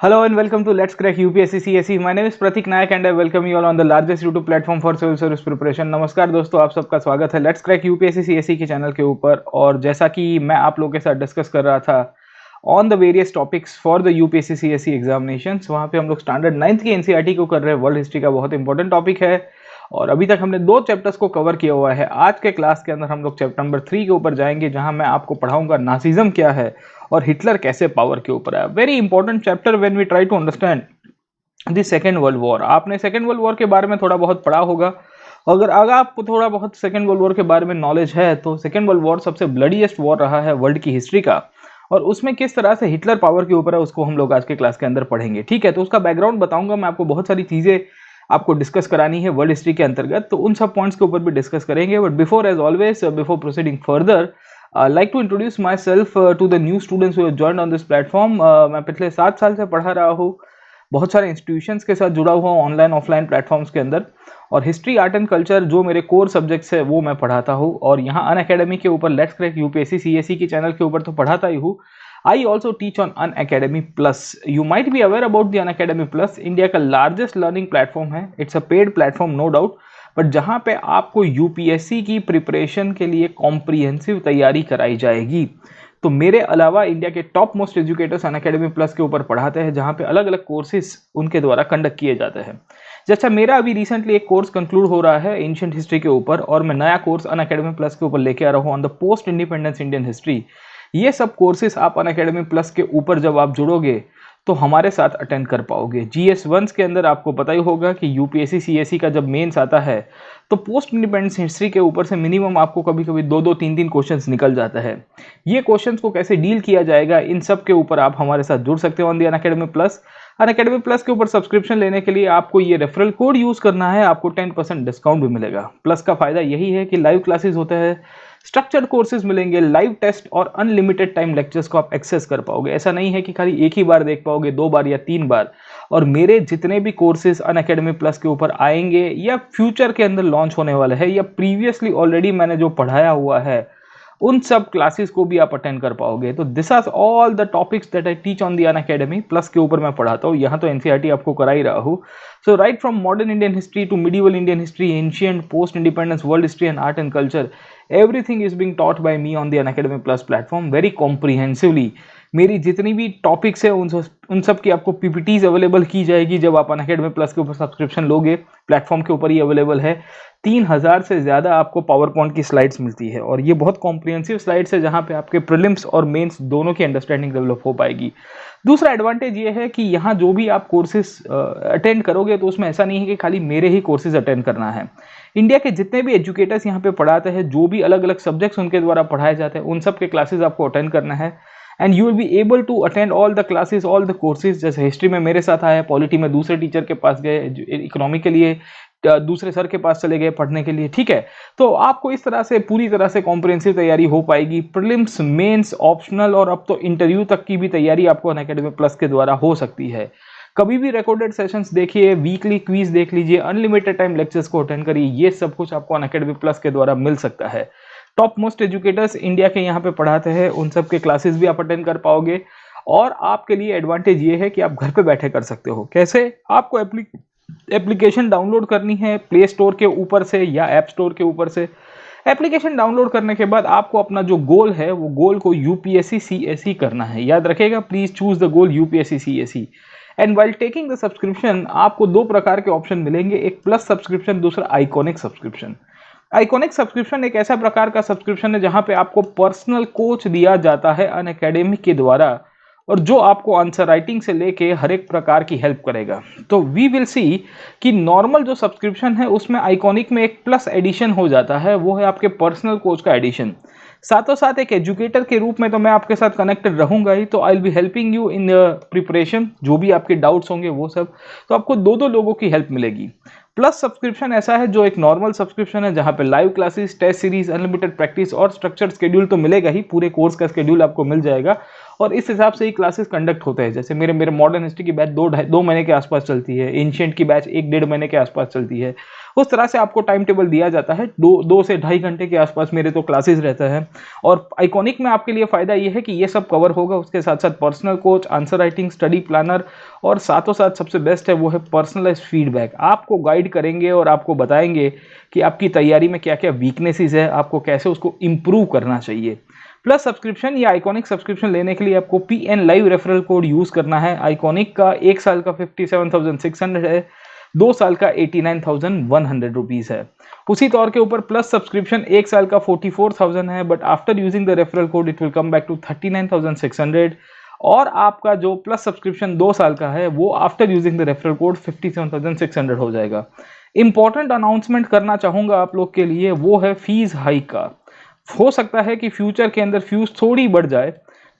Hello and welcome to Let's Crack UPSC CSE. My name is Pratik Nayak and I welcome you all on the largest YouTube platform for civil service preparation. नमस्कार दोस्तों, आप सबका स्वागत है let's crack UPSC CSE के channel के ऊपर। और जैसा कि मैं आप लोगों के साथ डिस्कस कर रहा था on the various topics for the UPSC CSE examinations, वहाँ पे हम लोग स्टैंडर्ड 9th की एनसीईआरटी को कर रहे हैं। वर्ल्ड हिस्ट्री का बहुत इंपॉर्टेंट टॉपिक है और अभी तक हमने 2 चैप्टर्स को कवर किया हुआ है। आज के क्लास के अंदर हम लोग चैप्टर नंबर 3 के ऊपर जाएंगे, जहां मैं आपको पढ़ाऊंगा नाजिज्म क्या है और हिटलर कैसे पावर के ऊपर आया। Very important chapter when we try to understand the second world war. आपने सेकेंड वर्ल्ड वॉर के बारे में थोड़ा बहुत पढ़ा होगा। अगर आपको थोड़ा बहुत सेकेंड वर्ल्ड वॉर के बारे में नॉलेज है तो सेकेंड वर्ल्ड वॉर सबसे ब्लडीएस्ट वॉर रहा है वर्ल्ड की हिस्ट्री का, और उसमें किस तरह से हिटलर पावर के ऊपर है उसको हम लोग आज के क्लास के अंदर पढ़ेंगे। ठीक है, तो उसका बैकग्राउंड बताऊंगा मैं आपको। बहुत सारी चीजें आपको डिस्कस करानी है वर्ल्ड हिस्ट्री के अंतर्गत, तो उन सब पॉइंट्स के ऊपर भी डिस्कस करेंगे। But before as always before proceeding further like to introduce myself to the new students who have joined on this platform. मैं पिछले 7 साल से पढ़ा रहा हूँ, बहुत सारे इंस्टीट्यूशंस के साथ जुड़ा हुआ हूँ ऑनलाइन ऑफलाइन प्लेटफॉर्म्स के अंदर, और हिस्ट्री आर्ट एंड कल्चर जो मेरे कोर सब्जेक्ट्स है वो मैं पढ़ाता हूँ। और यहाँ अन अकेडमी के ऊपर लेट्स क्रैक यूपीएससी सीएसई के चैनल के ऊपर तो पढ़ाता ही हूँ। I also teach on Unacademy plus. You might be aware about the Unacademy plus, India का लार्जेस्ट लर्निंग प्लेटफॉर्म है। It's a paid platform no doubt, but जहां पे आपको यूपीएससी की प्रिपरेशन के लिए कॉम्प्रिहेंसिव तैयारी कराई जाएगी। तो मेरे अलावा इंडिया के टॉप मोस्ट एजुकेटर्स अन अकेडमी प्लस के ऊपर पढ़ाते हैं, जहां पे अलग अलग कोर्सेज उनके द्वारा कंडक्ट किए जाते हैं। जैसा मेरा अभी रिसेंटली एक कोर्स कंक्लूड हो रहा है एंशिएंट हिस्ट्री के ऊपर, और मैं नया कोर्स अन अकेडमी प्लस के ऊपर लेके आ रहा हूँ on the post independence Indian history. ये सब कोर्सेज आप अन अकेडमी प्लस के ऊपर जब आप जुड़ोगे तो हमारे साथ अटेंड कर पाओगे। जीएस 1 के अंदर आपको पता ही होगा कि यूपीएससी सीएसई का जब मेंस आता है तो पोस्ट इंडिपेंडेंस हिस्ट्री के ऊपर से मिनिमम आपको कभी कभी 2-2 3-3 क्वेश्चंस निकल जाता है। ये क्वेश्चंस को कैसे डील किया जाएगा, इन सब के ऊपर आप हमारे साथ जुड़ सकते हो on the Unacademy plus. Unacademy plus के ऊपर सब्सक्रिप्शन लेने के लिए आपको ये रेफरल कोड यूज करना है, आपको 10% डिस्काउंट भी मिलेगा। प्लस का फायदा यही है कि लाइव क्लासेस होते हैं, स्ट्रक्चर्ड कोर्सेज मिलेंगे, लाइव टेस्ट और अनलिमिटेड टाइम लेक्चर्स को आप एक्सेस कर पाओगे। ऐसा नहीं है कि खाली एक ही बार देख पाओगे, 2 बार या 3 बार। और मेरे जितने भी कोर्सेज अन अकेडमी प्लस के ऊपर आएंगे या फ्यूचर के अंदर लॉन्च होने वाले हैं या प्रीवियसली ऑलरेडी मैंने जो पढ़ाया हुआ है, उन सब क्लासेस को भी आप अटेंड कर पाओगे। तो this are all the topics that I teach on the Unacademy plus के ऊपर मैं पढ़ाता हूँ। यहाँ तो एनसीईआरटी आपको करा ही रहा हूँ। So right from modern Indian history to medieval Indian history, ancient, post independence, world history and art and culture, everything is being taught by me on the Unacademy Plus platform very comprehensively. मेरी जितनी भी topics है उन सब की आपको PPTs available की जाएगी जब आप अनअकैडमी प्लस के ऊपर सब्सक्रिप्शन लोगे। प्लेटफॉर्म के ऊपर ही अवेलेबल है। 3000 से ज़्यादा आपको पावर पॉइंट की स्लाइड्स मिलती है, और ये बहुत कॉम्प्रिहेंसिव स्लाइड्स है जहाँ पे आपके प्रीलिम्स और मेंस दोनों की अंडरस्टैंडिंग डेवलप हो पाएगी। दूसरा एडवांटेज ये है कि यहाँ जो भी आप कोर्सेज अटेंड करोगे तो उसमें ऐसा नहीं है कि खाली मेरे ही कोर्सेज अटेंड करना है। इंडिया के जितने भी एजुकेटर्स यहाँ पे पढ़ाते हैं, जो भी अलग अलग सब्जेक्ट्स उनके द्वारा पढ़ाए जाते हैं, उन सब के क्लासेस आपको अटेंड करना है। And you will be able to attend all the classes, all the courses. जैसे हिस्ट्री में मेरे साथ आया, पॉलिटी में दूसरे टीचर के पास गए, इकोनॉमी के लिए दूसरे सर के पास चले गए पढ़ने के लिए। ठीक है, तो आपको इस तरह से पूरी तरह से कॉम्प्रिहेंसिव तैयारी हो पाएगी। प्रीलिम्स, मेंस, ऑप्शनल और अब तो इंटरव्यू तक की भी तैयारी आपको अनअकैडमी प्लस के द्वारा हो सकती है। कभी भी रिकॉर्डेड सेशंस देखिए, वीकली क्विज देख लीजिए, अनलिमिटेड टाइम लेक्चर्स को अटेंड करिए। ये सब कुछ आपको अनअकैडमी प्लस के द्वारा मिल सकता है। टॉप मोस्ट एजुकेटर्स इंडिया के यहाँ पे पढ़ाते हैं, उन सब के क्लासेस भी आप अटेंड कर पाओगे। और आपके लिए एडवांटेज ये है कि आप घर पे बैठे कर सकते हो। कैसे? आपको एप्लीकेशन डाउनलोड करनी है प्ले स्टोर के ऊपर से या ऐप स्टोर के ऊपर से। एप्लीकेशन डाउनलोड करने के बाद आपको अपना जो गोल है वो गोल को यूपीएससी सीएसई करना है। याद रखेगा, please choose the goal UPSC CSE. And while taking the subscription आपको 2 प्रकार के ऑप्शन मिलेंगे, एक प्लस सब्सक्रिप्शन, दूसरा आइकॉनिक सब्सक्रिप्शन। आइकॉनिक सब्सक्रिप्शन एक ऐसा प्रकार का सब्सक्रिप्शन है जहां पे आपको पर्सनल कोच दिया जाता है अन अकेडमी के द्वारा, और जो आपको आंसर राइटिंग से लेके हर एक प्रकार की हेल्प करेगा। तो वी विल सी कि नॉर्मल जो सब्सक्रिप्शन है उसमें आइकॉनिक में एक प्लस एडिशन हो जाता है, वो है आपके पर्सनल कोच का एडिशन। साथों साथ एक एजुकेटर के रूप में तो मैं आपके साथ कनेक्टेड रहूंगा ही, तो I will be helping you in preparation. जो भी आपके डाउट्स होंगे वो सब, तो आपको 2-2 लोगों की हेल्प मिलेगी। प्लस सब्सक्रिप्शन ऐसा है जो एक नॉर्मल सब्सक्रिप्शन है, जहां पे live classes, test series, unlimited practice और स्ट्रक्चर्ड स्केड्यूल तो मिलेगा ही, पूरे कोर्स का स्केड्यूल आपको मिल जाएगा और इस हिसाब से ही क्लासेस कंडक्ट होते हैं। जैसे मेरे मॉडर्न हिस्ट्री की बैच 2 महीने के आसपास चलती है, एंशिएंट की बैच 1-1.5 महीने के आसपास चलती है, उस तरह से आपको टाइम टेबल दिया जाता है। 2 से 2.5 घंटे के आसपास मेरे तो क्लासेस रहते हैं। और आइकॉनिक में आपके लिए फ़ायदा ये है कि ये सब कवर होगा, उसके साथ साथ personal coach, answer writing, study planner, और साथों साथ सबसे बेस्ट है वो है पर्सनलाइज फीडबैक। आपको गाइड करेंगे और आपको बताएंगे कि आपकी तैयारी में क्या क्या वीकनेसेस है, आपको कैसे उसको इम्प्रूव करना चाहिए। प्लस सब्सक्रिप्शन या आइकॉनिक सब्सक्रिप्शन लेने के लिए आपको PN live referral code use करना है। आइकॉनिक का 1 साल का 57,600 है, 2 साल का 89,100 रुपीज़ है। उसी तौर के ऊपर प्लस सब्सक्रिप्शन 1 साल का 44,000 है, but after using the referral code it will come back to 39,600। और आपका जो प्लस सब्सक्रिप्शन 2 साल का है वो after using the referral code 57,600 हो जाएगा। इंपॉर्टेंट अनाउंसमेंट करना चाहूँगा आप लोग के लिए, वो है फीस हाइक का। हो सकता है कि फ्यूचर के अंदर फीस थोड़ी बढ़ जाए,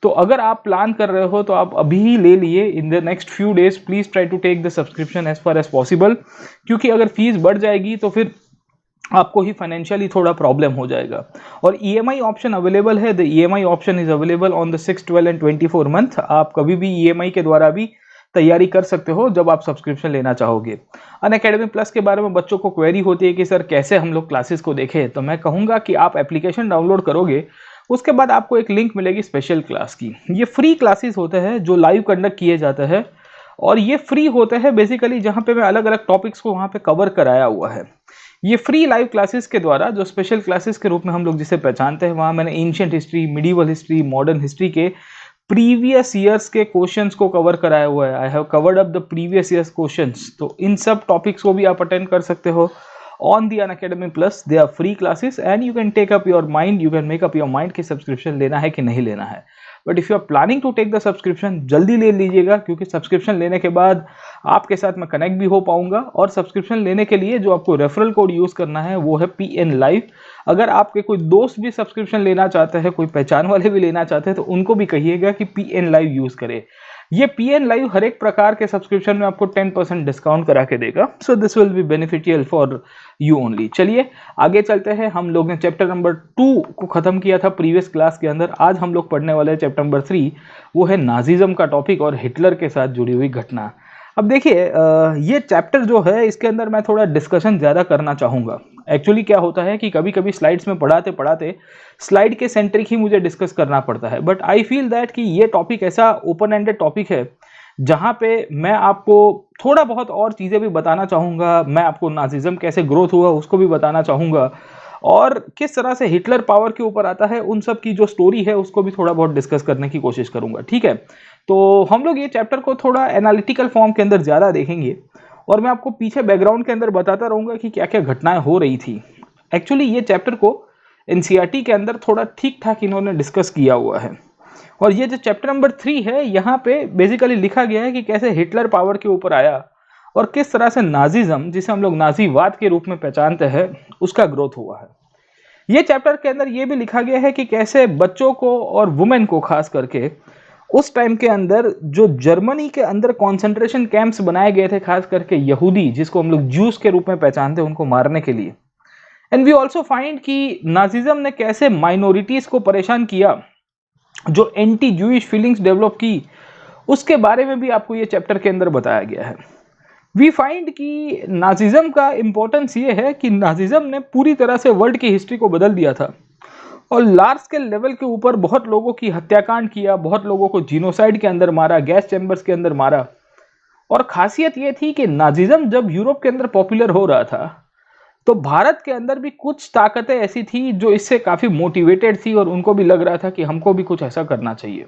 तो अगर आप प्लान कर रहे हो तो आप अभी ही ले लिए। In the next few days please try to take the subscription as far as possible, क्योंकि अगर फीस बढ़ जाएगी तो फिर आपको ही फाइनेंशियली थोड़ा प्रॉब्लम हो जाएगा। और EMI ऑप्शन अवेलेबल है। The EMI option is available on the 6, 12 and 24 month. आप कभी भी EMI के द्वारा भी तैयारी कर सकते हो जब आप सब्सक्रिप्शन लेना चाहोगे। अनअकैडमी प्लस के बारे में बच्चों को क्वेरी होती है कि सर कैसे हम लोग क्लासेस को देखें, तो मैं कहूँगा कि आप एप्लीकेशन डाउनलोड करोगे, उसके बाद आपको एक लिंक मिलेगी स्पेशल क्लास की। ये फ्री क्लासेस होते हैं जो लाइव कंडक्ट किए जाते हैं, और ये फ्री होते हैं बेसिकली, जहाँ पे मैं अलग अलग टॉपिक्स को वहाँ पे कवर कराया हुआ है। ये फ्री लाइव क्लासेस के द्वारा, जो स्पेशल क्लासेस के रूप में हम लोग जिसे पहचानते हैं, वहाँ मैंने ancient history, medieval history, modern history के प्रीवियस ईयर्स के क्वेश्चंस को कवर कराया हुआ है। I have covered up the previous years questions. तो इन सब टॉपिक्स को भी आप अटेंड कर सकते हो on the Unacademy plus. They are free classes and you can take up your mind, you can make up your mind कि subscription लेना है कि नहीं लेना है। But if you are planning to take the subscription, जल्दी ले लीजिएगा, क्योंकि सब्सक्रिप्शन लेने के बाद आपके साथ मैं कनेक्ट भी हो पाऊंगा। और सब्सक्रिप्शन लेने के लिए जो आपको रेफरल कोड यूज़ करना है वो है PN लाइव। अगर आपके कोई दोस्त भी सब्सक्रिप्शन लेना चाहते हैं, कोई पहचान वाले भी लेना चाहते हैं, तो उनको भी कहिएगा कि PN लाइव यूज़ करे। ये PN लाइव हर एक प्रकार के सब्सक्रिप्शन में आपको 10% डिस्काउंट करा के देगा। So this will be beneficial for you only. चलिए आगे चलते हैं। हम लोग ने चैप्टर नंबर 2 को खत्म किया था प्रीवियस क्लास के अंदर। आज हम लोग पढ़ने वाले हैं चैप्टर नंबर 3, वो है नाजिज्म का टॉपिक और हिटलर के साथ जुड़ी हुई घटना। अब देखिए, ये चैप्टर जो है इसके अंदर मैं थोड़ा डिस्कशन ज़्यादा करना चाहूँगा। एक्चुअली क्या होता है कि कभी कभी स्लाइड्स में पढ़ाते पढ़ाते स्लाइड के सेंट्रिक ही मुझे डिस्कस करना पड़ता है, बट आई फील दैट कि ये टॉपिक ऐसा ओपन एंडेड टॉपिक है जहाँ पे मैं आपको थोड़ा बहुत और चीज़ें भी बताना चाहूँगा। मैं आपको नाजिज्म कैसे ग्रोथ हुआ उसको भी बताना चाहूँगा, और किस तरह से हिटलर पावर के ऊपर आता है, उन सब की जो स्टोरी है उसको भी थोड़ा बहुत डिस्कस करने की कोशिश करूँगा। ठीक है, तो हम लोग ये चैप्टर को थोड़ा एनालिटिकल फॉर्म के अंदर ज़्यादा देखेंगे, और मैं आपको पीछे बैकग्राउंड के अंदर बताता रहूँगा कि क्या क्या घटनाएं हो रही थी। एक्चुअली ये चैप्टर को NCERT के अंदर थोड़ा ठीक ठाक इन्होंने डिस्कस किया हुआ है। और ये जो चैप्टर नंबर 3 है, यहाँ पे बेसिकली लिखा गया है कि कैसे हिटलर पावर के ऊपर आया और किस तरह से नाजिज्म, जिसे हम लोग नाजीवाद के रूप में पहचानते हैं, उसका ग्रोथ हुआ है। ये चैप्टर के अंदर ये भी लिखा गया है कि कैसे बच्चों को और वुमेन को खास करके उस टाइम के अंदर जो जर्मनी के अंदर कॉन्सेंट्रेशन कैंप्स बनाए गए थे, खास करके यहूदी, जिसको हम लोग ज्यूस के रूप में पहचानते हैं, उनको मारने के लिए। एंड वी ऑल्सो फाइंड कि नाजिज्म ने कैसे माइनॉरिटीज को परेशान किया, जो एंटी जूइश फीलिंग्स डेवलप की, उसके बारे में भी आपको ये चैप्टर के अंदर बताया गया है। वी फाइंड कि नाजिज्म का इंपॉर्टेंस ये है कि नाजिज्म ने पूरी तरह से वर्ल्ड की हिस्ट्री को बदल दिया था और लार्ज स्केल लेवल के ऊपर बहुत लोगों की हत्याकांड किया, बहुत लोगों को जीनोसाइड के अंदर मारा, गैस चैम्बर्स के अंदर मारा। और खासियत ये थी कि नाजिज्म जब यूरोप के अंदर पॉपुलर हो रहा था, तो भारत के अंदर भी कुछ ताकतें ऐसी थी जो इससे काफ़ी मोटिवेटेड थी, और उनको भी लग रहा था कि हमको भी कुछ ऐसा करना चाहिए।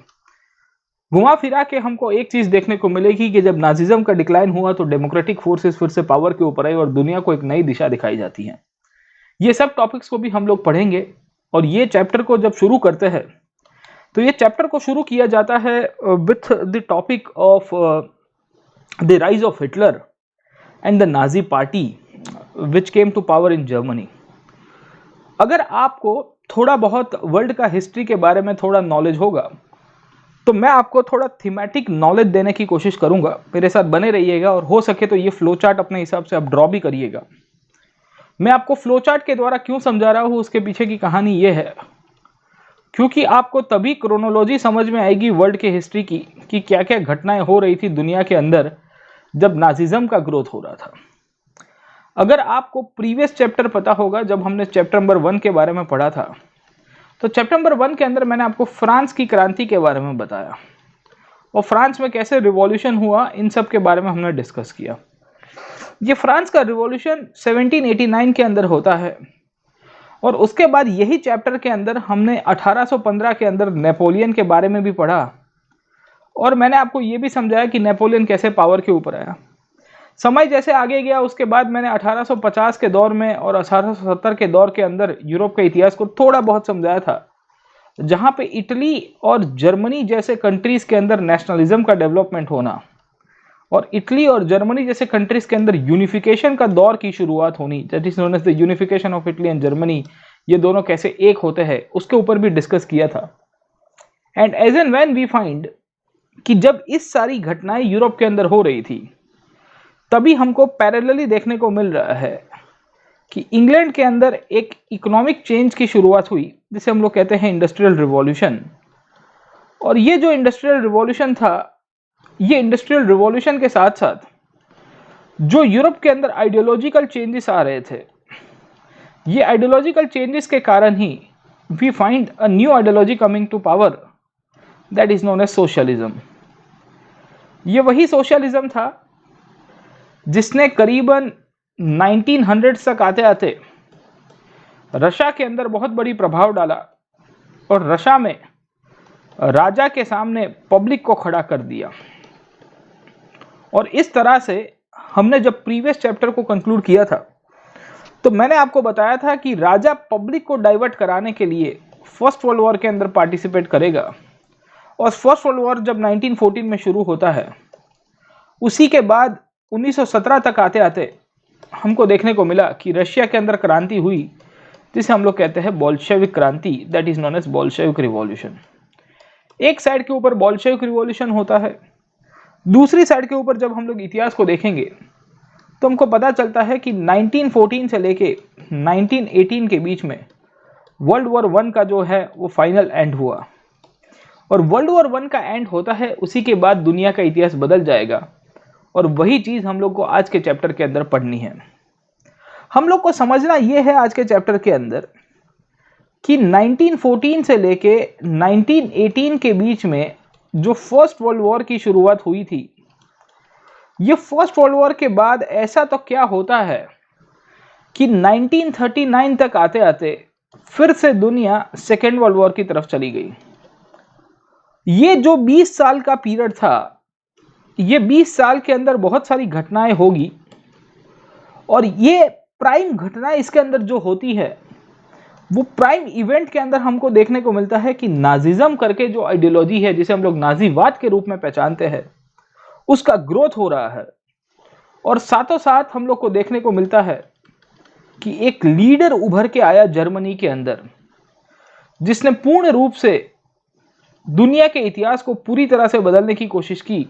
घुमा फिरा के हमको एक चीज़ देखने को मिलेगी कि जब नाजिज्म का डिक्लाइन हुआ तो डेमोक्रेटिक फोर्सेस फिर से पावर के ऊपर आई और दुनिया को एक नई दिशा दिखाई जाती है। ये सब टॉपिक्स को भी हम लोग पढ़ेंगे। और ये चैप्टर को जब शुरू करते हैं, तो ये चैप्टर को शुरू किया जाता है with the topic of the rise of Hitler and the Nazi party which came to power in Germany. अगर आपको थोड़ा बहुत वर्ल्ड का हिस्ट्री के बारे में थोड़ा नॉलेज होगा, तो मैं आपको थोड़ा थीमेटिक नॉलेज देने की कोशिश करूंगा। मेरे साथ बने रहिएगा, और हो सके तो ये फ्लो चार्ट अपने हिसाब से आप ड्रॉ भी करिएगा। मैं आपको फ्लो चार्ट के द्वारा क्यों समझा रहा हूँ, उसके पीछे की कहानी ये है, क्योंकि आपको तभी क्रोनोलॉजी समझ में आएगी वर्ल्ड के हिस्ट्री की कि क्या क्या घटनाएं हो रही थी दुनिया के अंदर जब नाजिज्म का ग्रोथ हो रहा था। अगर आपको प्रीवियस चैप्टर पता होगा, जब हमने चैप्टर नंबर 1 के बारे में पढ़ा था, तो चैप्टर नंबर 1 के अंदर मैंने आपको फ्रांस की क्रांति के बारे में बताया और फ्रांस में कैसे रिवॉल्यूशन हुआ, इन सब के बारे में हमने डिस्कस किया। ये फ्रांस का रिवॉल्यूशन 1789 के अंदर होता है और उसके बाद यही चैप्टर के अंदर हमने 1815 के अंदर नेपोलियन के बारे में भी पढ़ा और मैंने आपको ये भी समझाया कि नेपोलियन कैसे पावर के ऊपर आया। समय जैसे आगे गया, उसके बाद मैंने 1850 के दौर में और 1870 के दौर के अंदर यूरोप के इतिहास को थोड़ा बहुत समझाया था, जहां पे इटली और जर्मनी जैसे कंट्रीज के अंदर नेशनलिज्म का डेवलपमेंट होना और इटली और जर्मनी जैसे कंट्रीज के अंदर यूनिफिकेशन का दौर की शुरुआत होनी, that is known as the unification of Italy and Germany, ये दोनों कैसे एक होते हैं, उसके ऊपर भी डिस्कस किया था। And as and when we find कि जब इस सारी घटनाएं यूरोप के अंदर हो रही थी, तभी हमको पैरेलली देखने को मिल रहा है कि इंग्लैंड के अंदर एक इकोनॉमिक चेंज की शुरुआत हुई, जिसे हम लोग कहते हैं इंडस्ट्रियल रिवॉल्यूशन। और ये जो इंडस्ट्रियल रिवॉल्यूशन था, ये इंडस्ट्रियल रिवॉल्यूशन के साथ साथ जो यूरोप के अंदर आइडियोलॉजिकल चेंजेस आ रहे थे, ये आइडियोलॉजिकल चेंजेस के कारण ही we find a new ideology coming to power, that is known as socialism. ये वही सोशलिज्म था जिसने करीबन 1900 तक आते आते रशिया के अंदर बहुत बड़ी प्रभाव डाला और रशिया में राजा के सामने पब्लिक को खड़ा कर दिया। और इस तरह से हमने जब प्रीवियस चैप्टर को कंक्लूड किया था, तो मैंने आपको बताया था कि राजा पब्लिक को डाइवर्ट कराने के लिए फर्स्ट वर्ल्ड वॉर के अंदर पार्टिसिपेट करेगा। और फर्स्ट वर्ल्ड वॉर जब 1914 में शुरू होता है, उसी के बाद 1917 तक आते आते हमको देखने को मिला कि रशिया के अंदर क्रांति हुई, जिसे हम लोग कहते हैं बोल्शेविक क्रांति, that is known as Bolshevik revolution. एक साइड के ऊपर बोल्शेविक रिवॉल्यूशन होता है, दूसरी साइड के ऊपर जब हम लोग इतिहास को देखेंगे तो हमको पता चलता है कि 1914 से लेके 1918 के बीच में वर्ल्ड वॉर 1 का जो है वो फाइनल एंड हुआ। और वर्ल्ड वॉर 1 का एंड होता है, उसी के बाद दुनिया का इतिहास बदल जाएगा। और वही चीज़ हम लोग को आज के चैप्टर के अंदर पढ़नी है। हम लोग को समझना ये है आज के चैप्टर के अंदर कि 1914 से लेके 1918 के बीच में जो फर्स्ट वर्ल्ड वॉर की शुरुआत हुई थी, ये फर्स्ट वर्ल्ड वॉर के बाद ऐसा तो क्या होता है कि 1939 तक आते आते फिर से दुनिया सेकेंड वर्ल्ड वॉर की तरफ चली गई। ये जो 20 साल का पीरियड था, ये 20 साल के अंदर बहुत सारी घटनाएं होगी और ये प्राइम घटनाएं इसके अंदर जो होती है, वो प्राइम इवेंट के अंदर हमको देखने को मिलता है कि नाजिज्म करके जो आइडियोलॉजी है, जिसे हम लोग नाजीवाद के रूप में पहचानते हैं, उसका ग्रोथ हो रहा है। और साथों साथ हम लोग को देखने को मिलता है कि एक लीडर उभर के आया जर्मनी के अंदर, जिसने पूर्ण रूप से दुनिया के इतिहास को पूरी तरह से बदलने की कोशिश की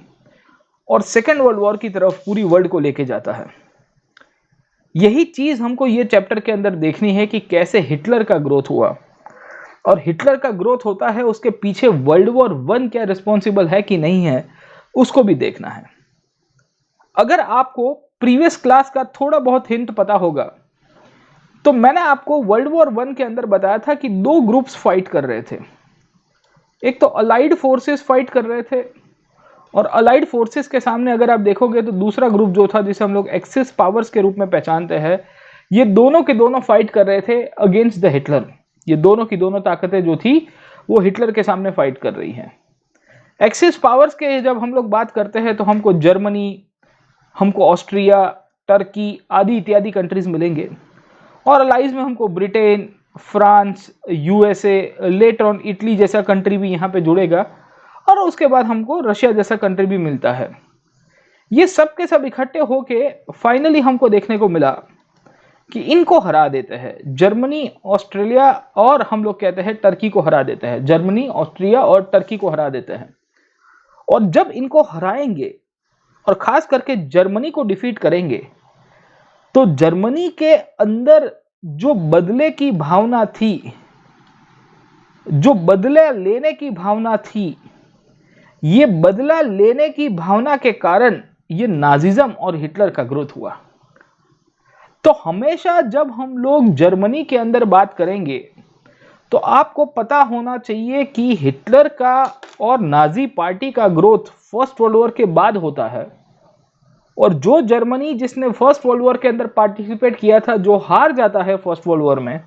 और सेकेंड वर्ल्ड वॉर की तरफ पूरी वर्ल्ड को लेके जाता है। यही चीज हमको ये चैप्टर के अंदर देखनी है कि कैसे हिटलर का ग्रोथ हुआ, और हिटलर का ग्रोथ होता है, उसके पीछे वर्ल्ड वॉर 1 क्या रिस्पॉन्सिबल है कि नहीं है, उसको भी देखना है। अगर आपको प्रीवियस क्लास का थोड़ा बहुत हिंट पता होगा, तो मैंने आपको वर्ल्ड वॉर 1 के अंदर बताया था कि 2 ग्रुप्स फाइट कर रहे थे। एक तो अलाइड फोर्सेस फाइट कर रहे थे, और अलाइड फोर्सेस के सामने अगर आप देखोगे तो दूसरा ग्रुप जो था, जिसे हम लोग एक्सिस पावर्स के रूप में पहचानते हैं, ये दोनों के दोनों फाइट कर रहे थे अगेंस्ट द हिटलर। ये दोनों की दोनों ताकतें जो थी वो हिटलर के सामने फाइट कर रही हैं। एक्सिस पावर्स के जब हम लोग बात करते हैं तो हमको जर्मनी, हमको ऑस्ट्रिया, टर्की आदि इत्यादि कंट्रीज मिलेंगे, और अलाइज में हमको Britain, France, USA, later on Italy जैसा कंट्री भी यहाँ पे जुड़ेगा, और उसके बाद हमको रशिया जैसा कंट्री भी मिलता है। ये सब के सब इकट्ठे होके फाइनली हमको देखने को मिला कि इनको हरा देते हैं, जर्मनी, ऑस्ट्रेलिया और हम लोग कहते हैं टर्की को हरा देते हैं। जर्मनी, ऑस्ट्रिया और टर्की को हरा देते हैं। और जब इनको हराएंगे और खास करके जर्मनी को डिफीट करेंगे, तो जर्मनी के अंदर जो बदले की भावना थी, जो बदला लेने की भावना थी, ये बदला लेने की भावना के कारण ये नाजिज्म और हिटलर का ग्रोथ हुआ। तो हमेशा जब हम लोग जर्मनी के अंदर बात करेंगे तो आपको पता होना चाहिए कि हिटलर का और नाजी पार्टी का ग्रोथ फर्स्ट वर्ल्ड वॉर के बाद होता है। और जो जर्मनी जिसने फर्स्ट वर्ल्ड वॉर के अंदर पार्टिसिपेट किया था, जो हार जाता है फर्स्ट वर्ल्ड वॉर में,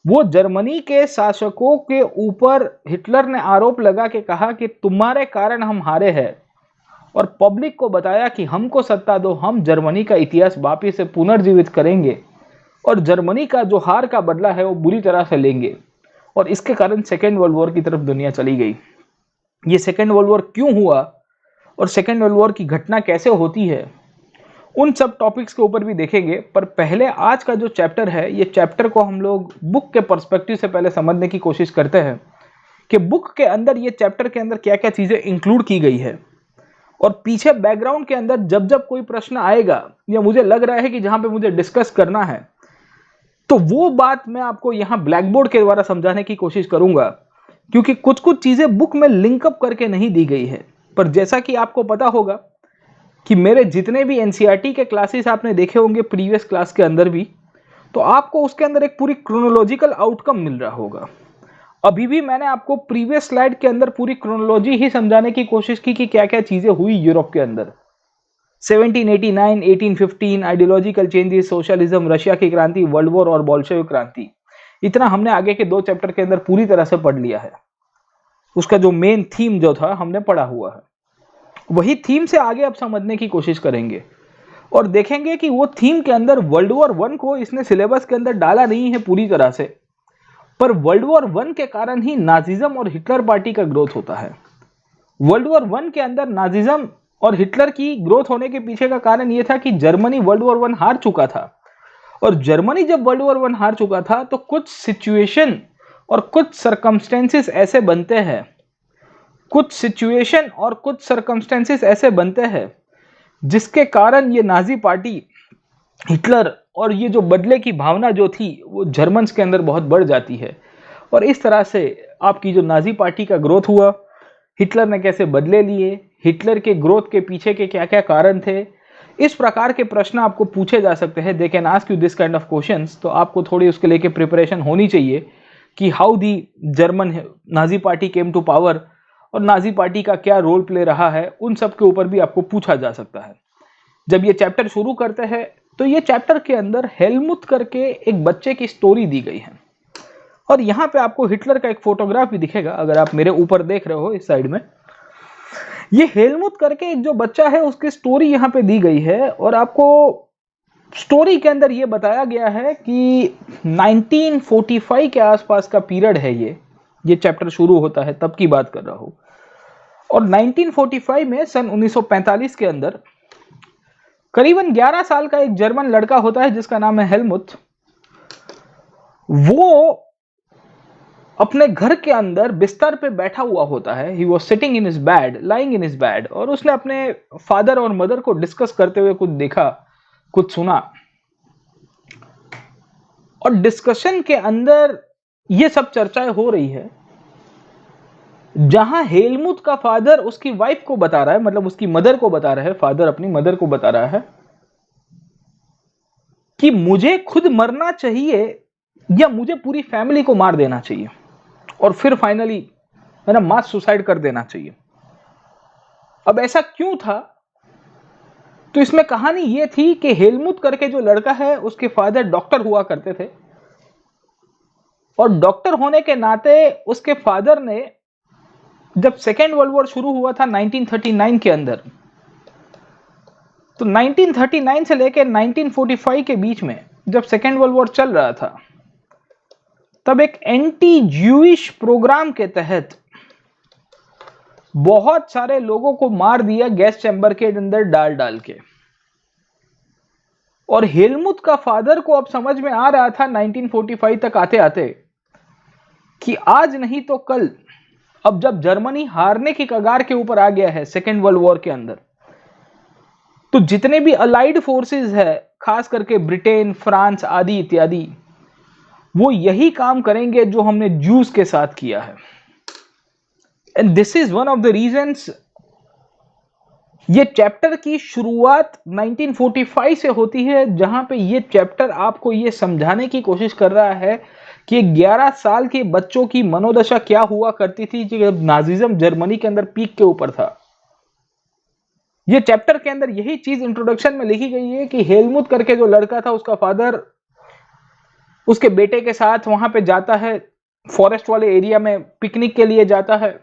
वो जर्मनी के शासकों के ऊपर हिटलर ने आरोप लगा के कहा कि तुम्हारे कारण हम हारे हैं, और पब्लिक को बताया कि हमको सत्ता दो, हम जर्मनी का इतिहास वापिस से पुनर्जीवित करेंगे और जर्मनी का जो हार का बदला है वो बुरी तरह से लेंगे। और इसके कारण सेकेंड वर्ल्ड वॉर की तरफ दुनिया चली गई। ये सेकेंड वर्ल्ड वॉर क्यों हुआ और सेकेंड वर्ल्ड वॉर की घटना कैसे होती है, उन सब टॉपिक्स के ऊपर भी देखेंगे। पर पहले आज का जो चैप्टर है, ये चैप्टर को हम लोग बुक के पर्सपेक्टिव से पहले समझने की कोशिश करते हैं कि बुक के अंदर, ये चैप्टर के अंदर क्या क्या चीज़ें इंक्लूड की गई है, और पीछे बैकग्राउंड के अंदर जब जब कोई प्रश्न आएगा या मुझे लग रहा है कि जहां पे मुझे डिस्कस करना है, तो वो बात मैं आपको यहाँ ब्लैक बोर्ड के द्वारा समझाने की कोशिश करूंगा, क्योंकि कुछ कुछ चीज़ें बुक में लिंकअप करके नहीं दी गई है। पर जैसा कि आपको पता होगा कि मेरे जितने भी एनसीईआरटी के क्लासेस आपने देखे होंगे प्रीवियस क्लास के अंदर भी, तो आपको उसके अंदर एक पूरी क्रोनोलॉजिकल आउटकम मिल रहा होगा। अभी भी मैंने आपको प्रीवियस स्लाइड के अंदर पूरी क्रोनोलॉजी ही समझाने की कोशिश की कि क्या क्या चीज़ें हुई यूरोप के अंदर। 1789, 1815, आइडियोलॉजिकल चेंजेस, सोशलिज्म, रशिया की क्रांति, वर्ल्ड वॉर और बोल्शेविक क्रांति, इतना हमने आगे के 2 चैप्टर के अंदर पूरी तरह से पढ़ लिया है। उसका जो मेन थीम जो था हमने पढ़ा हुआ है, वही थीम से आगे अब समझने की कोशिश करेंगे और देखेंगे कि वो थीम के अंदर वर्ल्ड वॉर 1 को इसने सिलेबस के अंदर डाला नहीं है पूरी तरह से, पर वर्ल्ड वॉर 1 के कारण ही नाजिज्म और हिटलर पार्टी का ग्रोथ होता है। वर्ल्ड वॉर 1 के अंदर नाजिज्म और हिटलर की ग्रोथ होने के पीछे का कारण यह था कि जर्मनी वर्ल्ड वॉर 1 हार चुका था, और जर्मनी जब वर्ल्ड वॉर 1 हार चुका था तो कुछ सिचुएशन और कुछ सरकमस्टेंसेस ऐसे बनते हैं, कुछ सिचुएशन और कुछ सरकमस्टेंसेस ऐसे बनते हैं जिसके कारण ये नाजी पार्टी, हिटलर और ये जो बदले की भावना जो थी वो जर्मन्स के अंदर बहुत बढ़ जाती है। और इस तरह से आपकी जो नाजी पार्टी का ग्रोथ हुआ, हिटलर ने कैसे बदले लिए, हिटलर के ग्रोथ के पीछे के क्या क्या कारण थे, इस प्रकार के प्रश्न आपको पूछे जा सकते हैं। They can ask you this kind of questions. तो आपको थोड़ी उसके लेके प्रिपरेशन होनी चाहिए कि how the German Nazi party came to power और नाजी पार्टी का क्या रोल प्ले रहा है, उन सब के ऊपर भी आपको पूछा जा सकता है। जब ये चैप्टर शुरू करते हैं तो ये चैप्टर के अंदर हेलमुथ करके एक बच्चे की स्टोरी दी गई है, और यहाँ पे आपको हिटलर का एक फोटोग्राफ भी दिखेगा। अगर आप मेरे ऊपर देख रहे हो इस साइड में, ये हेलमुथ करके एक जो बच्चा है उसकी स्टोरी यहाँ पे दी गई है, और आपको स्टोरी के अंदर ये बताया गया है कि 1945 के आसपास का पीरियड है। ये चैप्टर शुरू होता है तब की बात कर रहा हूँ। और 1945 में सन 1945 के अंदर करीबन 11 साल का एक जर्मन लड़का होता है जिसका नाम है हेलमुथ। वो अपने घर के अंदर बिस्तर पे बैठा हुआ होता है। He was sitting in his bed, lying in his bed, और उसने अपने फादर और मदर को डिस्कस करते हुए कुछ देखा, कुछ सुना, और डिस्कशन के अंदर ये सब चर्चाएं हो रही है जहां हेलमुथ का फादर उसकी वाइफ को बता रहा है, मतलब उसकी मदर को बता रहा है, फादर अपनी मदर को बता रहा है कि मुझे खुद मरना चाहिए या मुझे पूरी फैमिली को मार देना चाहिए और फिर फाइनली मेरा मास सुसाइड कर देना चाहिए। अब ऐसा क्यों था? तो इसमें कहानी यह थी कि हेलमुथ करके जो लड़का है उसके फादर डॉक्टर हुआ करते थे, और डॉक्टर होने के नाते उसके फादर ने जब सेकेंड वर्ल्ड वॉर शुरू हुआ था 1939 के अंदर, तो 1939 से लेकर 1945 के बीच में जब सेकेंड वर्ल्ड वॉर चल रहा था, तब एक एंटी ज्यूइश प्रोग्राम के तहत बहुत सारे लोगों को मार दिया गैस चैम्बर के अंदर डाल डाल के। और हेलमुथ का फादर को अब समझ में आ रहा था 1945 तक आते आते कि आज नहीं तो कल, अब जब जर्मनी हारने की कगार के ऊपर आ गया है सेकेंड वर्ल्ड वॉर के अंदर, तो जितने भी अलाइड फोर्सेस है, खास करके ब्रिटेन, फ्रांस आदि इत्यादि, वो यही काम करेंगे जो हमने ज्यूज के साथ किया है। And this is one of the reasons ये चैप्टर की शुरुआत 1945 से होती है, जहां पे ये चैप्टर आपको ये समझाने की कोशिश कर रहा है कि 11 साल के बच्चों की मनोदशा क्या हुआ करती थी जब नाजिज्म जर्मनी के अंदर पीक के ऊपर था। ये चैप्टर के अंदर यही चीज इंट्रोडक्शन में लिखी गई है कि हेलमुथ करके जो लड़का था, उसका फादर उसके बेटे के साथ वहां पे जाता है, फॉरेस्ट वाले एरिया में पिकनिक के लिए जाता है,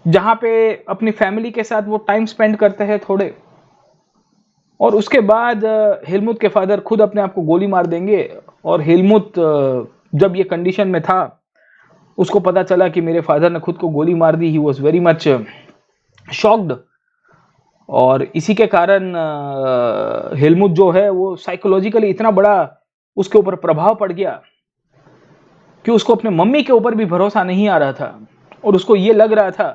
जहां पे अपनी फैमिली के साथ वो टाइम स्पेंड करते हैं थोड़े, और उसके बाद हेलमुथ के फादर खुद अपने आप को गोली मार देंगे। और हेलमुथ जब ये कंडीशन में था, उसको पता चला कि मेरे फादर ने खुद को गोली मार दी, he was very much shocked. और इसी के कारण हेलमुथ जो है वो साइकोलॉजिकली इतना बड़ा उसके ऊपर प्रभाव पड़ गया कि उसको अपने मम्मी के ऊपर भी भरोसा नहीं आ रहा था, और उसको ये लग रहा था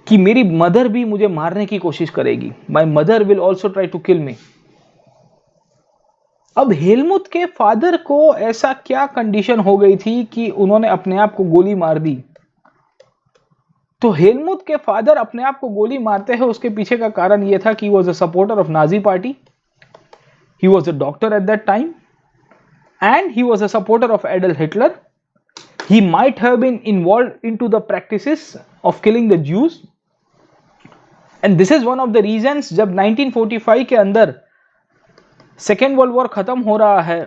कि मेरी मदर भी मुझे मारने की कोशिश करेगी, my mother will also try to kill me. अब हेलमुथ के फादर को ऐसा क्या कंडीशन हो गई थी कि उन्होंने अपने आप को गोली मार दी। तो हेलमुथ के फादर अपने आप को गोली मारते हैं, उसके पीछे का कारण यह था कि was a supporter of Nazi party, he was a doctor at that time, and he was a supporter of Adolf Hitler. He might have been involved into the practices of killing the Jews, and this is one of the reasons जब 1945 के अंदर second world war खत्म हो रहा है,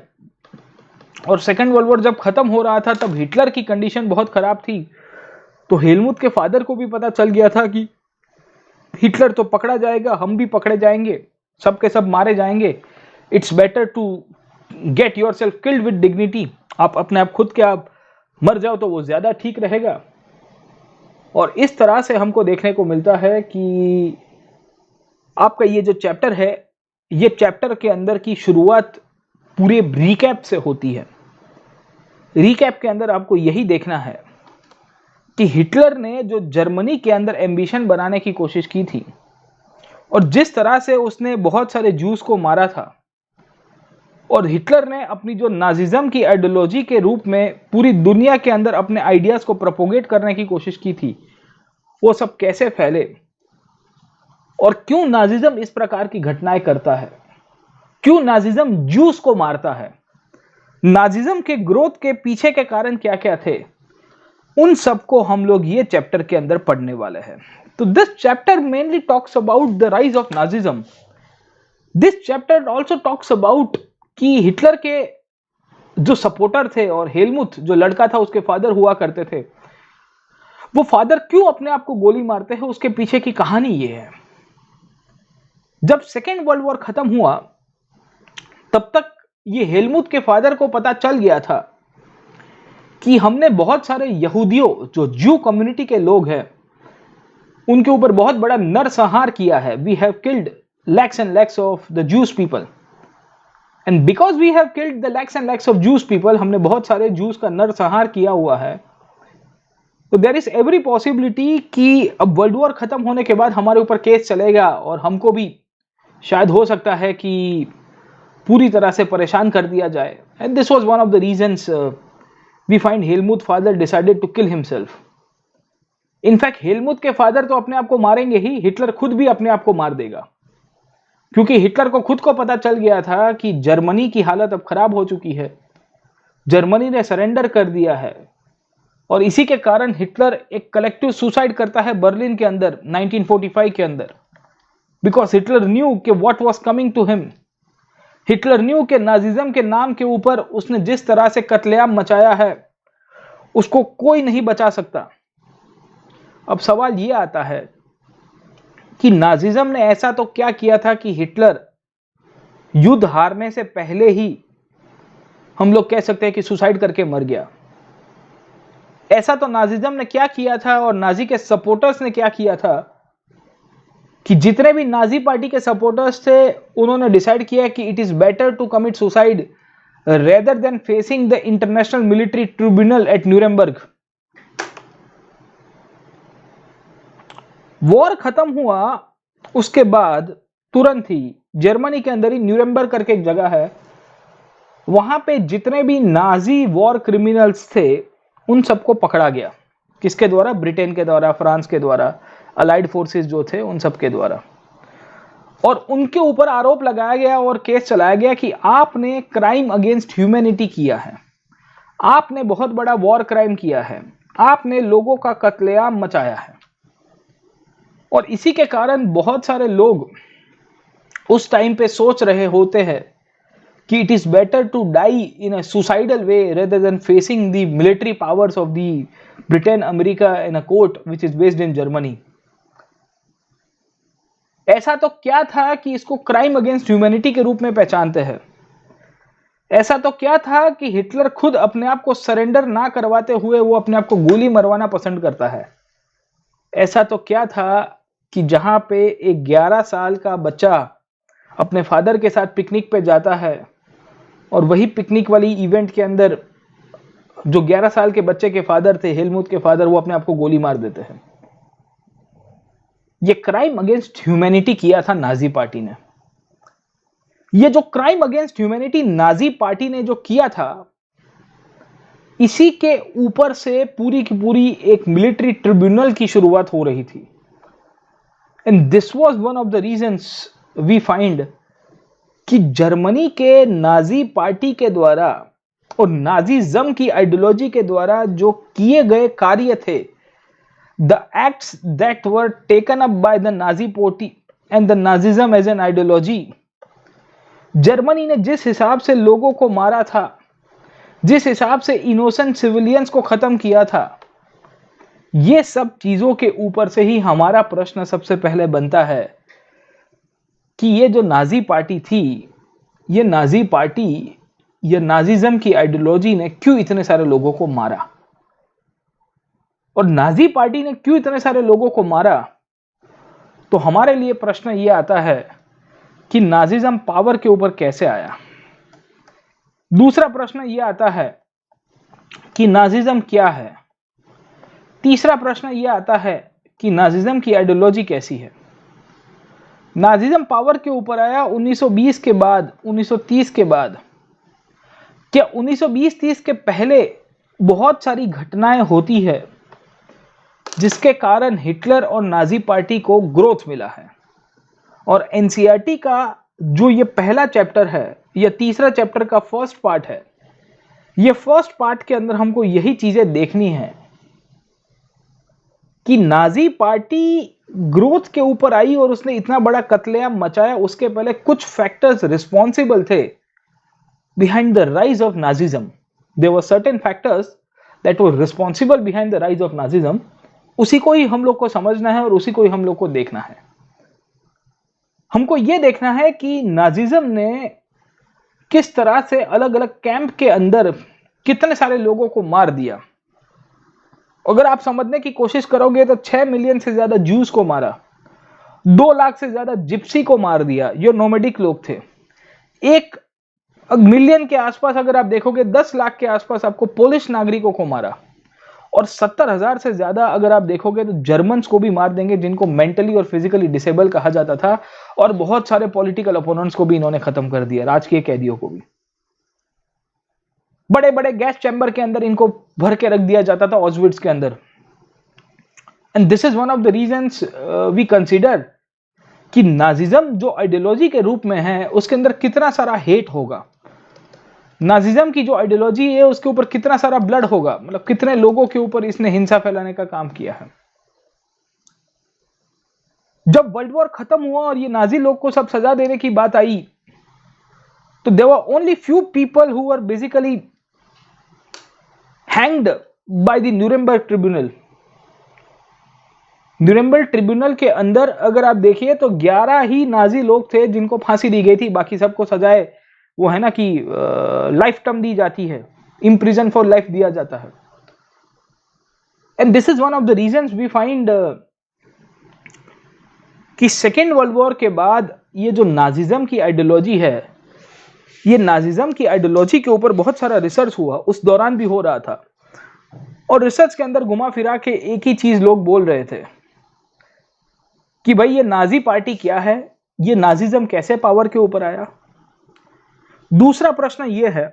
और second world war जब खत्म हो रहा था तब हिटलर की कंडीशन बहुत खराब थी। तो हेलमुथ के फादर को भी पता चल गया था कि हिटलर तो पकड़ा जाएगा, हम भी पकड़े जाएंगे, सब के सब मारे जाएंगे, it's better to get yourself killed with dignity, आप अपने आप खुद के आप मर जाओ तो वो ज्यादा ठीक रहेगा। और इस तरह से हमको देखने को मिलता है कि आपका ये जो चैप्टर है, ये चैप्टर के अंदर की शुरुआत पूरे रिकैप से होती है। रिकैप के अंदर आपको यही देखना है कि हिटलर ने जो जर्मनी के अंदर एम्बिशन बनाने की कोशिश की थी, और जिस तरह से उसने बहुत सारे जूस को मारा था, और हिटलर ने अपनी जो नाजिज्म की आइडियोलॉजी के रूप में पूरी दुनिया के अंदर अपने आइडियाज को प्रोपोगेट करने की कोशिश की थी, वो सब कैसे फैले और क्यों नाजिज्म इस प्रकार की घटनाएं करता है, क्यों नाजिज्म जूस को मारता है, नाजिज्म के ग्रोथ के पीछे के कारण क्या क्या थे, उन सबको हम लोग ये चैप्टर के अंदर पढ़ने वाले हैं। तो this chapter mainly talks about the rise of Nazism. This chapter also talks about कि हिटलर के जो सपोर्टर थे और हेलमुथ जो लड़का था उसके फादर हुआ करते थे, वो फादर क्यों अपने आप को गोली मारते हैं, उसके पीछे की कहानी ये है। जब सेकेंड वर्ल्ड वॉर खत्म हुआ तब तक ये हेलमुथ के फादर को पता चल गया था कि हमने बहुत सारे यहूदियों, जो ज्यू कम्युनिटी के लोग हैं, उनके ऊपर बहुत बड़ा नरसंहार किया है। We have killed lakhs and lakhs of the Jewish people, and because we have killed the lakhs and lakhs of Jewish people, हमने बहुत सारे Jews का नरसंहार किया हुआ है। तो there is every possibility कि अब वर्ल्ड वॉर खत्म होने के बाद हमारे ऊपर केस चलेगा और हमको भी शायद हो सकता है कि पूरी तरह से परेशान कर दिया जाए। And this was one of the reasons we find Helmut father decided to kill himself. In fact Helmuth के फादर तो अपने आप को मारेंगे ही, हिटलर खुद भी अपने आप को मार देगा, क्योंकि हिटलर को खुद को पता चल गया था कि जर्मनी की हालत अब खराब हो चुकी है, जर्मनी ने सरेंडर कर दिया है। और इसी के कारण हिटलर एक कलेक्टिव सुसाइड करता है बर्लिन के अंदर 1945 के अंदर, बिकॉज हिटलर न्यू कि what was coming to him. Hitler knew के नाजिज्म के नाम के ऊपर उसने जिस तरह से कत्लेआम मचाया है, उसको कोई नहीं बचा सकता। अब सवाल यह आता है कि नाजिज्म ने ऐसा तो क्या किया था कि हिटलर युद्ध हारने से पहले ही हम लोग कह सकते हैं कि सुसाइड करके मर गया। ऐसा तो नाजिज्म ने क्या किया था और नाजी के सपोर्टर्स ने क्या किया था कि जितने भी नाजी पार्टी के सपोर्टर्स थे, उन्होंने डिसाइड किया कि it is better to commit suicide rather than facing the international military tribunal at Nuremberg. War खत्म हुआ उसके बाद तुरंत ही जर्मनी के अंदर ही न्यूरेमबर्ग करके एक जगह है, वहां पे जितने भी नाजी वॉर क्रिमिनल्स थे उन सबको पकड़ा गया। किसके द्वारा? ब्रिटेन के द्वारा, फ्रांस के द्वारा, अलाइड फोर्सेस जो थे उन सब के द्वारा। और उनके ऊपर आरोप लगाया गया और केस चलाया गया कि आपने क्राइम अगेंस्ट ह्यूमैनिटी किया है, आपने बहुत बड़ा वॉर क्राइम किया है, आपने लोगों का कत्लेआम मचाया है। और इसी के कारण बहुत सारे लोग उस टाइम पे सोच रहे होते हैं कि it is better to die in a suicidal way rather than facing the military powers of the Britain America in a court which is based in Germany. ऐसा तो क्या था कि इसको क्राइम अगेंस्ट ह्यूमैनिटी के रूप में पहचानते हैं? ऐसा तो क्या था कि हिटलर खुद अपने आप को सरेंडर ना करवाते हुए वो अपने आप को गोली मरवाना पसंद करता है? ऐसा तो क्या था कि जहां पे एक 11 साल का बच्चा अपने फादर के साथ पिकनिक पे जाता है और वही पिकनिक वाली इवेंट के अंदर जो 11 साल के बच्चे के फादर थे, हेलमुथ के फादर, वो अपने आप को गोली मार देते हैं। ये क्राइम अगेंस्ट ह्यूमैनिटी किया था नाजी पार्टी ने। ये जो crime against humanity Nazi party ने जो किया था, इसी के ऊपर से पूरी की पूरी एक मिलिट्री ट्रिब्यूनल की शुरुआत हो रही थी। And this was one of the reasons we find कि जर्मनी के नाजी पार्टी के द्वारा और नाजीज्म की आइडियोलॉजी के द्वारा जो किए गए कार्य थे, the acts that were taken up by the Nazi party and the Nazism as an ideology, Germany ने जिस हिसाब से लोगों को मारा था, जिस हिसाब से इनोसेंट सिविलियंस को खत्म किया था, ये सब चीजों के ऊपर से ही हमारा प्रश्न सबसे पहले बनता है कि ये जो नाजी पार्टी थी, ये नाजी पार्टी, ये नाजीज्म की आइडियोलॉजी ने क्यों इतने सारे लोगों को मारा? और नाजी पार्टी ने क्यों इतने सारे लोगों को मारा? तो हमारे लिए प्रश्न ये आता है कि नाजीज्म पावर के ऊपर कैसे आया। दूसरा प्रश्न ये आता है कि नाजीज्म क्या है। तीसरा प्रश्न ये आता है कि नाजीज्म की आइडियोलॉजी कैसी है। नाजीज्म पावर के ऊपर आया 1920 के बाद, 1930 के बाद। क्या 1920-30 के पहले बहुत सारी घटनाएं होती है जिसके कारण हिटलर और नाजी पार्टी को ग्रोथ मिला है? और एनसीईआरटी का जो ये पहला चैप्टर है, या तीसरा चैप्टर का फर्स्ट पार्ट है, ये फर्स्ट पार्ट के अंदर हमको यही चीजें देखनी है कि नाजी पार्टी ग्रोथ के ऊपर आई और उसने इतना बड़ा कत्लेआम मचाया। उसके पहले कुछ फैक्टर्स रिस्पॉन्सिबल थे behind the rise of Nazism. There were certain factors that were responsible behind the rise of Nazism. उसी को ही हम लोग को समझना है और उसी को ही हम लोग को देखना है। हमको यह देखना है कि नाजीज्म ने किस तरह से अलग अलग कैंप के अंदर कितने सारे लोगों को मार दिया। अगर आप समझने की कोशिश करोगे तो 6 मिलियन से ज्यादा जूस को मारा, 2 लाख से ज्यादा जिप्सी को मार दिया, जो नोमैडिक लोग थे। 1 मिलियन के आसपास अगर आप देखोगे, 10 लाख के आसपास आपको पोलिश नागरिकों को मारा, और 70,000 से ज्यादा अगर आप देखोगे तो जर्मन्स को भी मार देंगे, जिनको मेंटली और फिजिकली डिसेबल कहा जाता था। और बहुत सारे पॉलिटिकल अपोनेंट्स को भी इन्होंने खत्म कर दिया, राजकीय कैदियों को भी। बड़े बड़े गैस चैम्बर के अंदर इनको भर के रख दिया जाता था, ऑस्विट्स के अंदर। And this is one of the reasons we consider कि नाजीज्म जो आइडियोलॉजी के रूप में है, उसके अंदर कितना सारा हेट होगा। नाजीज्म की जो आइडियोलॉजी है उसके ऊपर कितना सारा ब्लड होगा, मतलब कितने लोगों के ऊपर इसने हिंसा फैलाने का काम किया है। जब वर्ल्ड वॉर खत्म हुआ और ये नाजी लोग को सब सजा देने की बात आई, तो there were only few people who were basically hanged by the Nuremberg tribunal. Nuremberg tribunal के अंदर अगर आप देखिए तो 11 ही नाजी लोग थे जिनको फांसी दी गई थी। बाकी सबको सजाए वो है ना कि लाइफ टर्म दी जाती है, इम्प्रिजन फॉर लाइफ दिया जाता है। And this is one of the reasons we find कि सेकेंड वर्ल्ड वॉर के बाद ये जो नाजीज्म की आइडियोलॉजी है, ये नाजीज्म की आइडियोलॉजी के ऊपर बहुत सारा रिसर्च हुआ, उस दौरान भी हो रहा था। और रिसर्च के अंदर घुमा फिरा के एक ही चीज लोग बोल रहे थे कि भाई ये नाजी पार्टी क्या है, ये नाजीज्म कैसे पावर के ऊपर आया। दूसरा प्रश्न ये है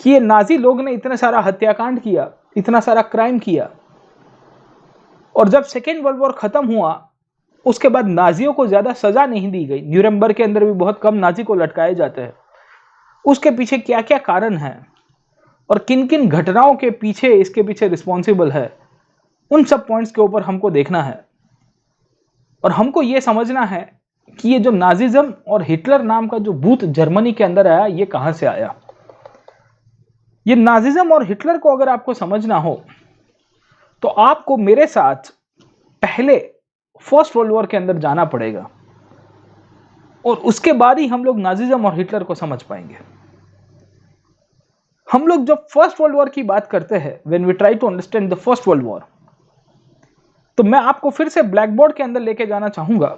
कि ये नाजी लोग ने इतने सारा हत्याकांड किया, इतना सारा क्राइम किया, और जब सेकेंड वर्ल्ड वॉर खत्म हुआ उसके बाद नाजियों को ज्यादा सजा नहीं दी गई, न्यूरेमबर्ग के अंदर भी बहुत कम नाजी को लटकाए जाते हैं। उसके पीछे क्या क्या कारण है और किन किन घटनाओं के पीछे इसके पीछे रिस्पॉन्सिबल है, उन सब पॉइंट्स के ऊपर हमको देखना है। और हमको यह समझना है कि ये जो नाजिज्म और हिटलर नाम का जो भूत जर्मनी के अंदर आया, ये कहां से आया। ये नाजिज्म और हिटलर को अगर आपको समझना हो तो आपको मेरे साथ पहले फर्स्ट वर्ल्ड वॉर के अंदर जाना पड़ेगा और उसके बाद ही हम लोग नाजिज्म और हिटलर को समझ पाएंगे। हम लोग जब फर्स्ट वर्ल्ड वॉर की बात करते हैं, when we try to understand the first world war, तो मैं आपको फिर से ब्लैक बोर्ड के अंदर लेके जाना चाहूंगा,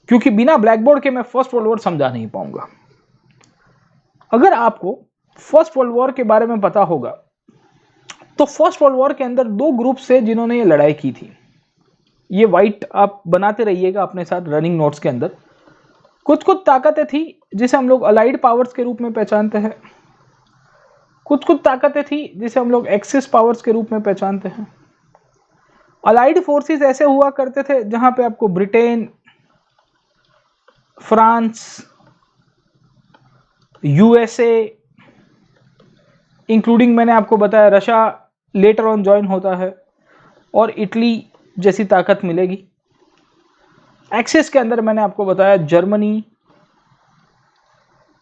क्योंकि बिना ब्लैक बोर्ड के मैं फर्स्ट वर्ल्ड वॉर समझा नहीं पाऊंगा। अगर आपको फर्स्ट वर्ल्ड वॉर के बारे में पता होगा तो फर्स्ट वर्ल्ड वॉर के अंदर दो ग्रुप से जिन्होंने ये लड़ाई की थी। ये व्हाइट आप बनाते रहिएगा अपने साथ रनिंग नोट्स के अंदर। कुछ कुछ ताकतें थी जिसे हम लोग अलाइड पावर्स के रूप में पहचानते हैं, कुछ कुछ ताकतें थी जिसे हम लोग एक्सिस पावर्स के रूप में पहचानते हैं। अलाइड फोर्सेस ऐसे हुआ करते थे जहां पे आपको ब्रिटेन, फ्रांस, यूएसए, इंक्लूडिंग मैंने आपको बताया रशिया लेटर ऑन ज्वाइन होता है, और इटली जैसी ताकत मिलेगी। एक्सिस के अंदर मैंने आपको बताया जर्मनी,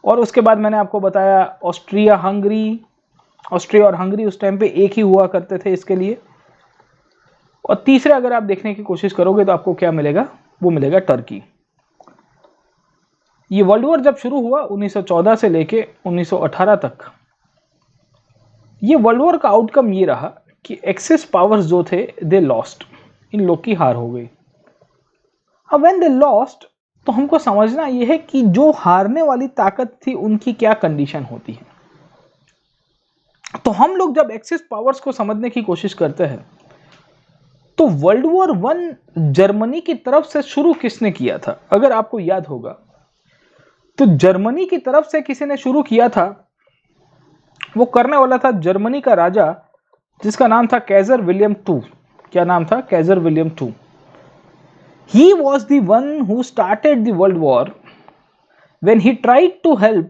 और उसके बाद मैंने आपको बताया ऑस्ट्रिया और हंगरी उस टाइम पे एक ही हुआ करते थे इसके लिए। और तीसरे अगर आप देखने की कोशिश करोगे तो आपको क्या मिलेगा, वो मिलेगा टर्की। ये वर्ल्ड वॉर जब शुरू हुआ 1914 से लेके 1918 तक, ये वर्ल्ड वॉर का आउटकम ये रहा कि एक्सिस पावर्स जो थे दे लॉस्ट, इन लोग की हार हो गई। अब व्हेन दे लॉस्ट तो हमको समझना यह है कि जो हारने वाली ताकत थी उनकी क्या कंडीशन होती है। तो हम लोग जब एक्सिस पावर्स को समझने की कोशिश करते हैं तो वर्ल्ड वॉर 1 जर्मनी की तरफ से शुरू किसने किया था, अगर आपको याद होगा तो जर्मनी की तरफ से किसी ने शुरू किया था। वो करने वाला था जर्मनी का राजा जिसका नाम था कैजर विलियम टू। क्या नाम था? Kaiser William two. He was the one who started the world war when he tried to help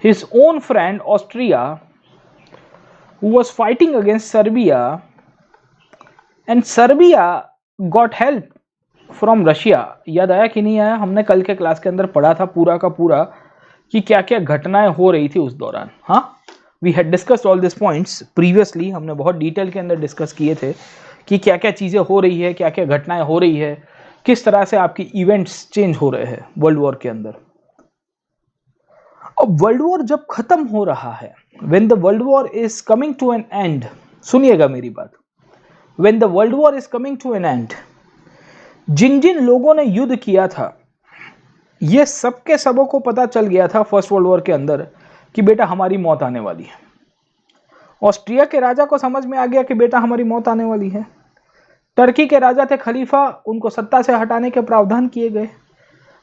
his own friend Austria, who was fighting against Serbia, and Serbia got help from Russia. याद आया कि नहीं आया? हमने कल के class के अंदर पढ़ा था पूरा का पूरा कि क्या क्या घटनाएं हो रही थी उस दौरान। हाँ, we had discussed all this points previously. हमने बहुत डिटेल के अंदर डिस्कस किए थे कि क्या क्या चीज़ें हो रही है, क्या क्या घटनाएं हो रही है, किस तरह से आपकी इवेंट्स चेंज हो रहे हैं वर्ल्ड वॉर के अंदर। अब वर्ल्ड वॉर जब खत्म हो रहा है, when the world war is coming to an end, सुनिएगा मेरी बात, when the world war is coming to an end, जिन जिन लोगों ने युद्ध किया था ये सबके सबों को पता चल गया था फर्स्ट वर्ल्ड वॉर के अंदर कि बेटा हमारी मौत आने वाली है। ऑस्ट्रिया के राजा को समझ में आ गया कि बेटा हमारी मौत आने वाली है। टर्की के राजा थे खलीफा, उनको सत्ता से हटाने के प्रावधान किए गए।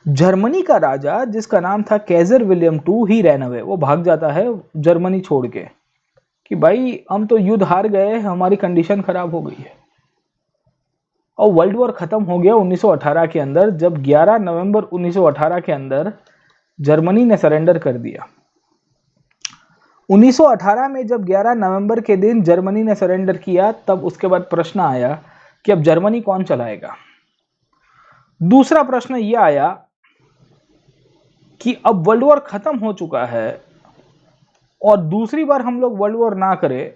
जर्मनी का राजा जिसका नाम था Kaiser William two he ran away, वो भाग जाता है जर्मनी छोड़ के कि भाई हम तो युद्ध हार गए, हमारी कंडीशन खराब हो गई है। और वर्ल्ड वॉर खत्म हो गया 1918 के अंदर, जब 11 नवंबर 1918 के अंदर जर्मनी ने सरेंडर कर दिया। 1918 में जब 11 नवंबर के दिन जर्मनी ने सरेंडर किया, तब उसके बाद प्रश्न आया कि अब जर्मनी कौन चलाएगा। दूसरा प्रश्न यह आया कि अब वर्ल्ड वॉर खत्म हो चुका है और दूसरी बार हम लोग वर्ल्ड वॉर ना करें,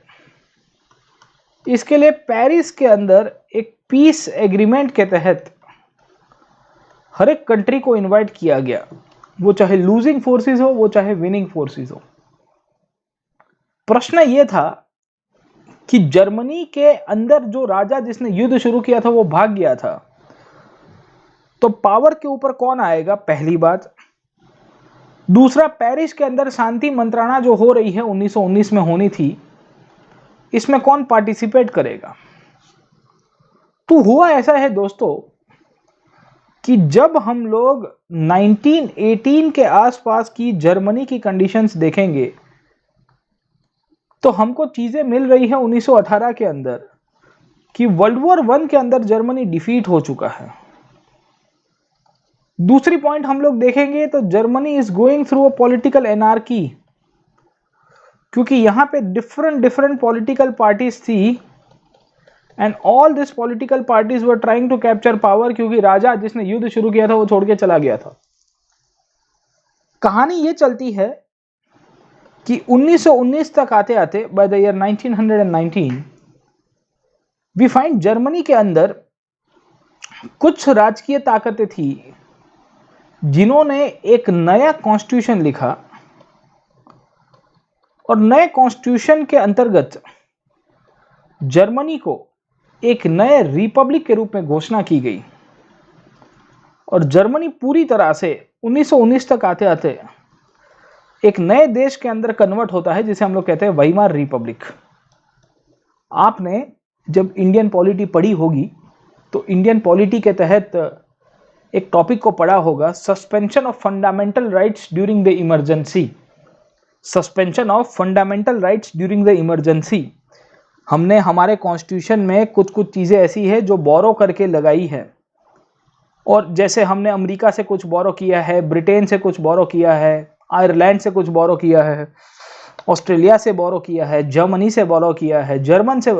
इसके लिए पेरिस के अंदर एक पीस एग्रीमेंट के तहत हर एक कंट्री को इनवाइट किया गया, वो चाहे लूजिंग फोर्सेस हो, वो चाहे विनिंग फोर्सेस हो। प्रश्न यह था कि जर्मनी के अंदर जो राजा जिसने युद्ध शुरू किया था वो भाग गया था, तो पावर के ऊपर कौन आएगा, पहली बात। दूसरा, पेरिस के अंदर शांति मंत्रणा जो हो रही है 1919 में होनी थी, इसमें कौन पार्टिसिपेट करेगा। तो हुआ ऐसा है दोस्तों कि जब हम लोग 1918 के आसपास की जर्मनी की कंडीशंस देखेंगे तो हमको चीजें मिल रही है 1918 के अंदर कि वर्ल्ड वॉर वन के अंदर जर्मनी डिफीट हो चुका है। दूसरी पॉइंट हम लोग देखेंगे तो Germany is going through a political anarchy, क्योंकि यहां पे डिफरेंट पॉलिटिकल पार्टीज थी and all this political parties were trying to capture power, क्योंकि राजा जिसने युद्ध शुरू किया था वो छोड़ के चला गया था। कहानी ये चलती है कि 1919 तक आते आते by the year 1919 we find Germany के अंदर कुछ राजकीय ताकतें थी जिन्होंने एक नया कॉन्स्टिट्यूशन लिखा, और नए कॉन्स्टिट्यूशन के अंतर्गत जर्मनी को एक नए रिपब्लिक के रूप में घोषणा की गई, और जर्मनी पूरी तरह से 1919 तक आते आते एक नए देश के अंदर कन्वर्ट होता है, जिसे हम लोग कहते हैं वाइमार रिपब्लिक। आपने जब इंडियन पॉलिटी पढ़ी होगी तो इंडियन पॉलिटी के तहत एक टॉपिक को पढ़ा होगा, suspension of fundamental rights during the emergency. Suspension of fundamental rights during the emergency. हमने हमारे कॉन्स्टिट्यूशन में कुछ चीज़ें ऐसी है जो बोरो करके लगाई है, और जैसे हमने अमेरिका से कुछ बोरो किया है, ब्रिटेन से कुछ बोरो किया है, आयरलैंड से कुछ बोरो किया है, ऑस्ट्रेलिया से बोरो किया है, जर्मनी से बोरो किया है, जर्मन से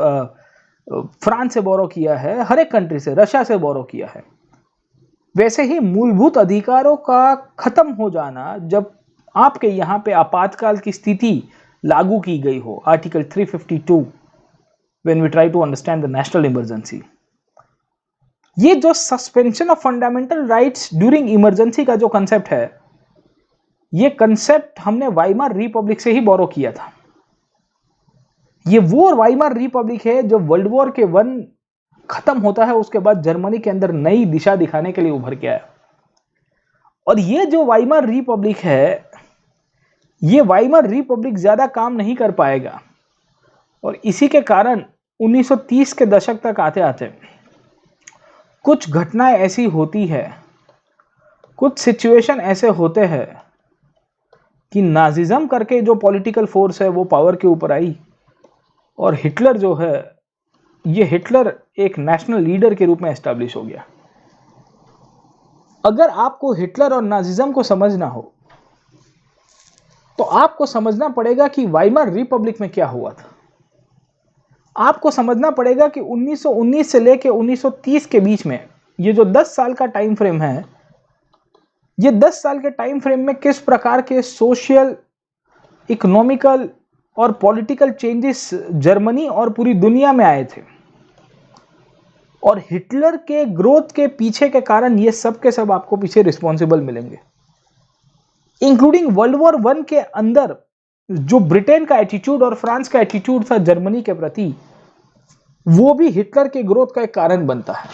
फ्रांस से बोरो किया है, हर एक कंट्री से, रशिया से बोरो किया है। वैसे ही मूलभूत अधिकारों का खत्म हो जाना, जब आपके यहाँ पे आपातकाल की स्थिति लागू की गई हो, article 352, when we try to understand the national emergency, ये जो suspension of fundamental rights during emergency का जो कंसेप्ट है, ये कंसेप्ट हमने वाइमार रिपब्लिक से ही बोरो किया था। ये वो वाइमार रिपब्लिक है जो वर्ल्ड वॉर के वन खत्म होता है उसके बाद जर्मनी के अंदर नई दिशा दिखाने के लिए उभर के आया। और ये जो वाइमार रिपब्लिक है, ये वाइमार रिपब्लिक ज्यादा काम नहीं कर पाएगा, और इसी के कारण 1930 के दशक तक आते आते कुछ घटनाएं ऐसी होती है, कुछ सिचुएशन ऐसे होते हैं कि नाजिज्म करके जो पॉलिटिकल फोर्स है वो पावर के ऊपर आई, और हिटलर जो है, ये हिटलर एक नेशनल लीडर के रूप में एस्टैब्लिश हो गया। अगर आपको हिटलर और नाजिज्म को समझना हो तो आपको समझना पड़ेगा कि वाइमार रिपब्लिक में क्या हुआ था। आपको समझना पड़ेगा कि 1919 से लेकर 1930 के बीच में ये जो 10 साल का टाइम फ्रेम है, ये 10 साल के टाइम फ्रेम में किस प्रकार के सोशल, इकोनॉमिकल और पॉलिटिकल चेंजेस जर्मनी और पूरी दुनिया में आए थे, और हिटलर के ग्रोथ के पीछे के कारण ये सब के सब आपको पीछे रिस्पॉन्सिबल मिलेंगे, इंक्लूडिंग वर्ल्ड वॉर वन के अंदर जो ब्रिटेन का एटीट्यूड और फ्रांस का एटीट्यूड था जर्मनी के प्रति, वो भी हिटलर के ग्रोथ का एक कारण बनता है।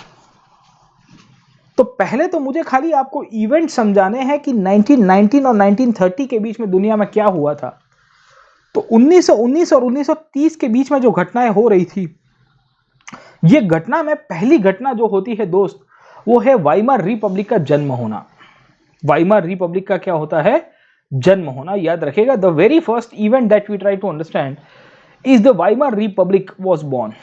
तो पहले तो मुझे खाली आपको इवेंट समझाने हैं कि 1919 और 1930 के बीच में दुनिया में क्या हुआ था। तो 1919 और 1930 के बीच में जो घटनाएं हो रही थी, ये घटना में पहली घटना जो होती है दोस्त, वो है वाइमार रिपब्लिक का जन्म होना। वाइमार रिपब्लिक का क्या होता है? जन्म होना। याद रखिएगा, the very first event that we try to understand is the Weimar republic was born.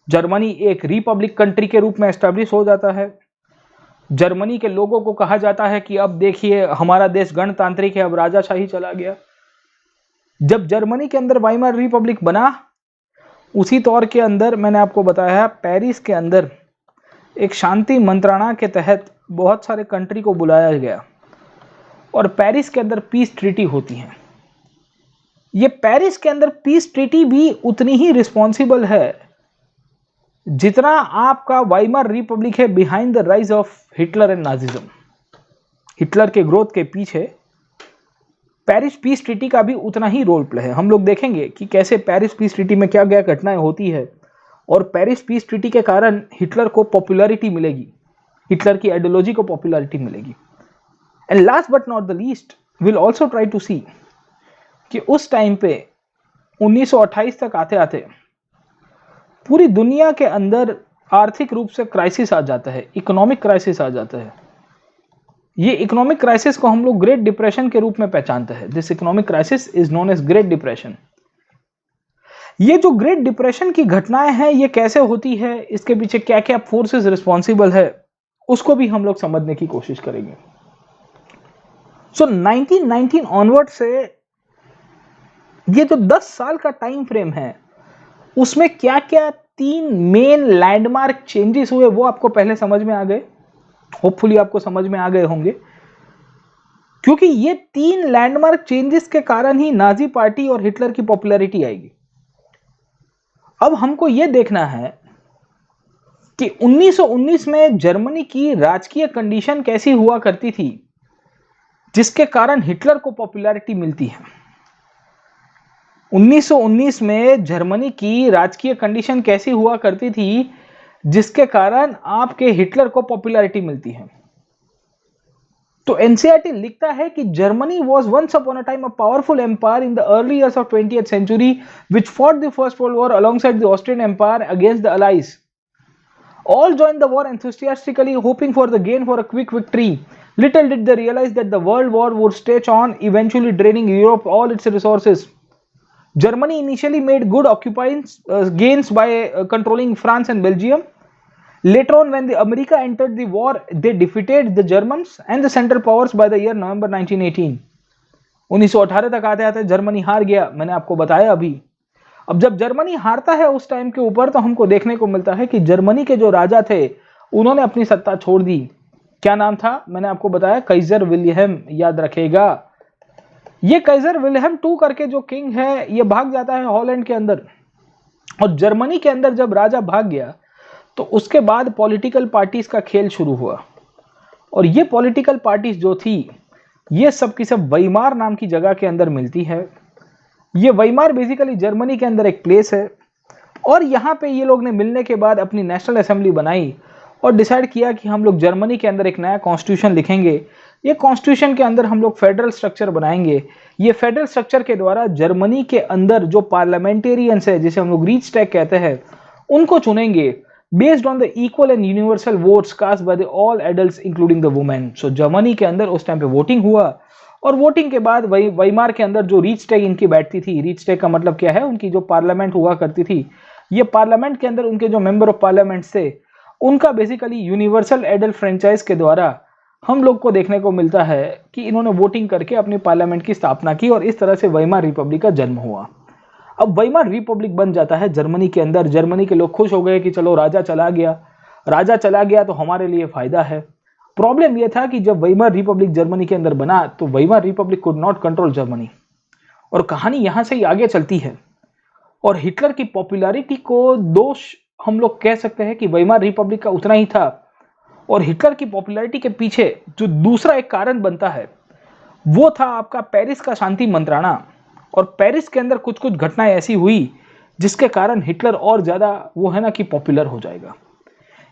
Germany एक रिपब्लिक कंट्री के रूप में एस्टैब्लिश हो जाता है। जर्मनी के लोगों को कहा जाता है कि अब देखिए हमारा देश गणतांत्रिक है, अब राजाशाही चला गया। जब जर्मनी के अंदर वाइमार रिपब्लिक बना, उसी तौर के अंदर मैंने आपको बताया पेरिस के अंदर एक शांति मंत्रणा के तहत बहुत सारे कंट्री को बुलाया गया, और पेरिस के अंदर पीस ट्रीटी होती है। ये पेरिस के अंदर पीस ट्रीटी भी उतनी ही रिस्पॉन्सिबल है जितना आपका वाइमार रिपब्लिक है behind the rise of Hitler and Nazism. Hitler के ग्रोथ के पीछे पेरिस पीस ट्रीटी का भी उतना ही रोल प्ले है। हम लोग देखेंगे कि कैसे पेरिस पीस ट्रीटी में क्या क्या घटनाएं होती है, और पेरिस पीस ट्रीटी के कारण हिटलर को पॉपुलैरिटी मिलेगी, हिटलर की आइडियोलॉजी को पॉपुलैरिटी मिलेगी। And last but not the least, will also try to see कि उस टाइम पे 1928 तक आते आते पूरी दुनिया के अंदर आर्थिक रूप से क्राइसिस आ जाता है, इकोनॉमिक क्राइसिस आ जाता है। ये इकोनॉमिक क्राइसिस को हम लोग ग्रेट डिप्रेशन के रूप में पहचानते हैं। This economic crisis is known as great depression. ये जो ग्रेट डिप्रेशन की घटनाएं हैं ये कैसे होती है, इसके पीछे क्या क्या फोर्सेस रिस्पॉन्सिबल है, उसको भी हम लोग समझने की कोशिश करेंगे। सो 1919 ऑनवर्ड से ये जो 10 साल का टाइम फ्रेम है उसमें क्या क्या 3 मेन लैंडमार्क चेंजेस हुए वो आपको पहले समझ में आ गए। होपफुली आपको समझ में आ गए होंगे, क्योंकि ये 3 लैंडमार्क चेंजेस के कारण ही नाजी पार्टी और हिटलर की पॉपुलैरिटी आएगी। अब हमको यह देखना है कि 1919 में जर्मनी की राजकीय कंडीशन कैसी हुआ करती थी जिसके कारण हिटलर को पॉपुलैरिटी मिलती है। 1919 में जर्मनी की राजकीय कंडीशन कैसी हुआ करती थी जिसके कारण आपके हिटलर को पॉपुलैरिटी मिलती है। तो एनसीईआरटी लिखता है कि Germany was once upon a time a powerful empire in the early years of 20th century which fought the First World War alongside the Austrian Empire against the Allies. All joined the war enthusiastically, hoping for the gain for a quick victory. Little did they realize that the world war would stretch on, eventually draining Europe all its resources. Germany initially made good occupying gains by controlling France and Belgium. Later on, when the America entered the war, they defeated the Germans and the Central Powers by the year November 1918. 1918 तक आते आते Germany हार गया, मैंने आपको बताया अभी। अब जब जर्मनी हारता है उस टाइम के ऊपर तो हमको देखने को मिलता है कि जर्मनी के जो राजा थे उन्होंने अपनी सत्ता छोड़ दी। क्या नाम था, मैंने आपको बताया, काइजर विलियम, याद रखेगा। ये काइजर विलियम II करके जो किंग है ये भाग जाता है हॉलैंड के अंदर, और जर्मनी के अंदर जब राजा भाग गया तो उसके बाद पॉलिटिकल पार्टीज का खेल शुरू हुआ। और ये पॉलिटिकल पार्टीज जो थी ये सब की सब वीमार नाम की जगह के अंदर मिलती है। ये वीमार बेसिकली जर्मनी के अंदर एक प्लेस है, और यहाँ पे ये लोग ने मिलने के बाद अपनी नेशनल असेंबली बनाई और डिसाइड किया कि हम लोग जर्मनी के अंदर एक नया कॉन्स्टिट्यूशन लिखेंगे। ये कॉन्स्टिट्यूशन के अंदर हम लोग फेडरल स्ट्रक्चर बनाएंगे। ये फेडरल स्ट्रक्चर के द्वारा जर्मनी के अंदर जो पार्लियामेंटेरियंस है, जिसे हम लोग रीचस्टैग कहते हैं, उनको चुनेंगे based on the equal and universal votes cast by the all adults including the women. So Germany के अंदर उस टाइम पे वोटिंग हुआ, और वोटिंग के बाद वीमार के अंदर जो रीचस्टैग इनकी बैठती थी, रीचस्टैग का मतलब क्या है, उनकी जो पार्लियामेंट हुआ करती थी, ये पार्लियामेंट के अंदर उनके जो मेंबर ऑफ पार्लियामेंट थे उनका बेसिकली यूनिवर्सल एडल्ट फ्रेंचाइज के द्वारा हम लोग को देखने को मिलता है कि इन्होंने वोटिंग करके अपनी पार्लियामेंट की स्थापना की, और इस तरह से वीमार रिपब्लिक का जन्म हुआ। अब वीमार रिपब्लिक बन जाता है जर्मनी के अंदर। जर्मनी के लोग खुश हो गए कि चलो राजा चला गया तो हमारे लिए फायदा है। प्रॉब्लम यह था कि जब वीमार रिपब्लिक जर्मनी के अंदर बना तो Weimar republic could not control Germany, और कहानी यहां से ही आगे चलती है। और हिटलर की पॉपुलैरिटी को दोष हम लोग कह सकते हैं कि वीमार रिपब्लिक का उतना ही था, और हिटलर की पॉपुलैरिटी के पीछे जो दूसरा एक कारण बनता है वो था आपका पेरिस का शांति मंत्राणा। और पेरिस के अंदर कुछ कुछ घटनाएं ऐसी हुई जिसके कारण हिटलर और ज्यादा वो है ना कि पॉपुलर हो जाएगा।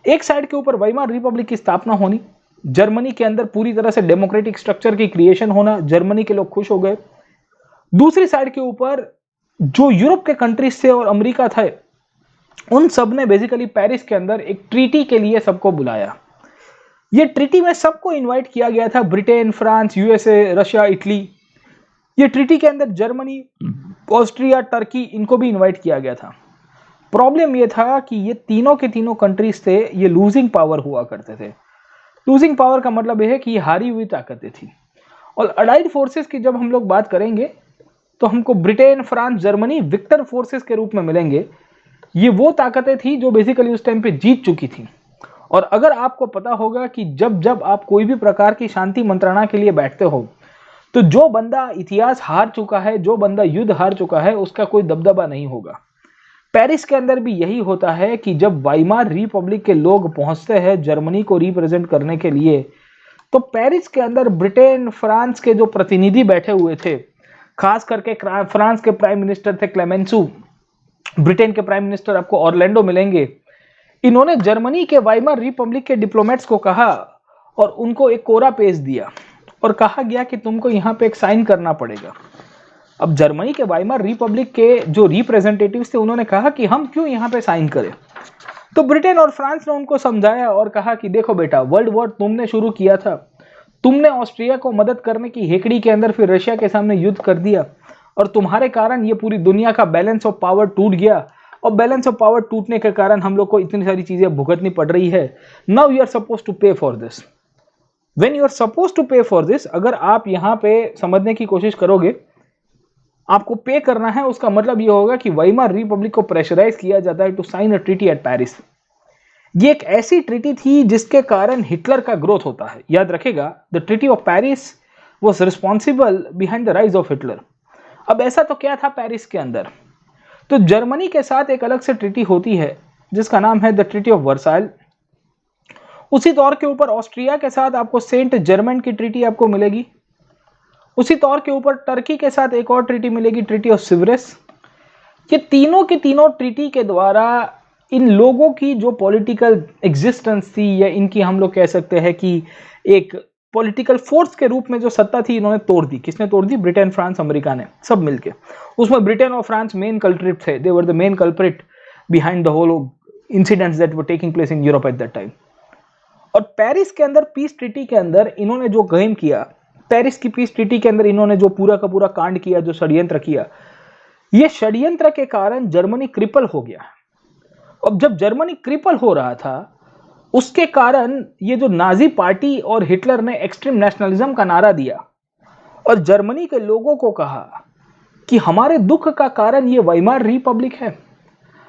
एक साइड के ऊपर वीमार रिपब्लिक की स्थापना होनी, जर्मनी के अंदर पूरी तरह से डेमोक्रेटिक स्ट्रक्चर की क्रिएशन होना, जर्मनी के लोग खुश हो गए। दूसरी साइड के ऊपर जो यूरोप के कंट्रीज थे और अमेरिका थे, उन सब ने बेसिकली पेरिस के अंदर एक ट्रीटी के लिए सबको बुलाया। ये ट्रीटी में सबको इन्वाइट किया गया था, Britain, France, USA, Russia, Italy. ये ट्रीटी के अंदर जर्मनी, ऑस्ट्रिया, टर्की, इनको भी इनवाइट किया गया था। प्रॉब्लम ये था कि ये तीनों के तीनों कंट्रीज थे, ये लूजिंग पावर हुआ करते थे। लूजिंग पावर का मतलब यह है कि हारी हुई ताकतें थी। और अलाइड फोर्सेस की जब हम लोग बात करेंगे तो हमको Britain, France, Germany victor forces के रूप में मिलेंगे। ये वो ताकतें थी जो बेसिकली उस टाइम पे जीत चुकी थी। और अगर आपको पता होगा कि जब जब आप कोई भी प्रकार की शांति मंत्रणा के लिए बैठते हो तो जो बंदा इतिहास हार चुका है, जो बंदा युद्ध हार चुका है, उसका कोई दबदबा नहीं होगा। पेरिस के अंदर भी यही होता है कि जब वीमार रिपब्लिक के लोग पहुंचते हैं जर्मनी को रिप्रेजेंट करने के लिए, तो पेरिस के अंदर ब्रिटेन, फ्रांस के जो प्रतिनिधि बैठे हुए थे, खास करके फ्रांस के प्राइम मिनिस्टर थे क्लेमेंसू, ब्रिटेन के प्राइम मिनिस्टर आपको ऑरलैंडो मिलेंगे। इन्होंने जर्मनी के वीमार रिपब्लिक के डिप्लोमेट्स को कहा और उनको एक कोरा पेश दिया और कहा गया कि तुमको यहाँ पे एक साइन करना पड़ेगा। अब जर्मनी के वीमार रिपब्लिक के जो रिप्रेजेंटेटिव्स थे उन्होंने कहा कि हम क्यों यहाँ पे साइन करें। तो ब्रिटेन और फ्रांस ने उनको समझाया और कहा कि देखो बेटा, वर्ल्ड वॉर तुमने शुरू किया था, तुमने ऑस्ट्रिया को मदद करने की हेकड़ी के अंदर फिर रशिया के सामने युद्ध कर दिया, और तुम्हारे कारण ये पूरी दुनिया का बैलेंस ऑफ पावर टूट गया, और बैलेंस ऑफ पावर टूटने के कारण हम लोग को इतनी सारी चीजें भुगतनी पड़ रही है। Now you are suppose to pay for this. When you are suppose to pay for this, अगर आप यहां पे समझने की कोशिश करोगे, आपको पे करना है, उसका मतलब यह होगा कि वाइमार रिपब्लिक को प्रेशराइज किया जाता है to sign a treaty at Paris. ये एक ऐसी ट्रीटी थी जिसके कारण हिटलर का ग्रोथ होता है। याद रखेगा, the treaty of Paris was responsible behind the rise of Hitler. अब ऐसा तो क्या था पेरिस के अंदर, तो जर्मनी के साथ एक अलग से ट्रीटी होती है जिसका नाम है द ट्रीटी ऑफ वर्साइल। उसी तौर के ऊपर ऑस्ट्रिया के साथ आपको सेंट जर्मन की ट्रीटी आपको मिलेगी। उसी तौर के ऊपर टर्की के साथ एक और ट्रीटी मिलेगी, ट्रीटी ऑफ सिवरेस। ये तीनों की तीनों ट्रीटी के द्वारा इन लोगों की जो पॉलिटिकल एग्जिस्टेंस थी, या इनकी हम लोग कह सकते हैं कि एक पॉलिटिकल फोर्स के रूप में जो सत्ता थी, इन्होंने तोड़ दी। किसने तोड़ दी? ब्रिटेन, फ्रांस, अमेरिका ने सब मिलके। उसमें ब्रिटेन और फ्रांस मेन कल्प्रिट थे। They were the main culprit behind the whole incidents that were taking place in Europe at that time. और पेरिस के अंदर पीस ट्रीटी के अंदर इन्होंने जो गेम किया, पेरिस की पीस ट्रीटी के अंदर इन्होंने जो पूरा का पूरा कांड किया, जो षड्यंत्र किया, ये षड्यंत्र के कारण जर्मनी क्रिपल हो गया। अब जब जर्मनी क्रिपल हो रहा था, उसके कारण ये जो नाजी पार्टी और हिटलर ने एक्सट्रीम नेशनलिज्म का नारा दिया और जर्मनी के लोगों को कहा कि हमारे दुख का कारण ये वाइमार रिपब्लिक है,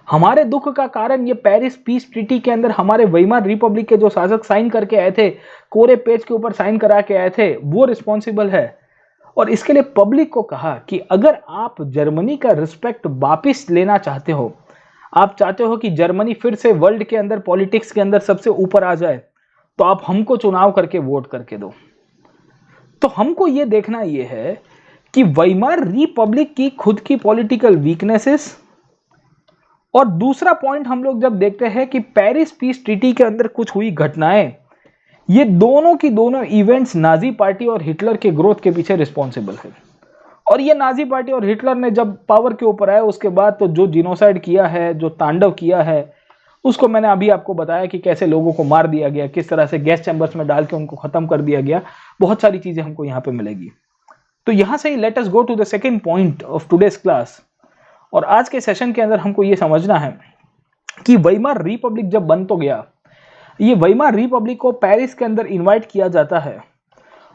हमारे दुख का कारण ये पेरिस पीस ट्रीटी के अंदर हमारे वाइमार रिपब्लिक के जो शासक साइन करके आए थे, कोरे पेज के ऊपर साइन करा के आए थे, वो रिस्पॉन्सिबल है। और इसके लिए पब्लिक को कहा कि अगर आप जर्मनी का रिस्पेक्ट वापिस लेना चाहते हो, आप चाहते हो कि जर्मनी फिर से वर्ल्ड के अंदर पॉलिटिक्स के अंदर सबसे ऊपर आ जाए, तो आप हमको चुनाव करके वोट करके दो। तो हमको ये देखना ये है कि वाइमार रिपब्लिक की खुद की पॉलिटिकल वीकनेसेस, और दूसरा पॉइंट हम लोग जब देखते हैं कि पेरिस पीस ट्रीटी के अंदर कुछ हुई घटनाएं, ये दोनों की दोनों इवेंट्स नाजी पार्टी और हिटलर के ग्रोथ के पीछे रिस्पॉन्सिबल है। और ये नाजी पार्टी और हिटलर ने जब पावर के ऊपर आए, उसके बाद तो जो जिनोसाइड किया है, जो तांडव किया है, उसको मैंने अभी आपको बताया कि कैसे लोगों को मार दिया गया, किस तरह से गैस चैम्बर्स में डाल के उनको खत्म कर दिया गया। बहुत सारी चीजें हमको यहाँ पे मिलेगी। तो यहां से ही let us go to the second point of today's class. और आज के सेशन के अंदर हमको ये समझना है कि वाइमार रिपब्लिक जब बन तो गया, ये वाइमार रिपब्लिक को पेरिस के अंदर इनवाइट किया जाता है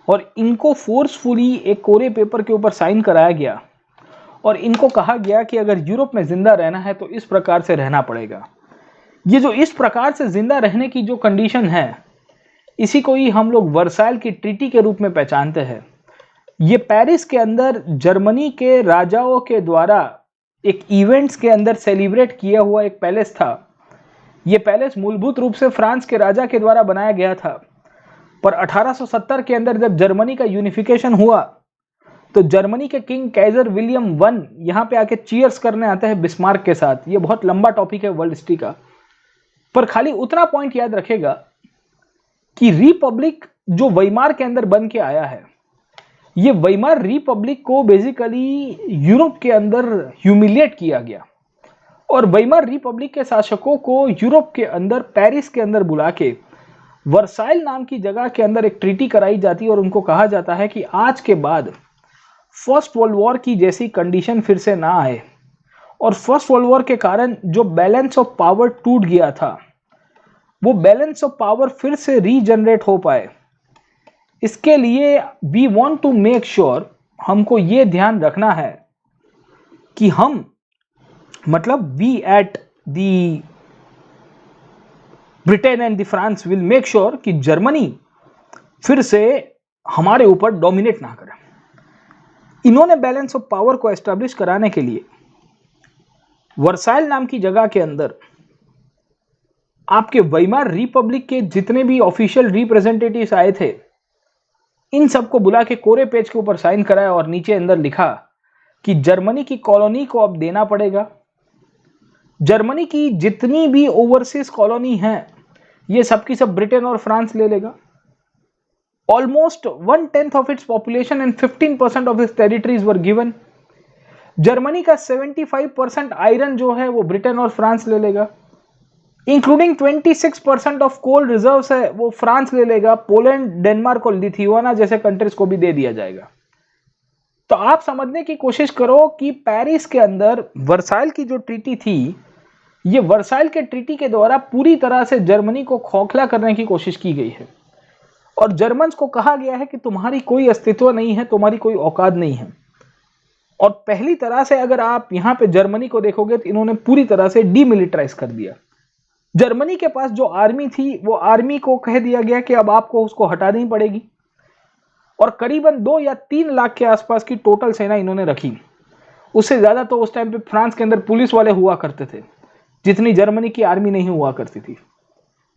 और इनको फोर्सफुली एक कोरे पेपर के ऊपर साइन कराया गया और इनको कहा गया कि अगर यूरोप में जिंदा रहना है तो इस प्रकार से रहना पड़ेगा। ये जो इस प्रकार से जिंदा रहने की जो कंडीशन है, इसी को ही हम लोग वर्साइल की ट्रीटी के रूप में पहचानते हैं। ये पेरिस के अंदर जर्मनी के राजाओं के द्वारा एक इवेंट्स के अंदर सेलिब्रेट किया हुआ एक पैलेस था। यह पैलेस मूलभूत रूप से फ्रांस के राजा के द्वारा बनाया गया था, पर 1870 के अंदर जब जर्मनी का यूनिफिकेशन हुआ तो जर्मनी के किंग काइजर विलियम वन यहां पे आके चीयर्स करने आते हैं बिस्मार्क के साथ। ये बहुत लंबा टॉपिक है वर्ल्ड हिस्ट्री का, पर खाली उतना पॉइंट याद रखेगा कि रिपब्लिक जो वाइमार के अंदर बन के आया है, ये वाइमार रिपब्लिक को बेसिकली यूरोप के अंदर ह्यूमिलिएट किया गया और वाइमार रिपब्लिक के शासकों को यूरोप के अंदर पेरिस के अंदर बुला के वर्साइल नाम की जगह के अंदर एक ट्रीटी कराई जाती और उनको कहा जाता है कि आज के बाद फर्स्ट वर्ल्ड वॉर की जैसी कंडीशन फिर से ना आए और फर्स्ट वर्ल्ड वॉर के कारण जो बैलेंस ऑफ पावर टूट गया था, वो बैलेंस ऑफ पावर फिर से रीजनरेट हो पाए। इसके लिए we want to make sure, हमको ये ध्यान रखना है कि हम मतलब we at the Britain and the France will make sure कि जर्मनी फिर से हमारे ऊपर डोमिनेट ना करे। इन्होंने बैलेंस ऑफ पावर को एस्टैब्लिश कराने के लिए वर्साइल नाम की जगह के अंदर आपके वाइमार रिपब्लिक के जितने भी ऑफिशियल रिप्रेजेंटेटिव्स आए थे, इन सबको बुला के कोरे पेज के ऊपर साइन कराया और नीचे अंदर लिखा कि जर्मनी की कॉलोनी को अब देना पड़ेगा। जर्मनी की जितनी भी ओवरसीज कॉलोनी हैं, ये सबकी सब ब्रिटेन और फ्रांस ले लेगा। Almost 1/10 of its population and 15% of its territories were given. Germany का 75% आयरन जो है वो ब्रिटेन और फ्रांस ले लेगा, इंक्लूडिंग 26% ऑफ कोल रिजर्व्स है वो फ्रांस ले लेगा। पोलैंड, डेनमार्क और लिथुआना जैसे कंट्रीज को भी दे दिया जाएगा। तो आप समझने की कोशिश करो कि पेरिस के अंदर वर्साइल की जो ट्रीटी थी, ये वर्साइल के ट्रीटी के द्वारा पूरी तरह से जर्मनी को खोखला करने की कोशिश की गई है और जर्मन्स को कहा गया है कि तुम्हारी कोई अस्तित्व नहीं है, तुम्हारी कोई औकात नहीं है। और पहली तरह से अगर आप यहां पे जर्मनी को देखोगे तो इन्होंने पूरी तरह से डीमिलिटराइज कर दिया। जर्मनी के पास जो आर्मी थी वो आर्मी को कह दिया गया कि अब आपको उसको हटा देनी पड़ेगी और करीबन 2 या 3 लाख के आसपास की टोटल सेना इन्होंने रखी। उससे ज्यादा तो उस टाइम पे फ्रांस के अंदर पुलिस वाले हुआ करते थे जितनी जर्मनी की आर्मी नहीं हुआ करती थी।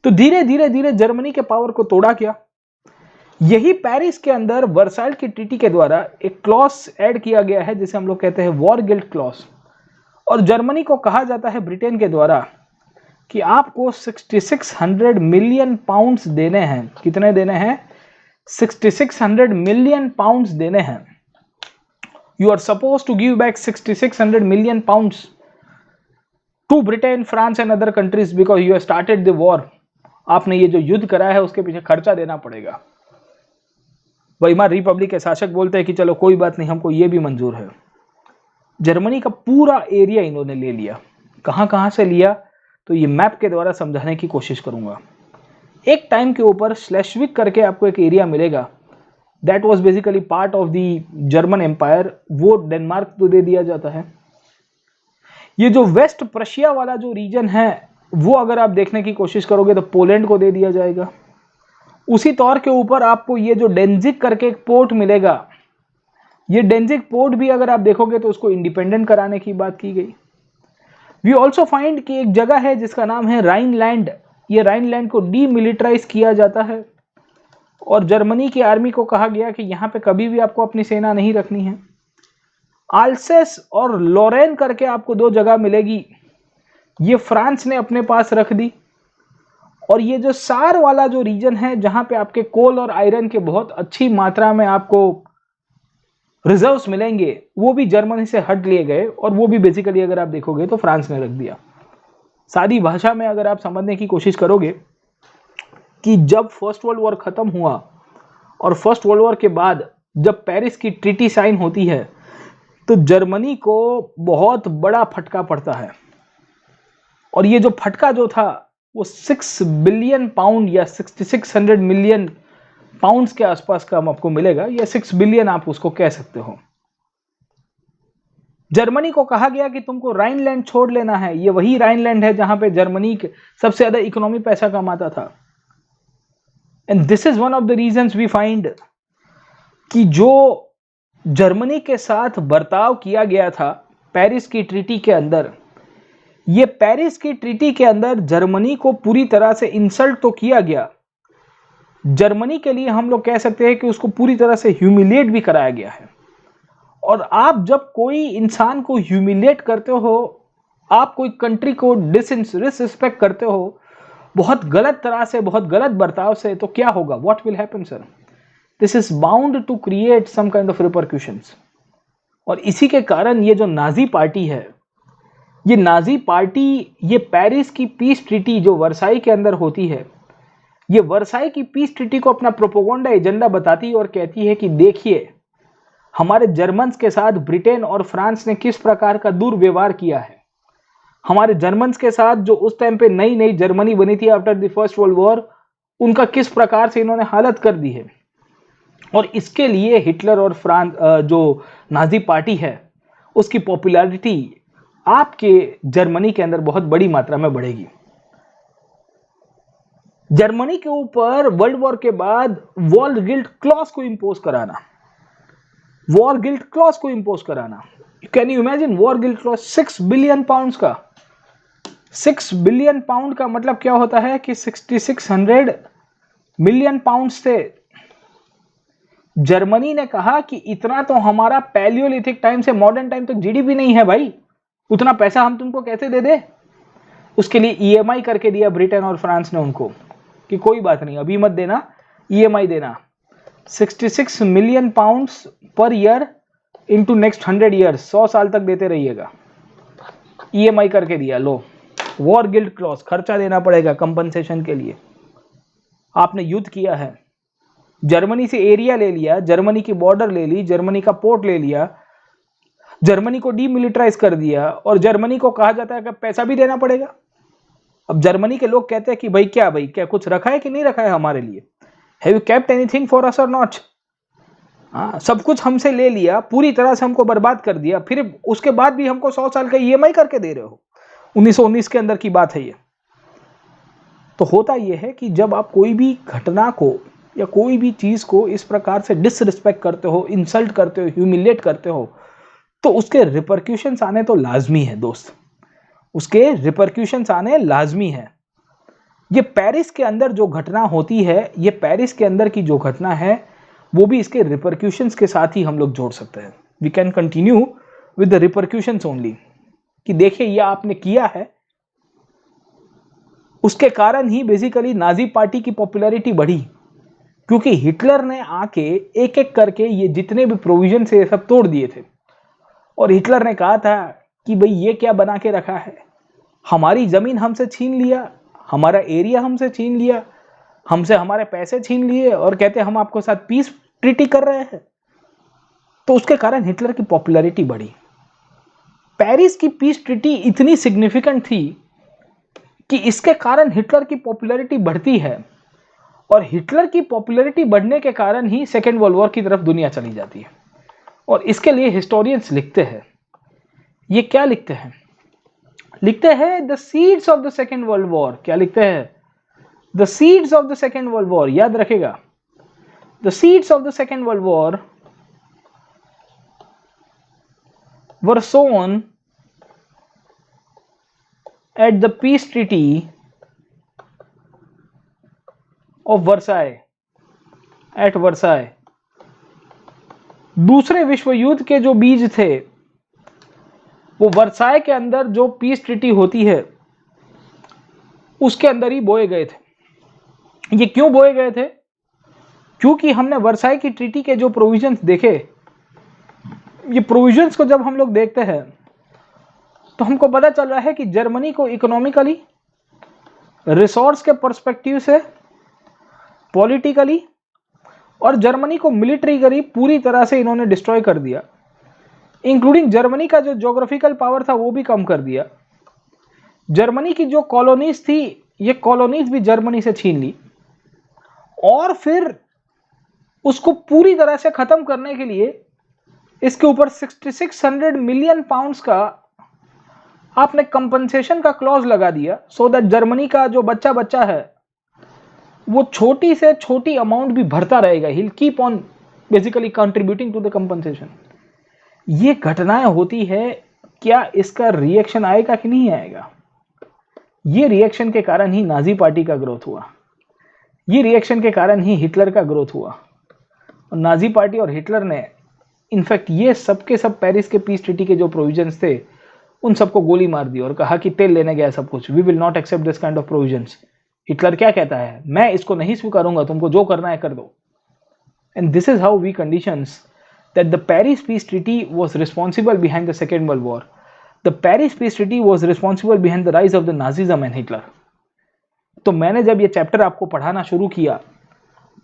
तो धीरे धीरे धीरे जर्मनी के पावर को तोड़ा गया। यही पेरिस के अंदर वर्साइल की ट्रीटी के द्वारा एक क्लॉज ऐड किया गया है जिसे हम लोग कहते हैं वॉर गिल्ट क्लॉज। और जर्मनी को कहा जाता है ब्रिटेन के द्वारा कि आपको 6600 मिलियन पाउंड्स देने हैं। कितने देने हैं? 6600 मिलियन पाउंड्स देने हैं। You are suppose to give back 6600 million pounds to Britain, France and other countries because you have started the war. आपने ये जो युद्ध करा है उसके पीछे खर्चा देना पड़ेगा। वेइमार रिपब्लिक के शासक बोलते हैं कि चलो कोई बात नहीं, हमको ये भी मंजूर है। जर्मनी का पूरा एरिया इन्होंने ले लिया। कहां कहां से लिया तो ये मैप के द्वारा समझाने की कोशिश करूंगा। एक टाइम के ऊपर स्लेशविक करके आपको एक एरिया मिलेगा, that was basically part of the German empire. वो डेनमार्क को दे दिया जाता है। ये जो वेस्ट प्रशिया वाला जो रीजन है वो अगर आप देखने की कोशिश करोगे तो पोलैंड को दे दिया जाएगा। उसी तौर के ऊपर आपको ये जो डेंजिक करके एक पोर्ट मिलेगा, ये डेंजिक पोर्ट भी अगर आप देखोगे तो उसको इंडिपेंडेंट कराने की बात की गई। वी ऑल्सो फाइंड कि एक जगह है जिसका नाम है राइनलैंड। ये राइनलैंड को डीमिलिटराइज किया जाता है और जर्मनी की आर्मी को कहा गया कि यहां पे कभी भी आपको अपनी सेना नहीं रखनी है। आल्सेस और लॉरेन करके आपको 2 जगह मिलेगी, ये फ्रांस ने अपने पास रख दी। और ये जो सार वाला जो रीजन है जहां पे आपके कोल और आयरन के बहुत अच्छी मात्रा में आपको रिजर्व्स मिलेंगे, वो भी जर्मनी से हट लिए गए और वो भी बेसिकली अगर आप देखोगे तो फ्रांस ने रख दिया। सादी भाषा में अगर आप समझने की कोशिश करोगे कि जब फर्स्ट वर्ल्ड वॉर खत्म हुआ और फर्स्ट वर्ल्ड वॉर के बाद जब पेरिस की ट्रीटी साइन होती है तो जर्मनी को बहुत बड़ा फटका पड़ता है। और ये जो फटका जो था वो 6 बिलियन पाउंड या 6600 मिलियन पाउंड्स के आसपास का आपको मिलेगा, या 6 बिलियन आप उसको कह सकते हो। जर्मनी को कहा गया कि तुमको राइनलैंड छोड़ लेना है। ये वही राइनलैंड है जहां पे जर्मनी सबसे ज्यादा इकोनॉमी पैसा कमाता था। And this is one of the reasons we find कि जो जर्मनी के साथ बर्ताव किया गया था पेरिस की ट्रीटी के अंदर, ये पेरिस की ट्रीटी के अंदर जर्मनी को पूरी तरह से इंसल्ट तो किया गया, जर्मनी के लिए हम लोग कह सकते हैं कि उसको पूरी तरह से ह्यूमिलिएट भी कराया गया है। और आप जब कोई इंसान को ह्यूमिलिएट करते हो, आप कोई कंट्री को डिसरिस्पेक्ट करते हो बहुत गलत तरह से, बहुत गलत बर्ताव से, तो क्या होगा? What will happen sir? This is bound to create some kind of repercussions. और इसी के कारण ये जो नाजी पार्टी है, ये नाजी पार्टी, ये पेरिस की पीस ट्रीटी जो वर्साई के अंदर होती है, ये वर्साई की पीस ट्रीटी को अपना प्रोपोगंडा एजेंडा बताती है और कहती है कि देखिए हमारे जर्मन्स के साथ ब्रिटेन और फ्रांस ने किस प्रकार का दुर्व्यवहार किया है। हमारे जर्मन्स के साथ जो उस टाइम पे नई नई जर्मनी बनी थी after the first world war, उनका किस प्रकार से इन्होंने हालत कर दी है। और इसके लिए हिटलर और फ्रांस जो नाजी पार्टी है उसकी पॉपुलैरिटी आपके जर्मनी के अंदर बहुत बड़ी मात्रा में बढ़ेगी। जर्मनी के ऊपर वर्ल्ड वॉर के बाद वॉर गिल्ट क्लॉज को इंपोज कराना, वॉर गिल्ट क्लॉज को इंपोज कराना। Can you imagine war guilt clause? 6 billion pounds का, 6 बिलियन पाउंड का मतलब क्या होता है कि 6600 मिलियन पाउंड्स थे। जर्मनी ने कहा कि इतना तो हमारा पैलियोलिथिक टाइम से मॉडर्न टाइम तक जीडीपी नहीं है भाई, उतना पैसा हम तुमको कैसे दे दे? उसके लिए ईएमआई करके दिया ब्रिटेन और फ्रांस ने उनको कि कोई बात नहीं, अभी मत देना, ईएमआई देना। 66 million pounds per year into next 100 years, 100 साल तक देते रहिएगा। ईएमआई करके दिया, लो वॉर गिल्ट क्लॉज, खर्चा देना पड़ेगा कंपनसेशन के लिए। आपने युद्ध किया है, जर्मनी से एरिया ले लिया, जर्मनी की बॉर्डर ले ली, जर्मनी का पोर्ट ले लिया, जर्मनी को डीमिलिटराइज कर दिया, और जर्मनी को कहा जाता है कि पैसा भी देना पड़ेगा। अब जर्मनी के लोग कहते हैं कि भाई क्या कुछ रखा है कि नहीं रखा है हमारे लिए? Have you kept anything for us और नॉट? हाँ, सब कुछ हमसे ले लिया, पूरी तरह से हमको बर्बाद कर दिया, फिर उसके बाद भी हमको 100 साल का ईएमआई करके दे रहे हो। 1919 के अंदर की बात है ये। तो होता यह है कि जब आप कोई भी घटना को या कोई भी चीज को इस प्रकार से डिसरिस्पेक्ट करते हो, इंसल्ट करते हो, ह्यूमिलेट करते हो, तो उसके रिपरक्यूशंस आने तो लाजमी है दोस्त, उसके रिपरक्यूशंस आने लाजमी है। ये पेरिस के अंदर जो घटना होती है, ये पेरिस के अंदर की जो घटना है, वो भी इसके रिपरक्यूशंस के साथ ही हम लोग जोड़ सकते हैं। We can continue with the repercussions only, कि देखिए ये आपने किया है, उसके कारण ही बेसिकली नाजी पार्टी की पॉपुलैरिटी बढ़ी, क्योंकि हिटलर ने आके एक एक करके ये जितने भी प्रोविजन से सब तोड़ दिए थे, और हिटलर ने कहा था कि भाई ये क्या बना के रखा है, हमारी जमीन हमसे छीन लिया, हमारा एरिया हमसे छीन लिया, हमसे हमारे पैसे छीन लिए, और कहते हम आपको साथ पीस ट्रीटी कर रहे हैं। तो उसके कारण हिटलर की पॉपुलैरिटी बढ़ी। पेरिस की पीस ट्रीटी इतनी सिग्निफिकेंट थी कि इसके कारण हिटलर की पॉपुलैरिटी बढ़ती है, और हिटलर की पॉपुलैरिटी बढ़ने के कारण ही सेकेंड वर्ल्ड वॉर की तरफ दुनिया चली जाती है। और इसके लिए हिस्टोरियंस लिखते हैं, ये क्या लिखते हैं? लिखते हैं the seeds of the second world war. क्या लिखते हैं? The seeds of the second world war. याद रखेगा, the seeds of the second world war were sown at the peace treaty of Versailles, at Versailles। दूसरे विश्व युद्ध के जो बीज थे वो वर्साय के अंदर जो पीस ट्रीटी होती है उसके अंदर ही बोए गए थे। ये क्यों बोए गए थे? क्योंकि हमने वर्साय की ट्रीटी के जो प्रोविजंस देखे, ये प्रोविजंस को जब हम लोग देखते हैं तो हमको पता चल रहा है कि जर्मनी को इकोनॉमिकली, रिसोर्स के पर्सपेक्टिव से, पॉलिटिकली, और जर्मनी को मिलिट्री पूरी तरह से इन्होंने डिस्ट्रॉय कर दिया। इंक्लूडिंग जर्मनी का जो ज्योग्राफिकल पावर था वो भी कम कर दिया। जर्मनी की जो कॉलोनीज थी, ये कॉलोनीज भी जर्मनी से छीन ली, और फिर उसको पूरी तरह से खत्म करने के लिए इसके ऊपर 6600 मिलियन पाउंड्स का आपने कंपनसेशन का क्लॉज लगा दिया, सो दैट जर्मनी का जो बच्चा है वो छोटी से छोटी अमाउंट भी भरता रहेगा, he will keep on basically contributing to the compensation. ये घटनाएं होती है, क्या इसका रिएक्शन आएगा कि नहीं आएगा? ये रिएक्शन के कारण ही नाजी पार्टी का ग्रोथ हुआ, ये रिएक्शन के कारण ही हिटलर का ग्रोथ हुआ। और नाजी पार्टी और हिटलर ने इनफैक्ट ये सबके सब पेरिस के पीस ट्रीटी के जो प्रोविजंस थे उन सबको गोली मार दी और कहा कि तेल लेने गया सब कुछ, we will not accept this kind of provisions. Hitler क्या कहता है? मैं इसको नहीं स्वीकारूंगा, तुमको जो करना है कर दो। And this is how we conditions that the Paris peace treaty was responsible behind the second world war. The Paris peace treaty was responsible behind the rise of the Nazism and Hitler. तो मैंने जब ये chapter आपको पढ़ाना शुरू किया,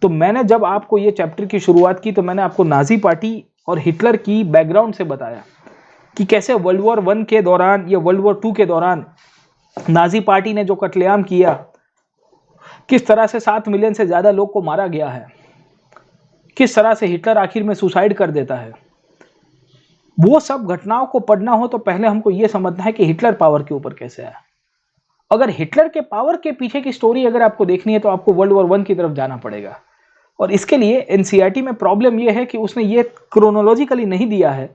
तो मैंने जब आपको ये चैप्टर की शुरुआत की, तो मैंने आपको नाजी पार्टी और हिटलर की बैकग्राउंड से बताया कि कैसे वर्ल्ड वॉर 1 के दौरान या वर्ल्ड वॉर 2 के दौरान नाजी पार्टी ने जो कत्लेआम किया, किस तरह से 7 मिलियन से ज्यादा लोग को मारा गया है, किस तरह से हिटलर आखिर में सुसाइड कर देता है। वो सब घटनाओं को पढ़ना हो तो पहले हमको यह समझना है कि हिटलर पावर के ऊपर कैसे आया। अगर हिटलर के पावर के पीछे की स्टोरी अगर आपको देखनी है तो आपको वर्ल्ड वॉर 1 की तरफ जाना पड़ेगा। और इसके लिए एनसीईआरटी में प्रॉब्लम यह है कि उसने ये क्रोनोलॉजिकली नहीं दिया है,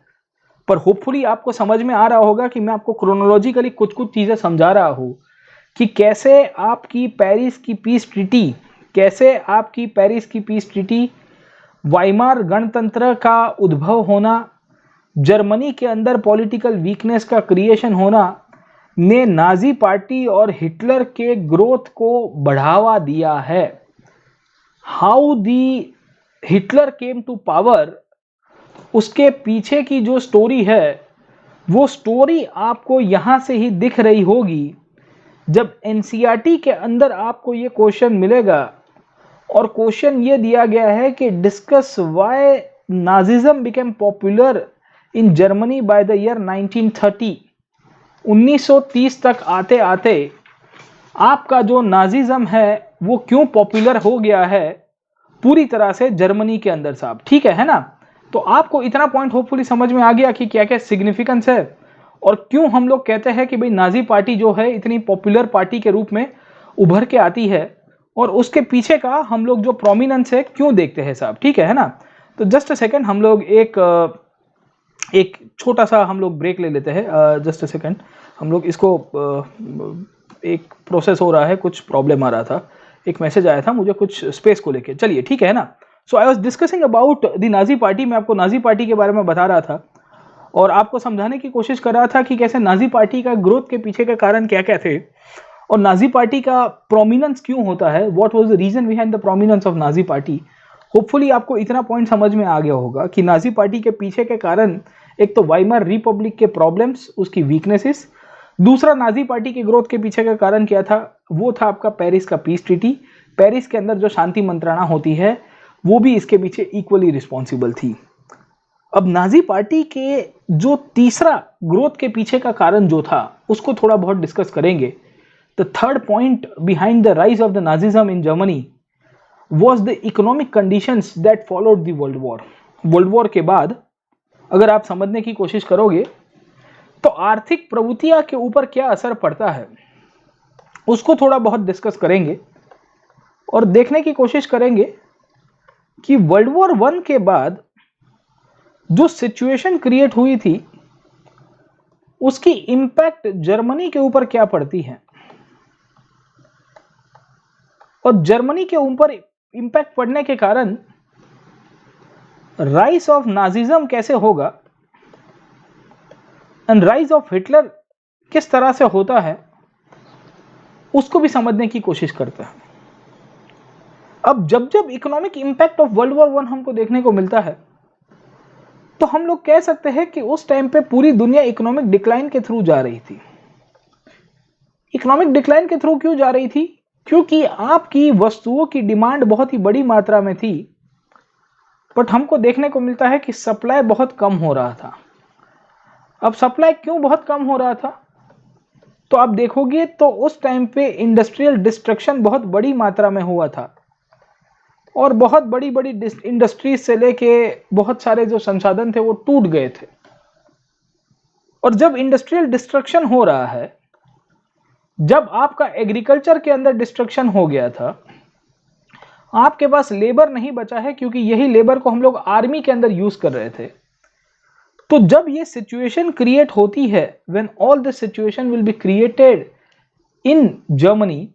पर होपफुली आपको समझ में आ रहा होगा कि मैं आपको क्रोनोलॉजिकली कुछ कुछ चीजें समझा रहा हूं कि कैसे आपकी पेरिस की पीस ट्रीटी, वाइमार गणतंत्र का उद्भव होना, जर्मनी के अंदर पॉलिटिकल वीकनेस का क्रिएशन होना ने नाजी पार्टी और हिटलर के ग्रोथ को बढ़ावा दिया है। How the Hitler came to power, उसके पीछे की जो स्टोरी है वो स्टोरी आपको यहां से ही दिख रही होगी जब एनसीईआरटी के अंदर आपको ये क्वेश्चन मिलेगा और क्वेश्चन ये दिया गया है कि discuss why Nazism became popular in Germany bye the year 1930। 1930 तक आते आते आपका जो नाजिज्म है वो क्यों पॉपुलर हो गया है पूरी तरह से जर्मनी के अंदर साहब, ठीक है ना। तो आपको इतना पॉइंट होपफुली समझ में आ गया कि क्या क्या सिग्निफिकेंस है और क्यों हम लोग कहते हैं कि भाई नाजी पार्टी जो है इतनी पॉपुलर पार्टी के रूप में उभर के आती है और उसके पीछे का हम लोग जो प्रोमिनेंस है क्यों देखते हैं साहब, ठीक है ना। तो जस्ट अ सेकेंड, हम लोग एक छोटा सा हम लोग ब्रेक ले लेते हैं। जस्ट अ सेकेंड, हम लोग इसको एक प्रोसेस हो रहा है, कुछ प्रॉब्लम आ रहा था, एक मैसेज आया था मुझे कुछ स्पेस को लेके। चलिए ठीक है ना। So I was discussing about the Nazi party. मैं आपको नाजी पार्टी के बारे में बता रहा था और आपको समझाने की कोशिश कर रहा था कि कैसे नाजी पार्टी का ग्रोथ के पीछे के कारण क्या क्या थे और नाजी पार्टी का प्रोमिनेंस क्यों होता है, what was the reason behind the prominence of Nazi party. Hopefully आपको इतना पॉइंट समझ में आ गया होगा कि नाजी पार्टी के पीछे के कारण एक तो वाइमर रिपब्लिक के प्रॉब्लम्स, उसकी वीकनेसेस, दूसरा नाजी पार्टी के ग्रोथ के पीछे का कारण क्या था, वो था आपका पेरिस का पीस ट्रीटी। पेरिस के अंदर जो शांति मंत्रणा होती है वो भी इसके पीछे इक्वली रिस्पॉन्सिबल थी। अब नाजी पार्टी के जो तीसरा ग्रोथ के पीछे का कारण जो था उसको थोड़ा बहुत डिस्कस करेंगे। The third point behind the rise of the Nazism in Germany was the economic conditions that followed the world war. World war के बाद अगर आप समझने की कोशिश करोगे तो आर्थिक प्रवृत्तियां के ऊपर क्या असर पड़ता है उसको थोड़ा बहुत डिस्कस करेंगे और देखने की कोशिश करेंगे कि वर्ल्ड वॉर 1 के बाद जो सिचुएशन क्रिएट हुई थी उसकी इंपैक्ट जर्मनी के ऊपर क्या पड़ती है और जर्मनी के ऊपर इंपैक्ट पड़ने के कारण राइज ऑफ नाजिज्म कैसे होगा एंड राइज ऑफ हिटलर किस तरह से होता है उसको भी समझने की कोशिश करते हैं। अब जब जब economic impact of world war 1 हमको देखने को मिलता है तो हम लोग कह सकते हैं कि उस टाइम पे पूरी दुनिया इकोनॉमिक डिक्लाइन के थ्रू जा रही थी। इकोनॉमिक डिक्लाइन के थ्रू क्यों जा रही थी? क्योंकि आपकी वस्तुओं की डिमांड बहुत ही बड़ी मात्रा में थी, बट हमको देखने को मिलता है कि सप्लाई बहुत कम हो रहा था। अब सप्लाई क्यों बहुत कम हो रहा था तो आप देखोगे तो उस टाइम पे इंडस्ट्रियल डिस्ट्रक्शन बहुत बड़ी मात्रा में हुआ था और बहुत बड़ी बड़ी इंडस्ट्रीज से लेके बहुत सारे जो संसाधन थे वो टूट गए थे। और जब इंडस्ट्रियल डिस्ट्रक्शन हो रहा है, जब आपका एग्रीकल्चर के अंदर डिस्ट्रक्शन हो गया था, आपके पास लेबर नहीं बचा है क्योंकि यही लेबर को हम लोग आर्मी के अंदर यूज कर रहे थे। तो जब ये सिचुएशन क्रिएट होती है, when all this situation will be created in Germany,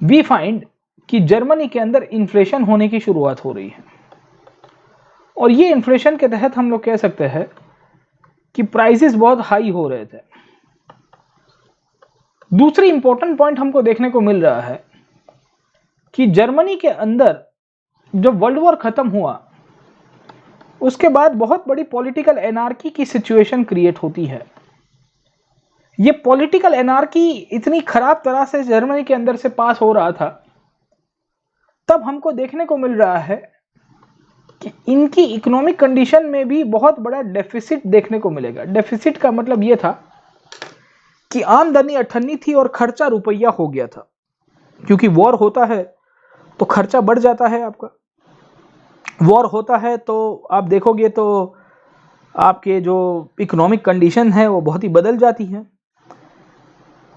we find कि जर्मनी के अंदर इन्फ्लेशन होने की शुरुआत हो रही है। और ये इन्फ्लेशन के तहत हम लोग कह सकते हैं कि प्राइसेस बहुत हाई हो रहे थे। दूसरी इंपॉर्टेंट पॉइंट हमको देखने को मिल रहा है कि जर्मनी के अंदर जब वर्ल्ड वॉर खत्म हुआ उसके बाद बहुत बड़ी पॉलिटिकल एनार्की की सिचुएशन क्रिएट होती है। ये पॉलिटिकल एनार्की इतनी खराब तरह से जर्मनी के अंदर से पास हो रहा था, तब हमको देखने को मिल रहा है कि इनकी इकोनॉमिक कंडीशन में भी बहुत बड़ा डेफिसिट देखने को मिलेगा। डेफिसिट का मतलब यह था कि आमदनी अठन्नी थी और खर्चा रुपया हो गया था, क्योंकि वॉर होता है तो खर्चा बढ़ जाता है। आपका वॉर होता है तो आप देखोगे तो आपके जो इकोनॉमिक कंडीशन है वो बहुत ही बदल जाती है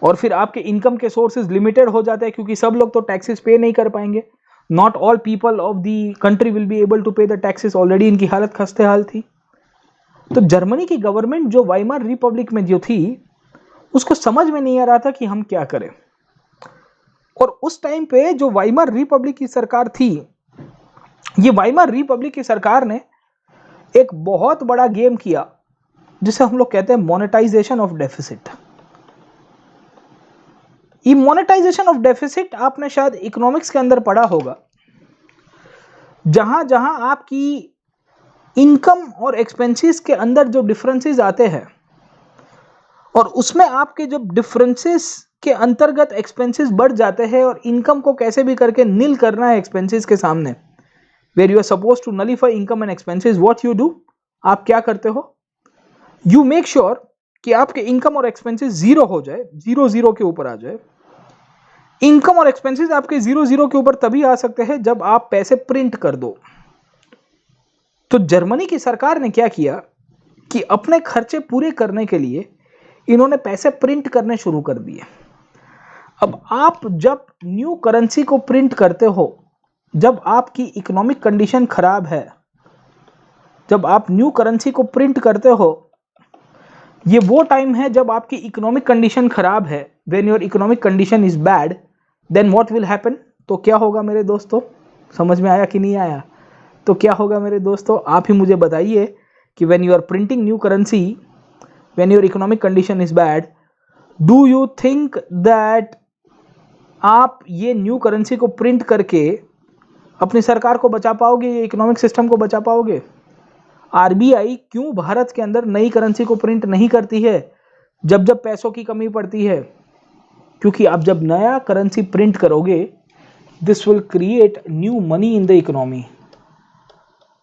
और फिर आपके इनकम के सोर्सेज लिमिटेड हो जाते हैं क्योंकि सब लोग तो टैक्सेस पे नहीं कर पाएंगे। Not all people of the country will be able to pay the taxes. Already इनकी हालत खस्ते हाल थी। तो जर्मनी की गवर्नमेंट जो वाइमर रिपब्लिक में जो थी उसको समझ में नहीं आ रहा था कि हम क्या करें। और उस टाइम पे जो वाइमर रिपब्लिक की सरकार थी, ये वाइमर रिपब्लिक की सरकार ने एक बहुत बड़ा गेम किया जिसे हम लोग कहते हैं मोनेटाइजेशन ऑफ डेफिसिट। ये मोनेटाइजेशन ऑफ डेफिसिट आपने शायद इकोनॉमिक्स के अंदर पढ़ा होगा। जहां जहां आपकी इनकम और एक्सपेंसेस के अंदर जो डिफरेंसेस आते हैं और उसमें आपके जब डिफरेंसेस के अंतर्गत एक्सपेंसेस बढ़ जाते हैं और इनकम को कैसे भी करके नील करना है एक्सपेंसेस के सामने, where you are suppose to nullify income and expenses, what you do, आप क्या करते हो, यू मेक श्योर कि आपके इनकम और एक्सपेंसेस जीरो हो जाए, जीरो जीरो के ऊपर आ जाए। इनकम और एक्सपेंसेस आपके जीरो जीरो के ऊपर तभी आ सकते हैं जब आप पैसे प्रिंट कर दो। तो जर्मनी की सरकार ने क्या किया कि अपने खर्चे पूरे करने के लिए इन्होंने पैसे प्रिंट करने शुरू कर दिए। अब आप जब न्यू करेंसी को प्रिंट करते हो, जब आपकी इकोनॉमिक कंडीशन खराब है, जब आप न्यू करेंसी को प्रिंट करते हो, ये वो टाइम है जब आपकी इकोनॉमिक कंडीशन खराब है। When your economic condition is bad, then what will happen, तो क्या होगा मेरे दोस्तों, समझ में आया कि नहीं आया, तो क्या होगा मेरे दोस्तों, आप ही मुझे बताइए कि when you are printing new currency, when your economic condition is bad, do you think that आप ये न्यू करेंसी को प्रिंट करके अपनी सरकार को बचा पाओगे, ये इकोनॉमिक सिस्टम को बचा पाओगे? आरबीआई क्यों भारत के अंदर नई करेंसी को प्रिंट नहीं करती है जब जब पैसों की कमी पड़ती है? क्योंकि आप जब नया करेंसी प्रिंट करोगे, this will create new money in the economy,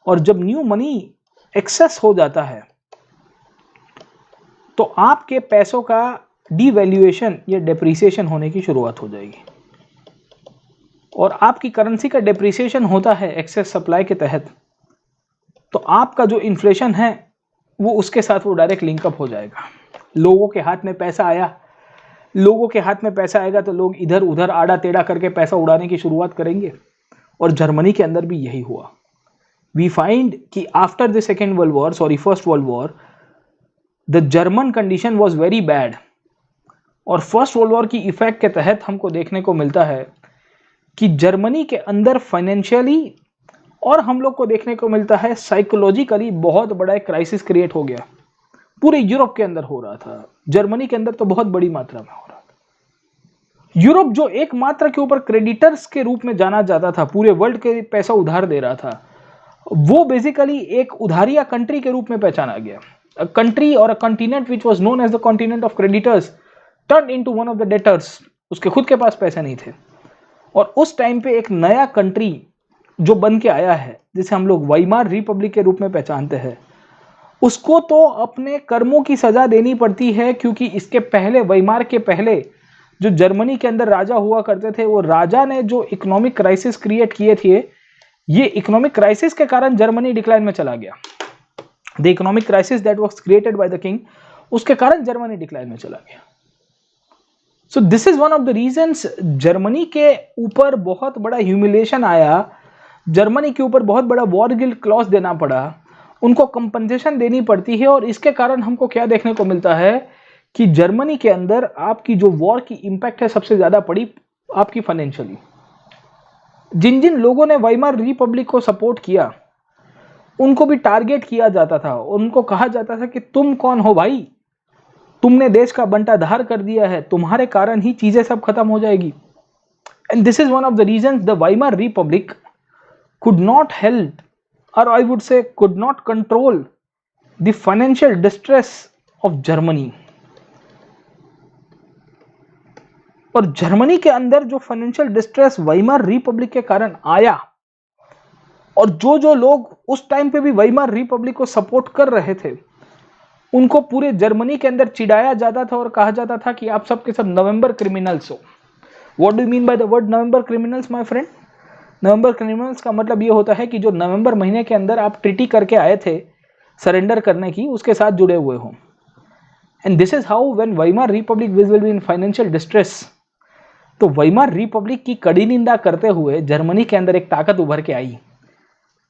और जब न्यू मनी एक्सेस हो जाता है तो आपके पैसों का डिवैल्यूएशन या डेप्रिसिएशन होने की शुरुआत हो जाएगी। और आपकी करेंसी का डेप्रिसिएशन होता है एक्सेस सप्लाई के तहत, तो आपका जो इन्फ्लेशन है वो उसके साथ वो डायरेक्ट लिंकअप हो जाएगा। लोगों के हाथ में पैसा आया, लोगों के हाथ में पैसा आएगा तो लोग इधर उधर आड़ा टेढ़ा करके पैसा उड़ाने की शुरुआत करेंगे। और जर्मनी के अंदर भी यही हुआ। वी फाइंड कि after the second world war, sorry first world war, the German condition was very bad. और फर्स्ट वर्ल्ड वॉर की इफेक्ट के तहत हमको देखने को मिलता है कि जर्मनी के अंदर फाइनेंशियली और हम लोग को देखने को मिलता है साइकोलॉजिकली बहुत बड़ा एक क्राइसिस क्रिएट हो गया। पूरे यूरोप के अंदर हो रहा था, जर्मनी के अंदर तो बहुत बड़ी मात्रा में हो रहा था। यूरोप जो एकमात्र के ऊपर क्रेडिटर्स के रूप में जाना जाता था, पूरे वर्ल्ड के पैसा उधार दे रहा था, वो बेसिकली एक उधारिया कंट्री के रूप में पहचाना गया। अ कंट्री और a continent which was known as the continent of creditors turn into one of the debtors. उसके खुद के पास पैसे नहीं थे। और उस टाइम पे एक नया कंट्री जो बन के आया है, जिसे हम लोग वाइमार रिपब्लिक के रूप में पहचानते हैं, उसको तो अपने कर्मों की सजा देनी पड़ती है। क्योंकि इसके पहले, वाइमार के पहले जो जर्मनी के अंदर राजा हुआ करते थे, वो राजा ने जो इकोनॉमिक क्राइसिस क्रिएट किए थे, ये इकोनॉमिक क्राइसिस के कारण जर्मनी डिक्लाइन में चला गया। The economic crisis that was created by the king, उसके कारण जर्मनी डिक्लाइन में चला गया। So this is one of the reasons Germany के ऊपर बहुत बड़ा ह्यूमिलिएशन आया, जर्मनी के ऊपर बहुत बड़ा वॉर गिल्ट क्लॉज देना पड़ा, उनको कंपनसेशन देनी पड़ती है। और इसके कारण हमको क्या देखने को मिलता है कि जर्मनी के अंदर आपकी जो वॉर की इंपैक्ट है सबसे ज्यादा पड़ी आपकी फाइनेंशियली। जिन जिन लोगों ने वाइमार रिपब्लिक को सपोर्ट किया, उनको भी टारगेट किया जाता था, उनको कहा जाता था कि तुम कौन हो भाई, तुमने देश का बंटाधार कर दिया है, तुम्हारे कारण ही चीजें सब खत्म हो जाएगी। And this is one of the reasons the Weimar Republic could not help, or I would say could not control the financial distress of Germany। और जर्मनी के अंदर जो फाइनेंशियल डिस्ट्रेस वाइमार रिपब्लिक के कारण आया, और जो जो लोग उस टाइम पे भी वाइमार रिपब्लिक को सपोर्ट कर रहे थे, उनको पूरे जर्मनी के अंदर चिढ़ाया जाता था और कहा जाता था कि आप सब के सब नवंबर क्रिमिनल्स हो। What do you mean by the word November criminals my friend? November criminals का मतलब ये होता है कि जो नवंबर महीने के अंदर आप ट्रीटी करके आए थे सरेंडर करने की, उसके साथ जुड़े हुए हो। And this is how when Weimar Republic will be in financial distress. तो वाइमार रिपब्लिक की कड़ी निंदा करते हुए जर्मनी के अंदर एक ताकत उभर के आई,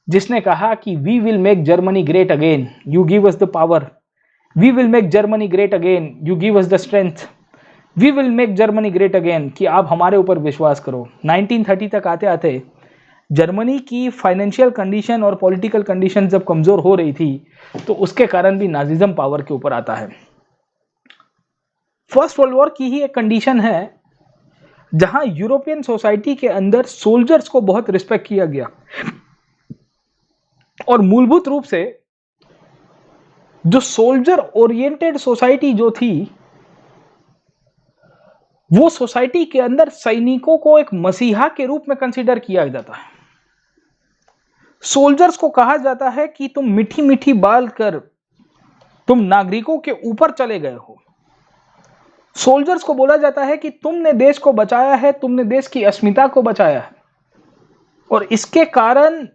जिसने कहा कि we will make Germany great again, you give us the power, we will make Germany great again, you give us the strength, we will make Germany great again, कि आप हमारे ऊपर विश्वास करो। 1930 तक आते आते जर्मनी की फाइनेंशियल कंडीशन और पॉलिटिकल कंडीशन जब कमजोर हो रही थी, तो उसके कारण भी नाजिज्म पावर के ऊपर आता है। फर्स्ट वर्ल्ड वॉर की ही एक कंडीशन है जहां यूरोपियन सोसाइटी के अंदर सोल्जर्स को बहुत रिस्पेक्ट किया गया, और मूलभूत रूप से जो सोल्जर ओरिएंटेड सोसाइटी जो थी, वो सोसाइटी के अंदर सैनिकों को एक मसीहा के रूप में कंसीडर किया जाता है। सोल्जर्स को कहा जाता है कि तुम मीठी मीठी बाल कर तुम नागरिकों के ऊपर चले गए हो। सोल्जर्स को बोला जाता है कि तुमने देश को बचाया है, तुमने देश की अस्मिता को बचाया है, और इसके कारण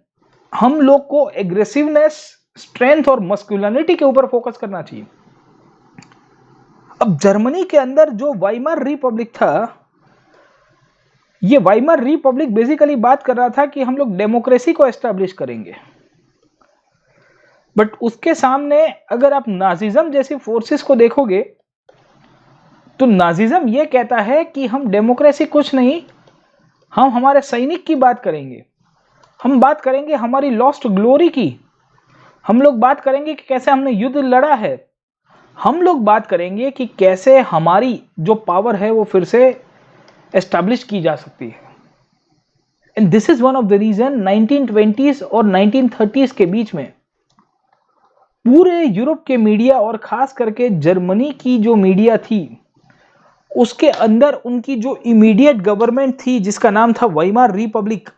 हम लोग को एग्रेसिवनेस, स्ट्रेंथ और मस्कुलिनिटी के ऊपर फोकस करना चाहिए। अब जर्मनी के अंदर जो वाइमर रिपब्लिक था, ये वाइमर रिपब्लिक बेसिकली बात कर रहा था कि हम लोग डेमोक्रेसी को एस्टैब्लिश करेंगे, बट उसके सामने अगर आप नाजिज्म जैसी फोर्सेस को देखोगे तो नाजिज्म ये कहता है कि हम डेमोक्रेसी कुछ नहीं, हम हमारे सैनिक की बात करेंगे, हम बात करेंगे हमारी लॉस्ट ग्लोरी की, हम लोग बात करेंगे कि कैसे हमने युद्ध लड़ा है, हम लोग बात करेंगे कि कैसे हमारी जो पावर है वो फिर से एस्टैब्लिश की जा सकती है। And this is one of the reason 1920s और 1930s के बीच में पूरे यूरोप के मीडिया और खास करके जर्मनी की जो मीडिया थी उसके अंदर उनकी जो इमीडिएट गवर्नमेंट थी जिसका नाम था वाइमार रिपब्लिक,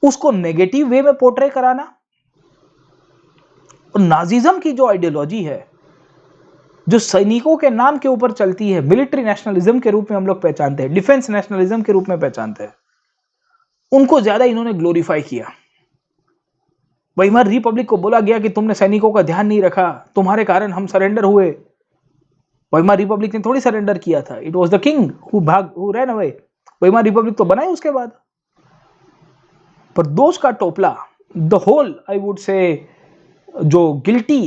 उसको नेगेटिव वे में पोर्ट्रे कराना, और नाजिज्म की जो आइडियोलॉजी है जो सैनिकों के नाम के ऊपर चलती है, मिलिट्री नेशनलिज्म के रूप में हम लोग पहचानते हैं, डिफेंस नेशनलिज्म के रूप में पहचानते हैं, उनको ज्यादा इन्होंने ग्लोरीफाई किया। वाइमार रिपब्लिक को बोला गया कि तुमने सैनिकों का ध्यान नहीं रखा, तुम्हारे कारण हम सरेंडर हुए। वाइमार रिपब्लिक ने थोड़ी सरेंडर किया था, it was the king who ran away. Weimar republic तो बनाई उसके बाद, पर दोष का टोपला, the whole I would say जो गिल्टी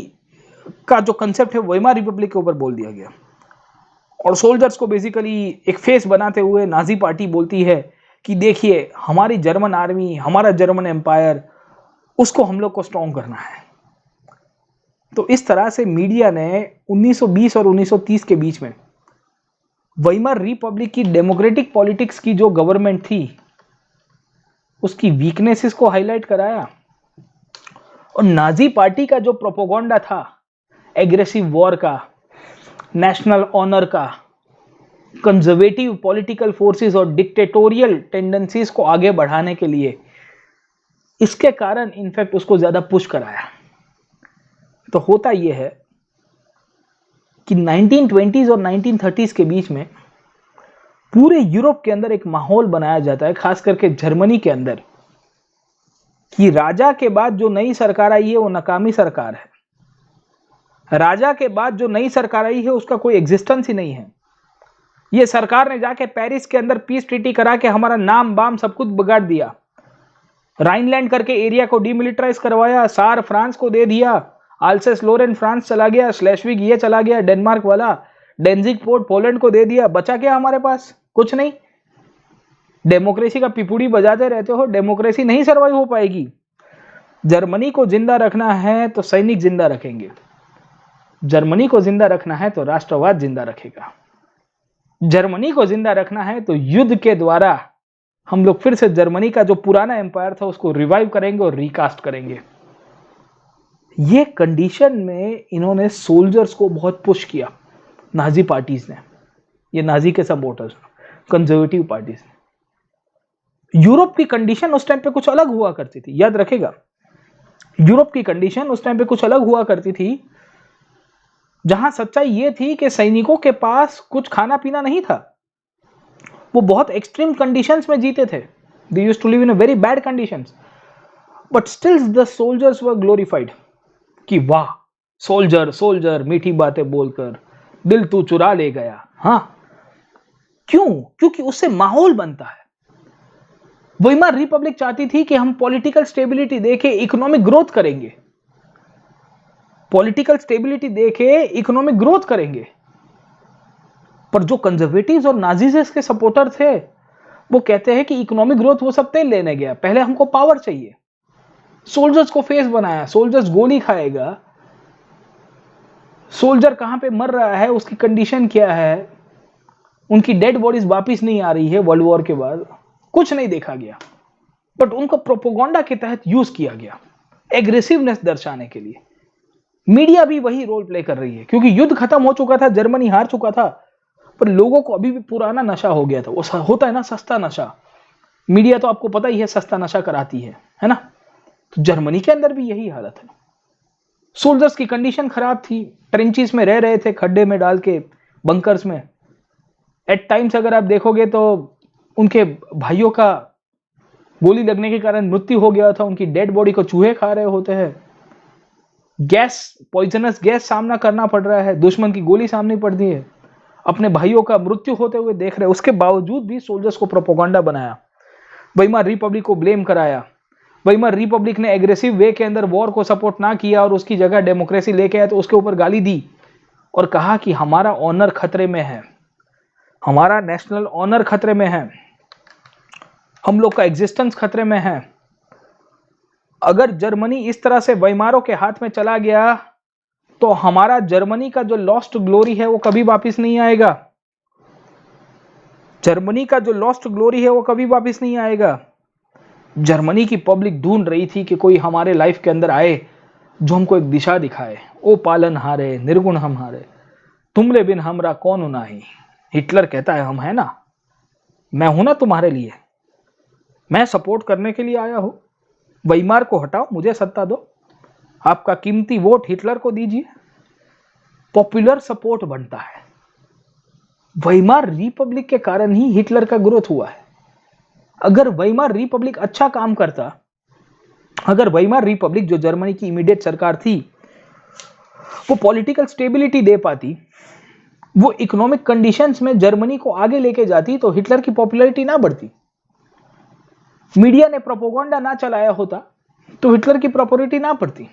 का जो कंसेप्ट है वाइमार रिपब्लिक के ऊपर बोल दिया गया। और सोल्जर्स को बेसिकली एक फेस बनाते हुए नाजी पार्टी बोलती है कि देखिए हमारी जर्मन आर्मी, हमारा जर्मन एम्पायर, उसको हम लोग को स्ट्रॉन्ग करना है। तो इस तरह से मीडिया ने 1920 और 1930 के बीच में वाइमार रिपब्लिक की डेमोक्रेटिक पॉलिटिक्स की जो गवर्नमेंट थी उसकी वीकनेसेस को हाईलाइट कराया, और नाजी पार्टी का जो प्रोपोगंडा था एग्रेसिव वॉर का, नेशनल ऑनर का, कंजर्वेटिव पॉलिटिकल फोर्सेस और डिक्टेटोरियल टेंडेंसीज को आगे बढ़ाने के लिए, इसके कारण इनफैक्ट उसको ज्यादा पुश कराया। तो होता यह है कि 1920s और 1930s के बीच में पूरे यूरोप के अंदर एक माहौल बनाया जाता है, खास करके जर्मनी के अंदर, कि राजा के बाद जो नई सरकार आई है वो नाकामी सरकार है। राजा के बाद जो नई सरकार आई है उसका कोई एग्जिस्टेंस ही नहीं है। ये सरकार ने जाके पेरिस के अंदर पीस ट्रीटी करा के हमारा नाम बाम सब कुछ बिगाड़ दिया। राइनलैंड करके एरिया को डीमिलिटराइज करवाया, सार फ्रांस को दे दिया, आल्सेस लोरेन फ्रांस चला गया, स्लेशविग ये चला गया डेनमार्क वाला, डेंजिग पोर्ट पोलैंड को दे दिया। बचा क्या हमारे पास? कुछ नहीं। डेमोक्रेसी का पिपुड़ी बजाते रहते हो, डेमोक्रेसी नहीं सर्वाइव हो पाएगी। जर्मनी को जिंदा रखना है तो सैनिक जिंदा रखेंगे, जर्मनी को जिंदा रखना है तो राष्ट्रवाद जिंदा रखेगा, जर्मनी को जिंदा रखना है तो युद्ध के द्वारा हम लोग फिर से जर्मनी का जो पुराना एम्पायर था उसको रिवाइव करेंगे और रिकास्ट करेंगे। ये कंडीशन में इन्होंने सोल्जर्स को बहुत पुश किया, नाजी पार्टीज ने, ये नाजी के सपोर्टर्स, कंजर्वेटिव पार्टीज ने। यूरोप की कंडीशन उस टाइम पे कुछ अलग हुआ करती थी, याद रखेगा। यूरोप की कंडीशन उस टाइम पे कुछ अलग हुआ करती थी, जहां सच्चाई ये थी कि सैनिकों के पास कुछ खाना पीना नहीं था, वो बहुत एक्सट्रीम कंडीशंस में जीते थे। They used to live in a very bad conditions, but still the soldiers were glorified कि वाह सोल्जर सोल्जर, मीठी बातें बोलकर दिल तू चुरा ले गया। हाँ, क्यों? क्योंकि उससे माहौल बनता है। वाइमार रिपब्लिक चाहती थी कि हम पॉलिटिकल स्टेबिलिटी देके इकोनॉमिक ग्रोथ करेंगे, पॉलिटिकल स्टेबिलिटी देके इकोनॉमिक ग्रोथ करेंगे। पर जो कंजर्वेटिव्स और नाजीज के सपोर्टर थे वो कहते हैं कि इकोनॉमिक ग्रोथ वो सब तेल लेने गया, पहले हमको पावर चाहिए। सोल्जर्स को फेस बनाया, सोल्जर्स गोली खाएगा, सोल्जर कहां पे मर रहा है, उसकी कंडीशन क्या है, उनकी डेड बॉडीज वापिस नहीं आ रही है वर्ल्ड वॉर के बाद, कुछ नहीं देखा गया, बट उनको प्रोपोगंडा के तहत यूज किया गया एग्रेसिवनेस दर्शाने के लिए। मीडिया भी वही रोल प्ले कर रही है, क्योंकि युद्ध खत्म हो चुका था, जर्मनी हार चुका था, पर लोगों को अभी भी पुराना नशा हो गया था, वो होता है ना सस्ता नशा। मीडिया तो आपको पता ही है सस्ता नशा कराती है ना। तो जर्मनी के अंदर भी यही हालत है। सोल्जर्स की कंडीशन खराब थी, ट्रेंचेस में रह रहे थे, खड्डे में डाल के, बंकर्स में। एट टाइम्स अगर आप देखोगे तो उनके भाइयों का गोली लगने के कारण मृत्यु हो गया था, उनकी डेड बॉडी को चूहे खा रहे होते हैं, गैस, पॉइजनस गैस सामना करना पड़ रहा है, दुश्मन की गोली सामने पड़ती है, अपने भाइयों का मृत्यु होते हुए देख रहे हैं। उसके बावजूद भी सोल्जर्स को प्रोपोगंडा बनाया, वेइमार रिपब्लिक को ब्लेम कराया। वेइमार रिपब्लिक ने एग्रेसिव वे के अंदर वॉर को सपोर्ट ना किया और उसकी जगह डेमोक्रेसी लेके आया तो उसके ऊपर गाली दी और कहा कि हमारा ऑनर खतरे में है, हमारा नेशनल ऑनर खतरे में है, हम लोग का एग्जिस्टेंस खतरे में है। अगर जर्मनी इस तरह से वेइमारों के हाथ में चला गया तो हमारा जर्मनी का जो लॉस्ट ग्लोरी है वो कभी वापस नहीं आएगा। जर्मनी का जो लॉस्ट ग्लोरी है वो कभी वापस नहीं आएगा। जर्मनी की पब्लिक ढूंढ रही थी कि कोई हमारे लाइफ के अंदर आए जो हमको एक दिशा दिखाए। ओ पालन हारे निर्गुण हम हारे, तुमरे बिन हमरा कौन नाही। हिटलर कहता है हम है ना, मैं हूं ना तुम्हारे लिए, मैं सपोर्ट करने के लिए आया हूं। वेइमार को हटाओ, मुझे सत्ता दो, आपका कीमती वोट हिटलर को दीजिए। पॉपुलर सपोर्ट बनता है। वेइमार रिपब्लिक के कारण ही हिटलर का ग्रोथ हुआ है। अगर वेइमार रिपब्लिक अच्छा काम करता, अगर वेइमार रिपब्लिक जो जर्मनी की इमीडिएट सरकार थी वो पॉलिटिकल स्टेबिलिटी दे पाती, वो इकोनॉमिक कंडीशंस में जर्मनी को आगे लेके जाती, तो हिटलर की पॉपुलैरिटी ना बढ़ती। मीडिया ने प्रोपोगंडा ना चलाया होता तो हिटलर की पॉपुलैरिटी ना बढ़ती।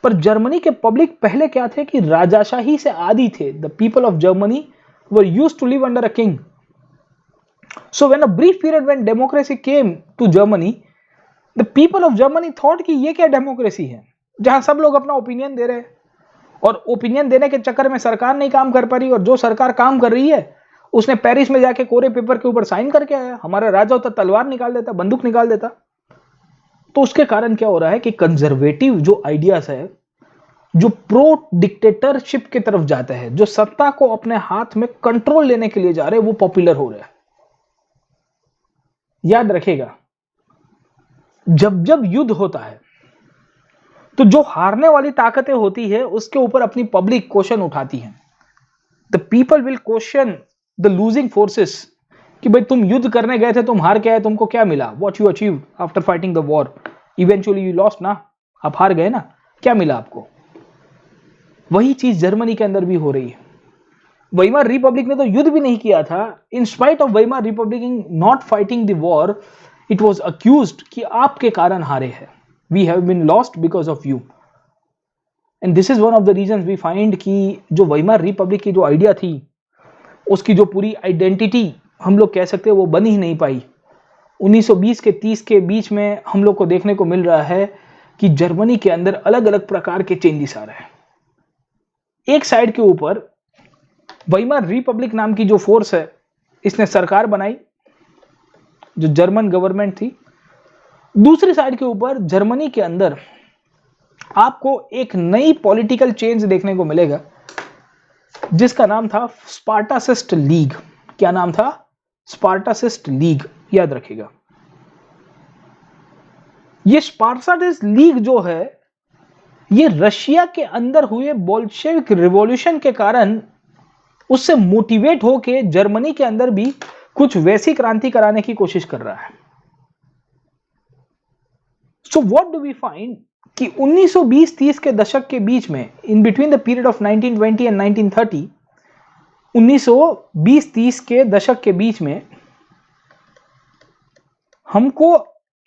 पर जर्मनी के पब्लिक पहले क्या थे कि राजाशाही से आदी थे। The people of Germany were used to live under a king. So when a brief period when democracy came to Germany, the people of Germany thought कि ये क्या डेमोक्रेसी है जहां सब लोग अपना ओपिनियन दे रहे हैं, और ओपिनियन देने के चक्कर में सरकार नहीं काम कर पा रही, और जो सरकार काम कर रही है उसने पेरिस में जाके कोरे पेपर के ऊपर साइन करके आया। हमारा राजा होता तलवार निकाल देता, बंदूक निकाल देता। तो उसके कारण क्या हो रहा है कि कंजर्वेटिव जो आइडियाज है, जो प्रो डिक्टेटरशिप की तरफ जाते हैं, जो सत्ता को अपने हाथ में कंट्रोल लेने के लिए जा रहे हैं, वो पॉपुलर हो रहे हैं। याद रखेगा, जब जब युद्ध होता है तो जो हारने वाली ताकतें होती है उसके ऊपर अपनी पब्लिक क्वेश्चन उठाती है। The people will question the losing forces कि भाई तुम युद्ध करने गए थे, तुम हार के आए, तुमको क्या मिला? What you achieved after fighting the war? Eventually you lost ना, आप हार गए ना, क्या मिला आपको? वही चीज जर्मनी के अंदर भी हो रही है। वेइमार रिपब्लिक ने तो युद्ध भी नहीं किया था। In spite of Weimar republic not fighting the war, it was accused कि आपके कारण हारे हैं, we have been lost because of you. And this is one of the reasons we find कि जो वेइमार रिपब्लिक की जो आइडिया थी, उसकी जो पूरी आइडेंटिटी हम लोग कह सकते हैं वो बन ही नहीं पाई। 1920 के 30 के बीच में हम लोग को देखने को मिल रहा है कि जर्मनी के अंदर अलग अलग प्रकार के चेंजेस आ रहे हैं। एक साइड के ऊपर वेइमार रिपब्लिक नाम की जो फोर्स है, इसने सरकार बनाई, जो जर्मन गवर्नमेंट थी। दूसरी साइड के ऊपर जर्मनी के अंदर आपको एक नई पॉलिटिकल चेंज देखने को मिलेगा जिसका नाम था स्पार्टासिस्ट लीग। क्या नाम था? स्पार्टासिस्ट लीग। याद रखिएगा, ये स्पार्टासिस्ट लीग जो है, ये रशिया के अंदर हुए बोल्शेविक रिवॉल्यूशन के कारण उससे मोटिवेट होके जर्मनी के अंदर भी कुछ वैसी क्रांति कराने की कोशिश कर रहा है। So what do we find कि 1920-30 के दशक के बीच में, in between the period of 1920 and 1930, 1920-30 के दशक के बीच में हमको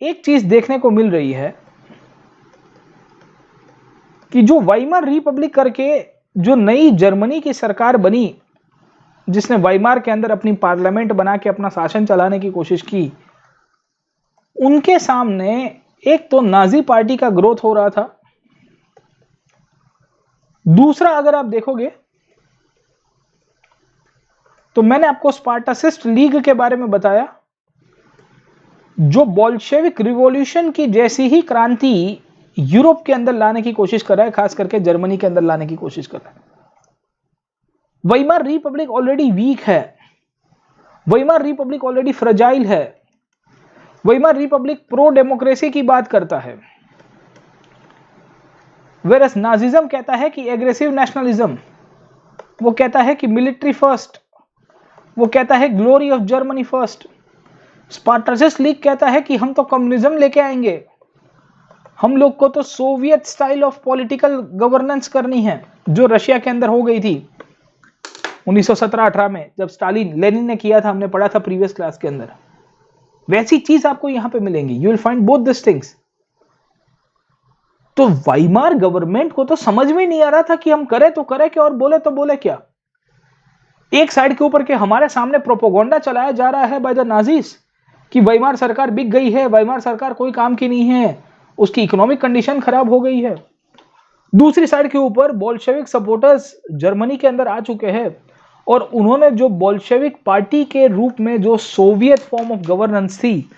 एक चीज देखने को मिल रही है कि जो वेइमार रिपब्लिक करके जो नई जर्मनी की सरकार बनी, जिसने वेइमार के अंदर अपनी पार्लियामेंट बना के अपना शासन चलाने की कोशिश की, उनके सामने एक तो नाजी पार्टी का ग्रोथ हो रहा था। दूसरा, अगर आप देखोगे तो मैंने आपको स्पार्टासिस्ट लीग के बारे में बताया, जो बोल्शेविक रिवॉल्यूशन की जैसी ही क्रांति यूरोप के अंदर लाने की कोशिश कर रहा है, खास करके जर्मनी के अंदर लाने की कोशिश कर रहा है। वाइमार रिपब्लिक ऑलरेडी वीक है, वाइमार रिपब्लिक ऑलरेडी फ्रजाइल है, वाइमार रिपब्लिक प्रो डेमोक्रेसी की बात करता है, वेरस नाजिज्म कहता है कि एग्रेसिव नेशनलिज्म, वो कहता है कि मिलिट्री फर्स्ट, वो कहता है glory of Germany first. Spartacist league कहता है कि हम तो कम्युनिज्म लेके आएंगे, हम लोग को तो Soviet style of political governance करनी है जो रशिया के अंदर हो गई थी 1917-18 में, जब स्टालिन लेनिन ने किया था, हमने पढ़ा था प्रीवियस क्लास के अंदर। वैसी चीज आपको यहां पे मिलेंगी, you will find both this things. तो वाइमार गवर्नमेंट को तो समझ में नहीं आ रहा था कि हम करें तो करें क्या और बोले तो बोले क्या। एक साइड के ऊपर के हमारे सामने प्रोपोगंडा चलाया जा रहा है बाय द नाजीज कि वाइमार सरकार बिक गई है, वाइमार सरकार कोई काम की नहीं है, उसकी इकोनॉमिक कंडीशन खराब हो गई है। दूसरी साइड के ऊपर बोल्शेविक सपोर्टर्स जर्मनी के अंदर आ चुके हैं और उन्होंने जो बोल्शेविक पार्टी के रूप में जो सोवियत फॉर्म ऑफ गवर्नेंस थी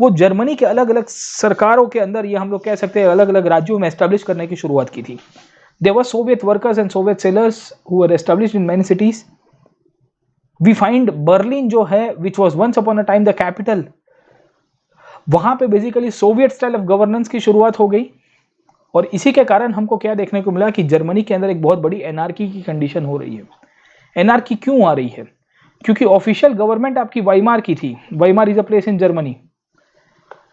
वो जर्मनी के अलग अलग सरकारों के अंदर, ये हम लोग कह सकते हैं अलग अलग राज्यों में एस्टेब्लिश करने की शुरुआत की थी। There were Soviet workers and Soviet sailors who were established in many cities. We find Berlin जो है which was once upon a time the capital, वहां पे basically Soviet style of governance की शुरुआत हो गई। और इसी के कारण हमको क्या देखने को मिला कि जर्मनी के अंदर एक बहुत बड़ी एनार्की की कंडीशन हो रही है। एनार्की क्यों आ रही है? क्योंकि ऑफिशियल गवर्नमेंट आपकी वाइमार की थी, Weimar is a place in Germany.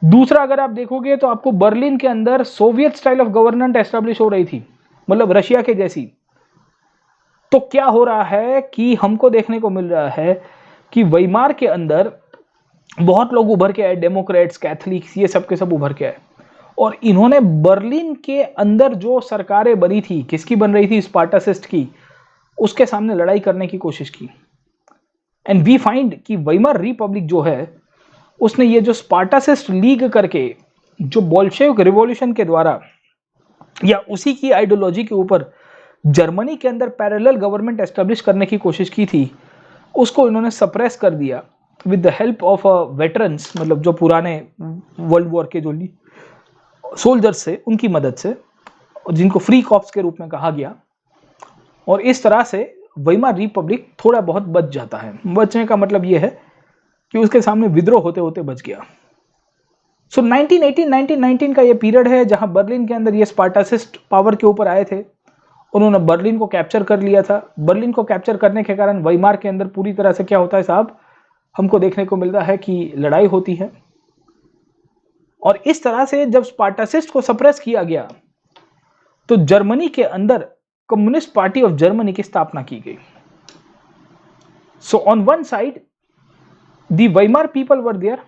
दूसरा अगर आप देखोगे तो आपको बर्लिन के अंदर Soviet style of governance establish हो रही थी, मतलब रशिया के जैसी। तो क्या हो रहा है कि हमको देखने को मिल रहा है कि वाइमार के अंदर बहुत लोग उभर के आए, डेमोक्रेट्स, कैथलिक्स, ये सब के सब उभर के आए और इन्होंने बर्लिन के अंदर जो सरकारें बनी थी, किसकी बन रही थी, स्पार्टासिस्ट की, उसके सामने लड़ाई करने की कोशिश की। एंड वी फाइंड कि वाइमार रिपब्लिक जो है उसने ये जो स्पार्टासिस्ट लीग करके जो बोल्शेविक रिवॉल्यूशन के द्वारा या उसी की आइडियोलॉजी के ऊपर जर्मनी के अंदर पैरेलल गवर्नमेंट एस्टेब्लिश करने की कोशिश की थी, उसको इन्होंने सप्रेस कर दिया with the help of veterans, मतलब जो पुराने वर्ल्ड वॉर के जो सोल्जर्स से, उनकी मदद से, जिनको फ्री कॉप्स के रूप में कहा गया। और इस तरह से वाइमार रिपब्लिक थोड़ा बहुत बच जाता है। बचने का मतलब यह है कि उसके सामने विद्रोह होते होते बच गया। सो 1918-1919 का ये पीरियड है जहां बर्लिन के अंदर ये स्पार्टासिस्ट पावर के ऊपर आए थे, उन्होंने बर्लिन को कैप्चर कर लिया था। बर्लिन को कैप्चर करने के कारण वाइमार के अंदर पूरी तरह से क्या होता है साहब, हमको देखने को मिलता है कि लड़ाई होती है। और इस तरह से जब स्पार्टासिस्ट को सप्रेस किया गया तो जर्मनी के अंदर कम्युनिस्ट पार्टी ऑफ जर्मनी की स्थापना की गई। So on one side the Weimar people were there,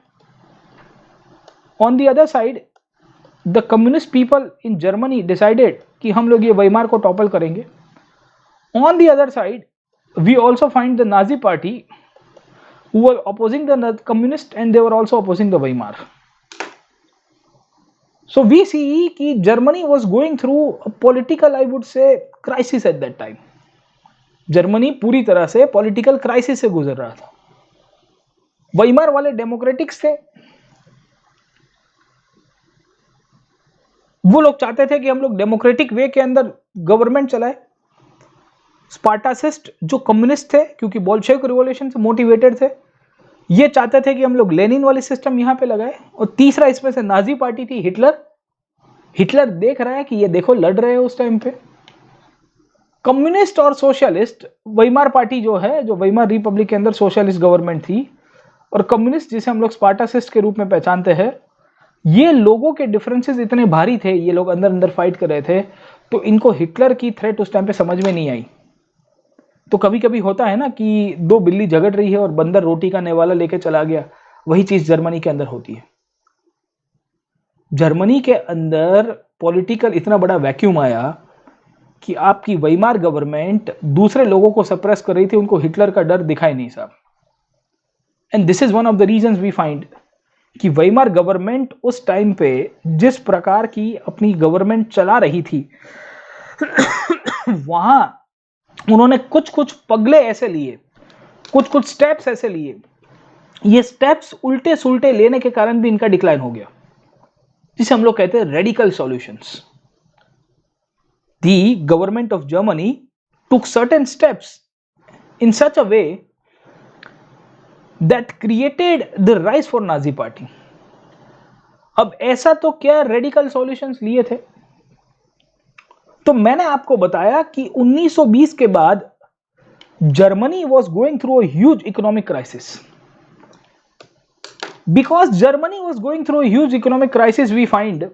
on the other side the communist people in Germany decided कि हम लोग ये वाइमार को टॉपल करेंगे। On the other side we also find the Nazi party who were opposing the communist and they were also opposing the Weimar. So we see कि Germany was going through a political, I would say, crisis at that time. Germany पूरी तरह से political crisis से गुजर रहा था। Weimar वाले democratics थे, वो लोग चाहते थे कि हम लोग डेमोक्रेटिक वे के अंदर गवर्नमेंट चलाए। स्पार्टासिस्ट जो कम्युनिस्ट थे, क्योंकि बोल्शेविक रिवॉल्यूशन से मोटिवेटेड थे, ये चाहते थे कि हम लोग लेनिन वाली सिस्टम यहां पे लगाए। और तीसरा इसमें से नाजी पार्टी थी हिटलर। हिटलर देख रहा है कि ये देखो लड़ रहे हैं उस टाइम पे। कम्युनिस्ट और सोशलिस्ट, वाइमार पार्टी जो है, जो वाइमार रिपब्लिक के अंदर सोशलिस्ट गवर्नमेंट थी, और कम्युनिस्ट जिसे हम लोग स्पार्टासिस्ट के रूप में पहचानते हैं, ये लोगों के डिफरेंसेस इतने भारी थे, ये लोग अंदर अंदर फाइट कर रहे थे, तो इनको हिटलर की थ्रेट उस टाइम पे समझ में नहीं आई। तो कभी कभी होता है ना कि दो बिल्ली झगड़ रही है और बंदर रोटी का नेवाला लेके चला गया, वही चीज जर्मनी के अंदर होती है। जर्मनी के अंदर पॉलिटिकल इतना बड़ा वैक्यूम आया कि आपकी वाइमार गवर्नमेंट दूसरे लोगों को सप्रेस कर रही थी, उनको हिटलर का डर दिखाई नहीं साहब। And this is one of the reasons we find कि वाइमार गवर्नमेंट उस टाइम पे जिस प्रकार की अपनी गवर्नमेंट चला रही थी वहां उन्होंने कुछ कुछ पगले ऐसे लिए, कुछ कुछ स्टेप्स ऐसे लिए, ये स्टेप्स उल्टे सुल्टे लेने के कारण भी इनका डिक्लाइन हो गया, जिसे हम लोग कहते हैं radical solutions. The government of Germany took certain steps in such a way that created the rise for Nazi party. अब ऐसा तो क्या रेडिकल सॉल्यूशंस लिए थे? तो मैंने आपको बताया कि 1920 के बाद Germany was going through a huge economic crisis. Because Germany was going through a huge economic crisis, we find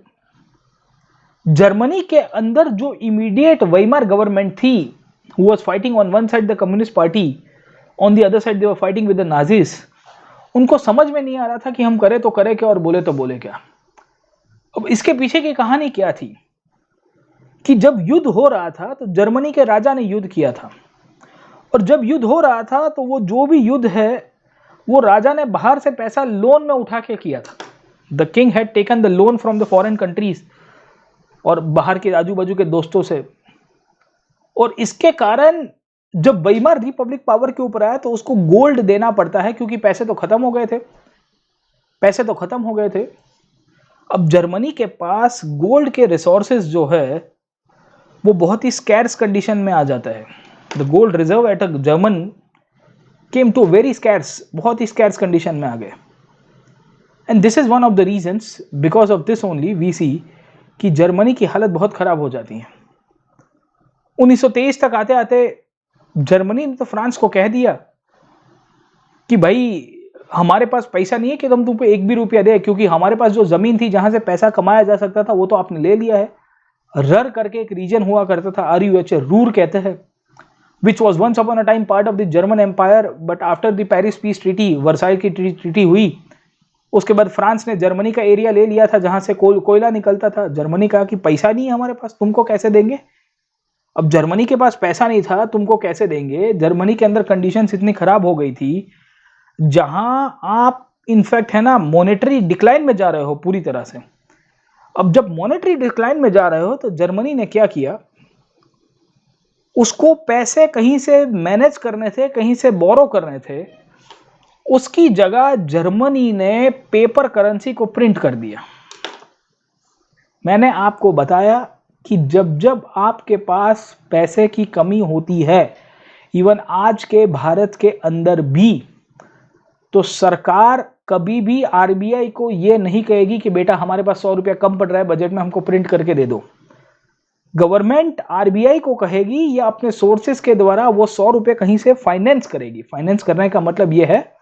Germany के अंदर जो इमीडिएट वेइमार गवर्नमेंट थी, who was fighting on one side the communist party, on the other side they were fighting with the Nazis, उनको समझ में नहीं आ रहा था कि हम करें तो करें क्या और बोले तो बोले क्या। अब इसके पीछे की कहानी क्या थी कि जब युद्ध हो रहा था तो जर्मनी के राजा ने युद्ध किया था, और जब युद्ध हो रहा था तो वो जो भी युद्ध है वो राजा ने बाहर से पैसा लोन में उठा के किया था। The king had taken the loan from the foreign countries, और बाहर के आजू बाजू के दोस्तों से। और इसके कारण जब वेइमार रिपब्लिक पावर के ऊपर आया तो उसको गोल्ड देना पड़ता है, क्योंकि पैसे तो खत्म हो गए थे। अब जर्मनी के पास गोल्ड के रिसोर्सेज जो है वो बहुत ही स्कैर्स कंडीशन में आ जाता है। The gold reserve at a German came to very scarce, बहुत ही स्कैर्स कंडीशन में आ गए। And this is one of the reasons, because of this only we see कि जर्मनी की हालत बहुत खराब हो जाती है। 1923 तक आते आते जर्मनी ने तो फ्रांस को कह दिया कि भाई हमारे पास पैसा नहीं है कि हम तुम पे एक भी रुपया दे, क्योंकि हमारे पास जो जमीन थी जहां से पैसा कमाया जा सकता था वो तो आपने ले लिया है। रर करके एक रीजन हुआ करता था, RUH, रूर कहते हैं, which was once upon a time part of the German Empire, but after the Paris Peace Treaty, Versailles की ट्रीटी हुई, उसके बाद फ्रांस ने जर्मनी का एरिया ले लिया था जहां से कोयला निकलता था। जर्मनी कहा कि पैसा नहीं है हमारे पास, तुमको कैसे देंगे। अब जर्मनी के पास पैसा नहीं था, तुमको कैसे देंगे। जर्मनी के अंदर कंडीशंस इतनी खराब हो गई थी जहां आप इनफैक्ट है ना मॉनेटरी डिक्लाइन में जा रहे हो पूरी तरह से। अब जब मॉनेटरी डिक्लाइन में जा रहे हो तो जर्मनी ने क्या किया, उसको पैसे कहीं से मैनेज करने थे, कहीं से बोरो करने थे, उसकी जगह जर्मनी ने पेपर करेंसी को प्रिंट कर दिया। मैंने आपको बताया कि जब जब आपके पास पैसे की कमी होती है, इवन आज के भारत के अंदर भी, तो सरकार कभी भी RBI को यह नहीं कहेगी कि बेटा हमारे पास 100 रुपया कम पड़ रहा है बजट में, हमको प्रिंट करके दे दो। गवर्नमेंट RBI को कहेगी या अपने सोर्सेस के द्वारा वो 100 रुपये कहीं से फाइनेंस करेगी। फाइनेंस करने का मतलब यह है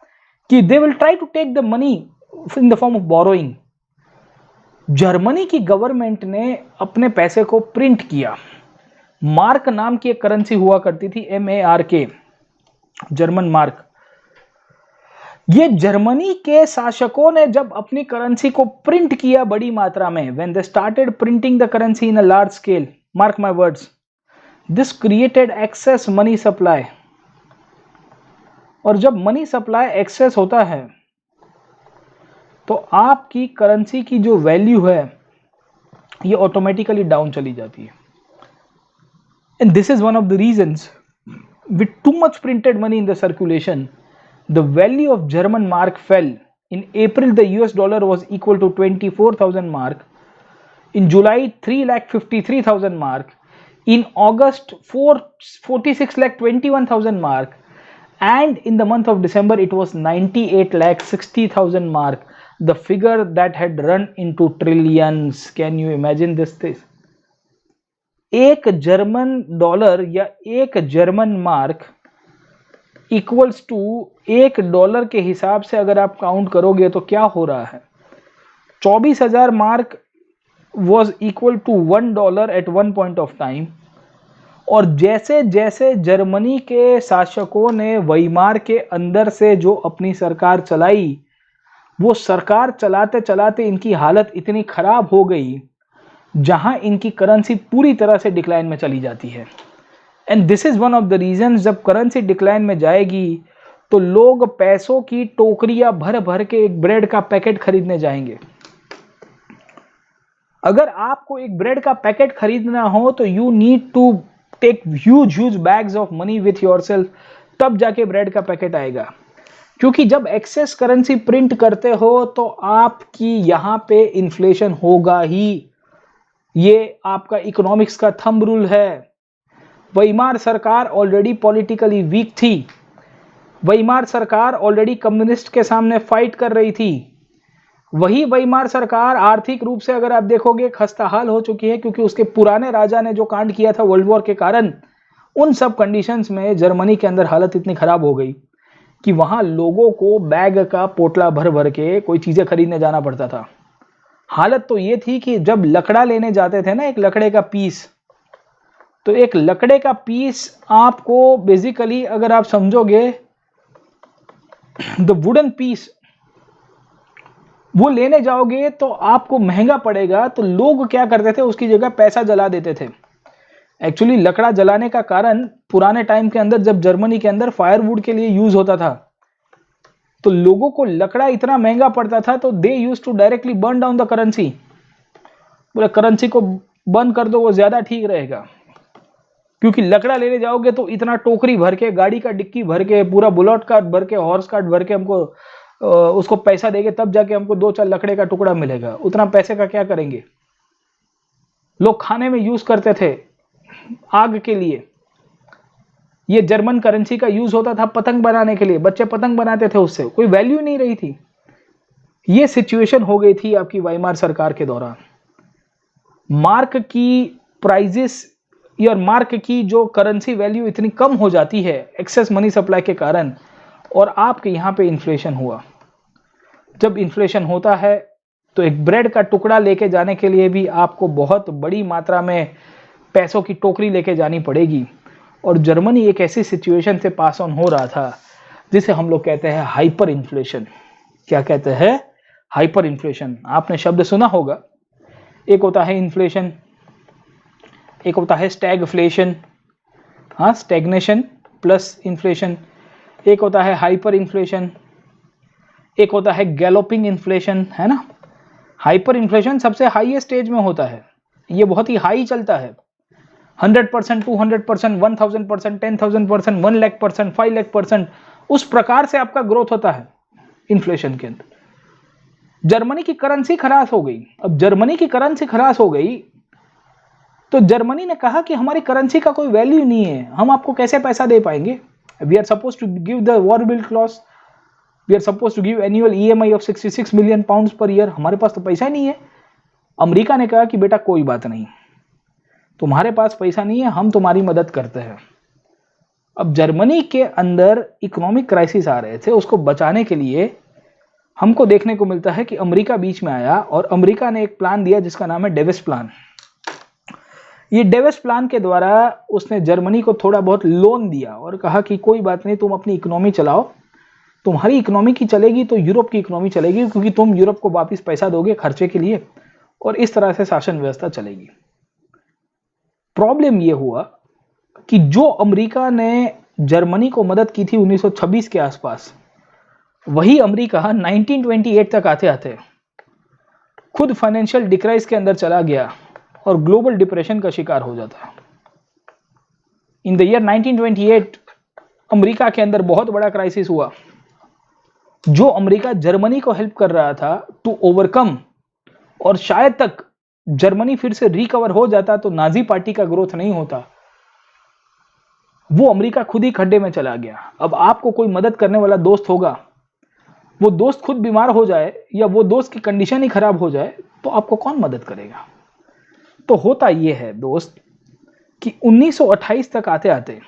कि they will try to take the money in the form of borrowing. Germany की गवर्नमेंट ने अपने पैसे को प्रिंट किया। मार्क नाम की एक करेंसी हुआ करती थी, MARK, जर्मन मार्क। ये जर्मनी के शासकों ने जब अपनी करेंसी को प्रिंट किया बड़ी मात्रा में, when they started printing the currency in a large scale, mark my words, this created excess money supply। और जब मनी सप्लाई एक्सेस होता है तो आपकी करेंसी की जो वैल्यू है ये ऑटोमेटिकली डाउन चली जाती है। And this is one of the reasons, with too much printed money in the circulation, the value of German mark fell. In April, the US dollar was equal to 24,000 mark. In July, 3,53,000 mark. In August, 46,21,000 mark. And in the month of December, it was 98,60,000 mark. The figure that had run into trillions. Can you imagine this? एक German dollar या एक German mark equals to $1 के हिसाब से अगर आप count करोगे तो क्या हो रहा है, 24,000 mark was equal to $1 at one point of time. और जैसे जैसे जर्मनी के शासकों ने वेइमार के अंदर से जो अपनी सरकार चलाई, वो सरकार चलाते चलाते इनकी हालत इतनी खराब हो गई जहां इनकी करेंसी पूरी तरह से डिक्लाइन में चली जाती है। And this is one of the reason, जब करेंसी डिक्लाइन में जाएगी तो लोग पैसों की टोकरियां भर भर के एक ब्रेड का पैकेट खरीदने जाएंगे। अगर आपको एक ब्रेड का पैकेट खरीदना हो तो you need to take huge bags of money with yourself, तब जाके ब्रेड का पैकेट आएगा। क्योंकि जब एक्सेस करेंसी प्रिंट करते हो तो आपकी यहां पे इन्फ्लेशन होगा ही। ये आपका इकोनॉमिक्स का थंब रूल है। weimar सरकार ऑलरेडी पॉलिटिकली वीक थी, weimar सरकार ऑलरेडी कम्युनिस्ट के सामने फाइट कर रही थी, वही weimar सरकार आर्थिक रूप से अगर आप देखोगे खस्ताहाल हो चुकी है, क्योंकि उसके पुराने राजा ने जो कांड किया था वर्ल्ड वॉर के कारण, उन सब कंडीशंस में जर्मनी के अंदर हालत इतनी खराब हो गई कि वहां लोगों को बैग का पोटला भर भर के कोई चीजें खरीदने जाना पड़ता था। हालत तो ये थी कि जब लकड़ा लेने जाते थे ना, एक लकड़े का पीस, तो एक लकड़े का पीस आपको बेसिकली अगर आप समझोगे द वुडन पीस वो लेने जाओगे तो आपको महंगा पड़ेगा, तो लोग क्या करते थे उसकी जगह पैसा जला देते थे। एक्चुअली लकड़ा जलाने का कारण पुराने टाइम के अंदर जब जर्मनी के अंदर फायरवुड के लिए यूज होता था, तो लोगों को लकड़ा इतना महंगा पड़ता था, तो they use to directly burn down the currency. बोले करेंसी को बंद कर दो, वो ज्यादा ठीक रहेगा, क्योंकि लकड़ा लेने जाओगे तो इतना टोकरी भर के, गाड़ी का डिक्की भर के, पूरा बुलेट कार्ट भर के, हॉर्स कार्ट भर के हमको उसको पैसा देंगे, तब जाके हमको 2-4 लकड़े का टुकड़ा मिलेगा। उतना पैसे का क्या करेंगे? लोग खाने में यूज करते थे आग के लिए। ये जर्मन करेंसी का यूज होता था पतंग बनाने के लिए, बच्चे पतंग बनाते थे, उससे कोई वैल्यू नहीं रही थी। ये सिचुएशन हो गई थी आपकी वाइमार सरकार के दौरान। मार्क की प्राइजेस या मार्क की जो करेंसी वैल्यू इतनी कम हो जाती है एक्सेस मनी सप्लाई के कारण, और आपके यहाँ पे इन्फ्लेशन हुआ। जब इन्फ्लेशन होता है तो एक ब्रेड का टुकड़ा लेके जाने के लिए भी आपको बहुत बड़ी मात्रा में पैसों की टोकरी लेके जानी पड़ेगी। और जर्मनी एक ऐसी सिचुएशन से पास ऑन हो रहा था जिसे हम लोग कहते हैं हाइपर इन्फ्लेशन। क्या कहते हैं? Hyper inflation. आपने शब्द सुना होगा, एक होता है इन्फ्लेशन, एक होता है स्टैगफ्लेशन, हाँ स्टैग्नेशन प्लस इन्फ्लेशन, एक होता है हाइपर इन्फ्लेशन, एक होता है गैलोपिंग इन्फ्लेशन, है ना। हाइपर इन्फ्लेशन सबसे हाईएस्ट स्टेज में होता है, ये बहुत ही हाई चलता है, 100%, 200%, 1000%, 10,000%, 1 लाख%, 5 लाख%, उस प्रकार से आपका ग्रोथ होता है इन्फ्लेशन के अंदर। जर्मनी की करेंसी खराब हो गई। अब जर्मनी की करेंसी खराब हो गई तो जर्मनी ने कहा कि हमारी करेंसी का कोई वैल्यू नहीं है, हम आपको कैसे पैसा दे पाएंगे। We are suppose to give the war build clause, we are suppose to give annual EMI of 66 million pounds per year, हमारे पास तो पैसा नहीं है। अमेरिका ने कहा कि बेटा कोई बात नहीं, तुम्हारे पास पैसा नहीं है, हम तुम्हारी मदद करते हैं। अब जर्मनी के अंदर इकोनॉमिक क्राइसिस आ रहे थे, उसको बचाने के लिए हमको देखने को मिलता है कि अमेरिका बीच में आया और अमेरिका ने एक प्लान दिया जिसका नाम है डेविस प्लान। ये डेविस प्लान के द्वारा उसने जर्मनी को थोड़ा बहुत लोन दिया और कहा कि कोई बात नहीं, तुम अपनी इकोनॉमी चलाओ, तुम्हारी इकोनॉमी की चलेगी तो यूरोप की इकोनॉमी चलेगी, क्योंकि तुम यूरोप को वापस पैसा दोगे खर्चे के लिए, और इस तरह से शासन व्यवस्था चलेगी। प्रॉब्लम यह हुआ कि जो अमेरिका ने जर्मनी को मदद की थी 1926 के आसपास, वही अमेरिका 1928 तक आते आते खुद फाइनेंशियल डिक्राइस के अंदर चला गया और ग्लोबल डिप्रेशन का शिकार हो जाता है। इन द ईयर 1928 अमेरिका के अंदर बहुत बड़ा क्राइसिस हुआ। जो अमेरिका जर्मनी को हेल्प कर रहा था टू ओवरकम, और शायद तक जर्मनी फिर से रिकवर हो जाता तो नाजी पार्टी का ग्रोथ नहीं होता, वो अमेरिका खुद ही खड्डे में चला गया। अब आपको कोई मदद करने वाला दोस्त होगा, वो दोस्त खुद बीमार हो जाए या वो दोस्त की कंडीशन ही खराब हो जाए तो आपको कौन मदद करेगा। तो होता यह है दोस्त कि 1928 तक आते आते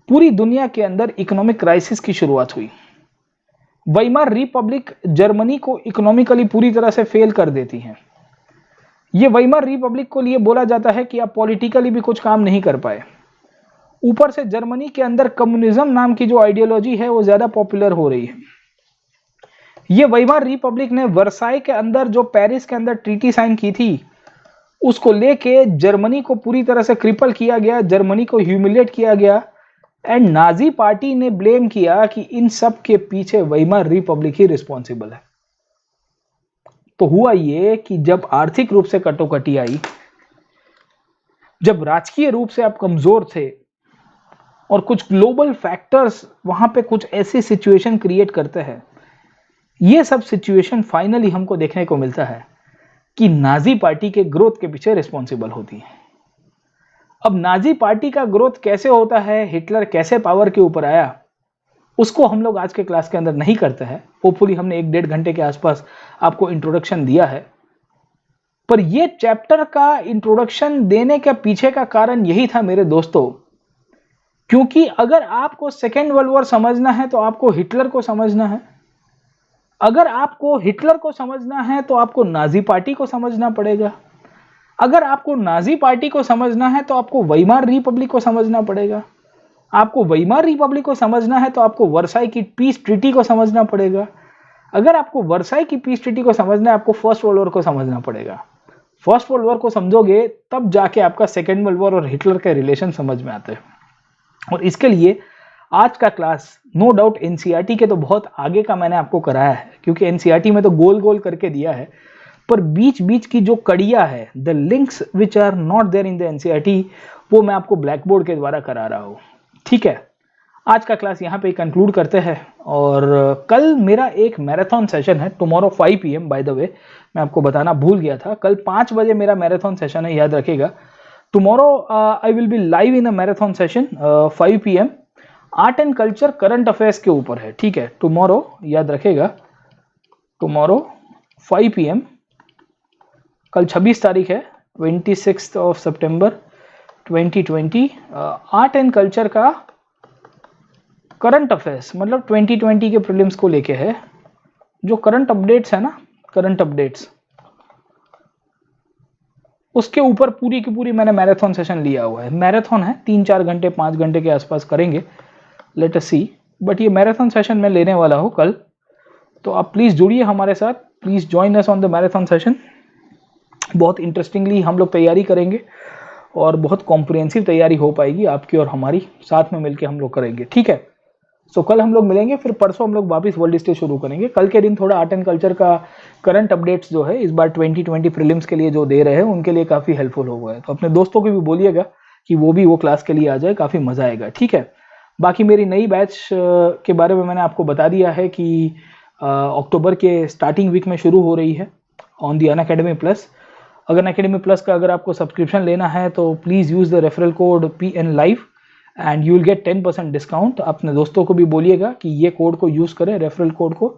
पूरी दुनिया के अंदर इकोनॉमिक क्राइसिस की शुरुआत हुई। वाइमार रिपब्लिक जर्मनी को इकोनॉमिकली पूरी तरह से फेल कर देती है। यह वाइमार रिपब्लिक को लिए बोला जाता है कि आप पॉलिटिकली भी कुछ काम नहीं कर पाए। ऊपर से जर्मनी के अंदर कम्युनिज्म नाम की जो आइडियोलॉजी है वो ज्यादा पॉपुलर हो रही है। यह वाइमार रिपब्लिक ने वर्साई के अंदर जो पेरिस के अंदर ट्रीटी साइन की थी उसको लेके जर्मनी को पूरी तरह से क्रिपल किया गया, जर्मनी को ह्यूमिलेट किया गया, एंड नाजी पार्टी ने ब्लेम किया कि इन सब के पीछे वाइमार रिपब्लिक ही रिस्पॉन्सिबल है। तो हुआ ये कि जब आर्थिक रूप से कटोकटी आई, जब राजकीय रूप से आप कमजोर थे और कुछ ग्लोबल फैक्टर्स वहां पे कुछ ऐसी सिचुएशन क्रिएट करते हैं, ये सब सिचुएशन फाइनली हमको देखने को मिलता है कि नाजी पार्टी के ग्रोथ के पीछे रिस्पॉन्सिबल होती है। अब नाजी पार्टी का ग्रोथ कैसे होता है, हिटलर कैसे पावर के ऊपर आया, उसको हम लोग आज के क्लास के अंदर नहीं करते हैं। होपफुली हमने 1-1.5 घंटे के आसपास आपको इंट्रोडक्शन दिया है, पर ये चैप्टर का इंट्रोडक्शन देने के पीछे का कारण यही था मेरे दोस्तों, क्योंकि अगर आपको सेकेंड वर्ल्ड वॉर समझना है तो आपको हिटलर को समझना है, अगर आपको हिटलर को समझना है तो आपको नाजी पार्टी को समझना पड़ेगा, अगर आपको नाजी पार्टी को समझना है तो आपको वेइमार रिपब्लिक को समझना पड़ेगा, आपको वेइमार रिपब्लिक को समझना है तो आपको वर्साई की पीस ट्रीटी को समझना पड़ेगा, अगर आपको वर्साई की पीस ट्रीटी को समझना है आपको फर्स्ट वर्ल्ड वॉर को समझना पड़ेगा। फर्स्ट वर्ल्ड वॉर को समझोगे तब जाके आपका सेकेंड वर्ल्ड वॉर और हिटलर के रिलेशन समझ में आते हैं। और इसके लिए आज का क्लास नो डाउट एनसीईआरटी के तो बहुत आगे का मैंने आपको कराया है, क्योंकि एनसीईआरटी में तो गोल गोल करके दिया है, पर बीच बीच की जो कड़ियां है, the links which are not there in the NCERT, वो मैं आपको ब्लैक बोर्ड के द्वारा करा रहा हूँ। ठीक है, आज का क्लास यहाँ पे कंक्लूड करते हैं। और कल मेरा एक मैराथन सेशन है, tomorrow 5 PM, by the way मैं आपको बताना भूल गया था, कल 5 बजे मेरा मैराथन सेशन है, याद रखिएगा। Tomorrow I will be live in a marathon session 5 PM, art and culture current affairs के ऊपर है। ठीक है, टुमारो याद रखेगा, टुमारो 5 PM, कल 26 तारीख है, 26 of September 2020, art and culture का करंट अफेयर्स, मतलब 2020 के प्रीलिम्स को लेके है। जो करंट अपडेट्स है ना, करंट अपडेट्स, उसके ऊपर पूरी की पूरी मैंने मैराथन सेशन लिया हुआ है। मैराथन है, 3-4 घंटे 5 घंटे के आसपास करेंगे, लेट अस सी, बट ये मैराथन सेशन मैं लेने वाला हूँ कल, तो आप प्लीज़ जुड़िए हमारे साथ, please join us on the marathon session. बहुत इंटरेस्टिंगली हम लोग तैयारी करेंगे और बहुत कॉम्प्रिहेंसिव तैयारी हो पाएगी आपकी और हमारी, साथ में मिलकर हम लोग करेंगे। ठीक है, सो कल हम लोग मिलेंगे, फिर परसों हम लोग वापस वर्ल्ड हिस्ट्री शुरू करेंगे। कल के दिन थोड़ा आर्ट एंड कल्चर का करंट अपडेट्स जो है इस बार 2020 प्रीलिम्स के लिए जो दे रहे हैं उनके लिए काफ़ी हेल्पफुल हो गया है, तो अपने दोस्तों को भी बोलिएगा कि वो भी वो क्लास के लिए आ जाए, काफ़ी मज़ा आएगा। ठीक है, बाकी मेरी नई बैच के बारे में मैंने आपको बता दिया है कि अक्टूबर के स्टार्टिंग वीक में शुरू हो रही है on the Unacademy plus. Unacademy plus का अगर आपको सब्सक्रिप्शन लेना है तो please use the referral code PN Live and you will get 10% discount. अपने दोस्तों को भी बोलिएगा कि ये कोड को यूज़ करें, रेफरल कोड को।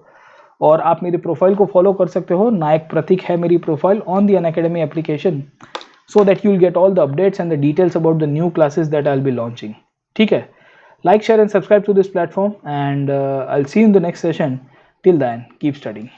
और आप मेरी प्रोफाइल को फॉलो कर सकते हो, नायक प्रतीक है मेरी profile on the Unacademy application, so that you will get all the updates and the details about the new classes that I will be launching. ठीक है, like, share and subscribe to this platform, and I'll see you in the next session. Till then, keep studying.